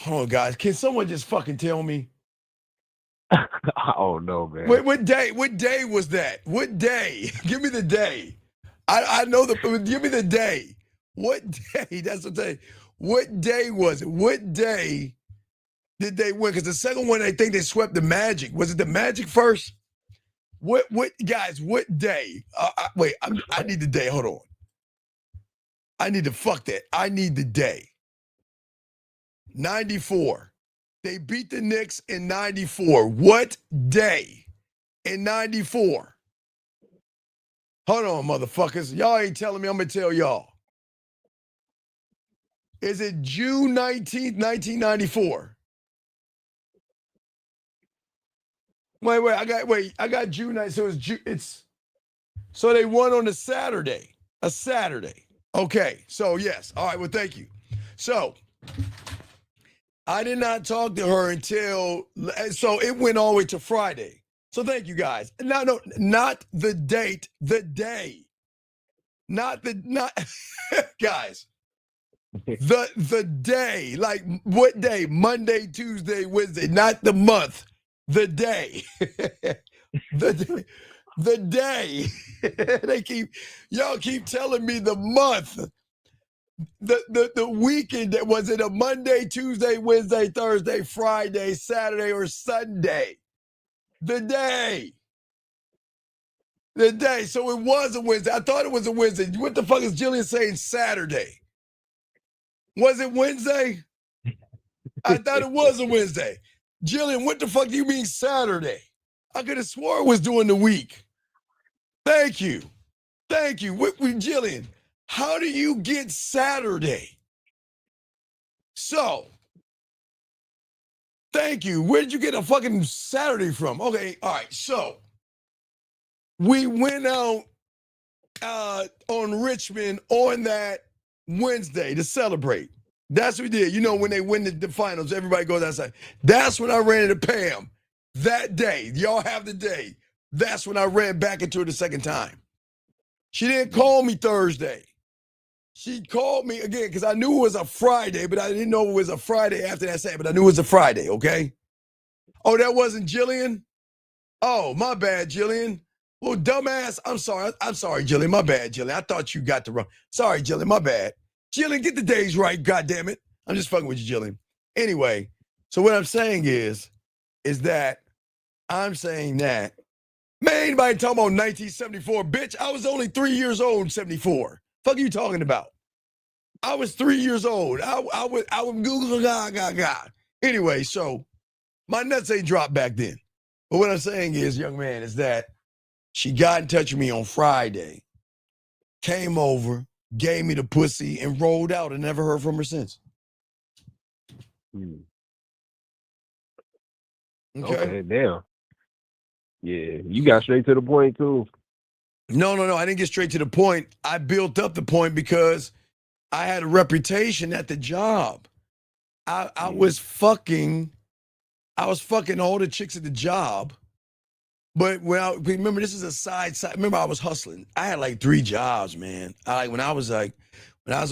Hold on, guys. Can someone just fucking tell me? Oh no, man. What day was that? What day? Give me the day. I know give me the day. What day? That's what I'm saying. What day was it? What day did they win? Because the second one, I think they swept the Magic. Was it the Magic first? What guys, what day? Wait, I need the day. Hold on. I need to fuck that. I need the day. 94. They beat the Knicks in 94. What day in 94? Hold on, motherfuckers. Y'all ain't telling me. I'm going to tell y'all. Is it June 19th, 1994? I got June 9th. So they won on a Saturday. Okay, so yes. All right, well, thank you. So I did not talk to her so it went all the way to Friday. So thank you guys. No, not the date, the day. Not guys. The day, like what day? Monday, Tuesday, Wednesday, not the month. The day. the day. Y'all keep telling me the month. The weekend, was it a Monday, Tuesday, Wednesday, Thursday, Friday, Saturday, or Sunday? The day. The day. So it was a Wednesday. I thought it was a Wednesday. What the fuck is Jillian saying Saturday? Was it Wednesday? I thought it was a Wednesday. Jillian, what the fuck do you mean Saturday? I could have swore it was during the week. Thank you. Thank you. Jillian, how do you get Saturday? So, thank you. Where did you get a fucking Saturday from? Okay, all right. So, we went out on Richmond on that Wednesday to celebrate. That's what we did. You know, when they win the finals, everybody goes outside. That's when I ran into Pam that day. Y'all have the day. That's when I ran back into her the second time. She didn't call me Thursday. She called me again because I knew it was a Friday, but I didn't know it was a Friday after that Saturday, but I knew it was a Friday, okay? Oh, that wasn't Jillian? Oh, my bad, Jillian. Well, dumbass, I'm sorry. I'm sorry, Jillian. My bad, Jillian. I thought you got the wrong. Sorry, Jillian. My bad. Jillian, get the days right, goddammit. I'm just fucking with you, Jillian. Anyway, so what I'm saying is that I'm saying that, man, anybody talking about 1974, bitch, I was only 3 years old in 74. Fuck are you talking about? I was 3 years old. I would Google, God. Anyway, so my nuts ain't dropped back then. But what I'm saying is, young man, is that she got in touch with me on Friday, came over, gave me the pussy, and rolled out and never heard from her since. Okay, damn. Yeah, you got straight to the point, too. No. I didn't get straight to the point. I built up the point because I had a reputation at the job. I was fucking all the chicks at the job. But remember, this is a side. Remember, I was hustling. I had like 3 jobs, man. When I was on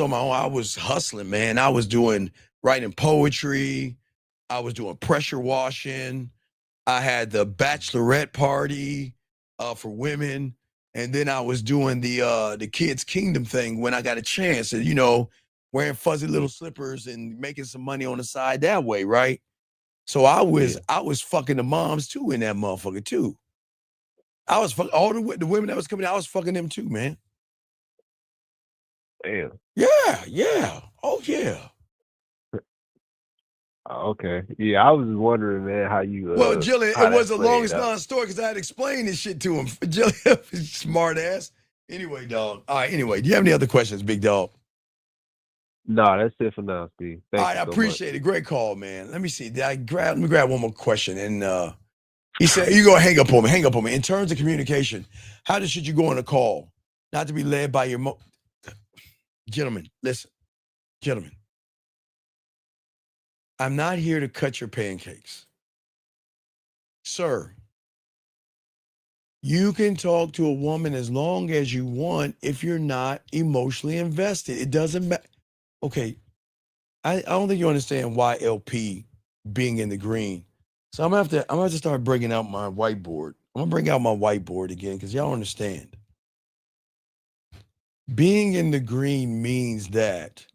my own, I was hustling, man. I was writing poetry. I was doing pressure washing. I had the bachelorette party for women, and then I was doing the Kids Kingdom thing when I got a chance, and wearing fuzzy little slippers and making some money on the side that way, right? So I was fucking the moms too in that motherfucker too. I was fucking all the women that was coming out. I was fucking them too, man. Damn. Yeah. Oh yeah. Okay. Yeah, I was just wondering, man, how you. Well, Jillian, it was the longest non-story because I had explained this shit to him. Jillian, smart ass. Anyway, dog. All right. Anyway, do you have any other questions, big dog? No, that's it for now, Steve. Thank you I so appreciate much. it. Great call, man. Let me see. Let me grab one more question. And he said, "You go hang up on me. Hang up on me." In terms of communication, how should you go on a call? Not to be led by your gentlemen. Listen, gentlemen. I'm not here to cut your pancakes. Sir, you can talk to a woman as long as you want if you're not emotionally invested. It doesn't matter. Okay, I don't think you understand why LP being in the green. So I'm gonna have to start bringing out my whiteboard. I'm gonna bring out my whiteboard again because y'all understand. Being in the green means that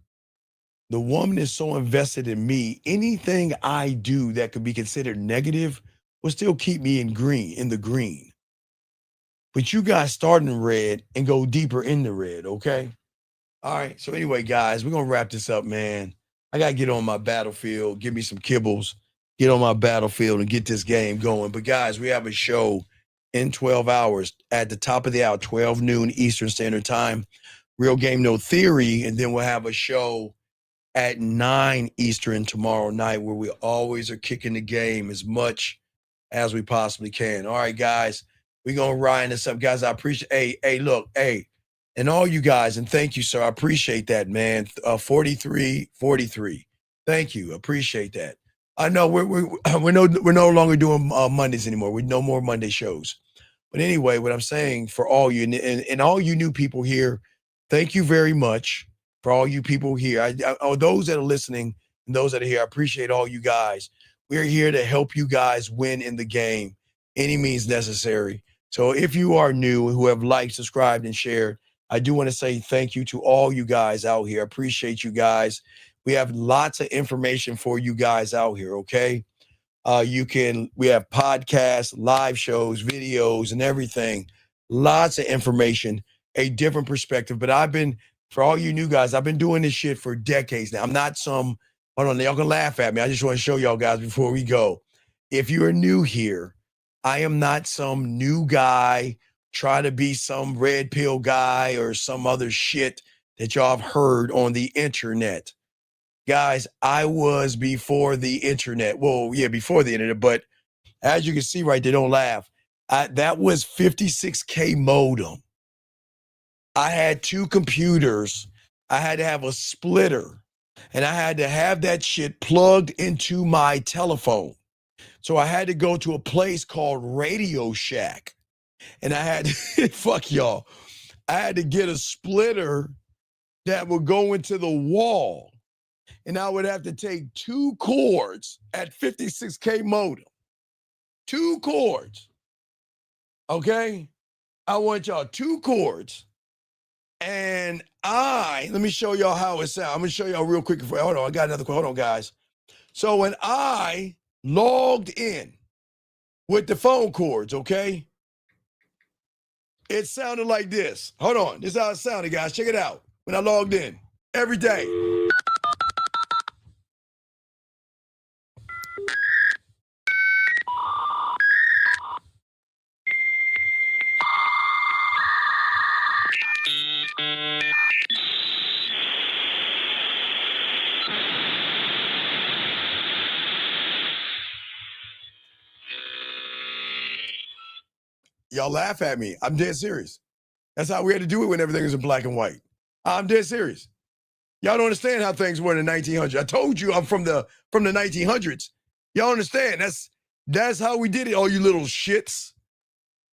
the woman is so invested in me, anything I do that could be considered negative will still keep me in the green. But you guys start in red and go deeper in the red, okay? All right, so anyway, guys, we're going to wrap this up, man. I got to get on my battlefield, give me some kibbles, get on my battlefield and get this game going. But guys, we have a show in 12 hours at the top of the hour, 12 noon Eastern Standard Time, Real Game No Theory, and then we'll have a show at 9 Eastern tomorrow night where we always are kicking the game as much as we possibly can. All right, guys, we're going to ride this up. Guys, I appreciate, hey, and all you guys, and thank you, sir. I appreciate that, man. 43. Thank you. Appreciate that. I know we're no longer doing Mondays anymore. We no more Monday shows. But anyway, what I'm saying for all you and all you new people here, thank you very much for all you people here. Those that are listening and those that are here, I appreciate all you guys. We're here to help you guys win in the game, any means necessary. So if you are new, who have liked, subscribed, and shared, I do want to say thank you to all you guys out here. I appreciate you guys. We have lots of information for you guys out here, okay? We have podcasts, live shows, videos, and everything lots of information, a different perspective. But for all you new guys, I've been doing this shit for decades now. I'm not hold on, y'all can laugh at me. I just want to show y'all guys before we go. If you are new here, I am not some new guy trying to be some red pill guy or some other shit that y'all have heard on the internet. Guys, I was before the internet. Well, yeah, before the internet, but as you can see right there, don't laugh. That was 56K modem. I had 2 computers. I had to have a splitter, and I had to have that shit plugged into my telephone. So I had to go to a place called Radio Shack, and I had to, fuck y'all, I had to get a splitter that would go into the wall, and I would have to take 2 cords at 56K modem. 2 cords. Okay? I want y'all 2 cords. And let me show y'all how it sounds. I'm going to show y'all real quick. Hold on, I got another question. Hold on, guys. So when I logged in with the phone cords, okay, it sounded like this. Hold on. This is how it sounded, guys. Check it out. When I logged in every day. Y'all laugh at me. I'm dead serious. That's how we had to do it when everything was in black and white. I'm dead serious. Y'all don't understand how things were in the 1900s. I told you I'm from the 1900s. Y'all understand? That's how we did it, all you little shits.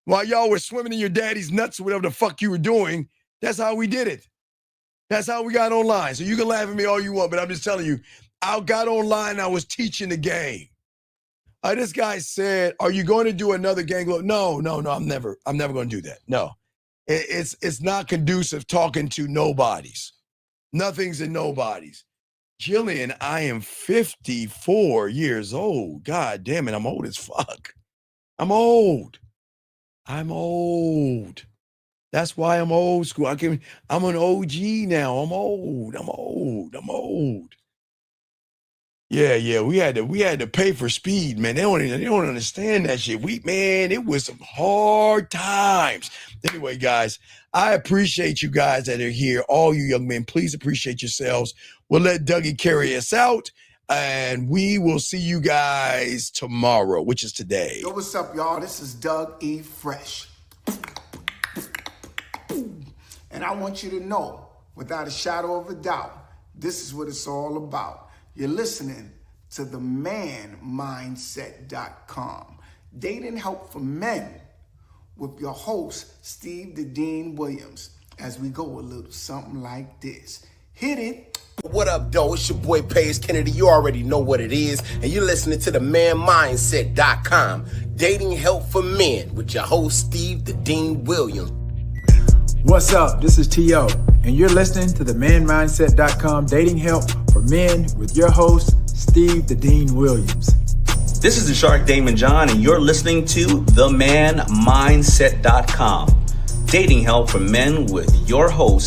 While y'all were swimming in your daddy's nuts or whatever the fuck you were doing, that's how we did it. That's how we got online. So you can laugh at me all you want, but I'm just telling you, I got online and I was teaching the game. This guy said, "Are you going to do another gang glow?" No, I'm never going to do that. No, it's not conducive talking to nobodies. Nothing's in nobodies. Jillian, I am 54 years old. God damn it, I'm old as fuck. I'm old. That's why I'm old school. I'm an OG now. I'm old. Yeah, we had to pay for speed, man. They don't understand that shit. It was some hard times. Anyway, guys, I appreciate you guys that are here. All you young men, please appreciate yourselves. We'll let Dougie carry us out, and we will see you guys tomorrow, which is today. Yo, what's up, y'all? This is Doug E. Fresh. And I want you to know, without a shadow of a doubt, this is what it's all about. You're listening to the manmindset.com. Dating help for men with your host, Steve the Dean Williams, as we go a little something like this. Hit it. What up, though? It's your boy, Paige Kennedy. You already know what it is. And you're listening to the manmindset.com. Dating help for men with your host, Steve the Dean Williams. What's up? This is T.O. and you're listening to the manmindset.com dating help for men with your host, Steve the Dean Williams. This is the Shark Damon John, and you're listening to the manmindset.com dating help for men with your host,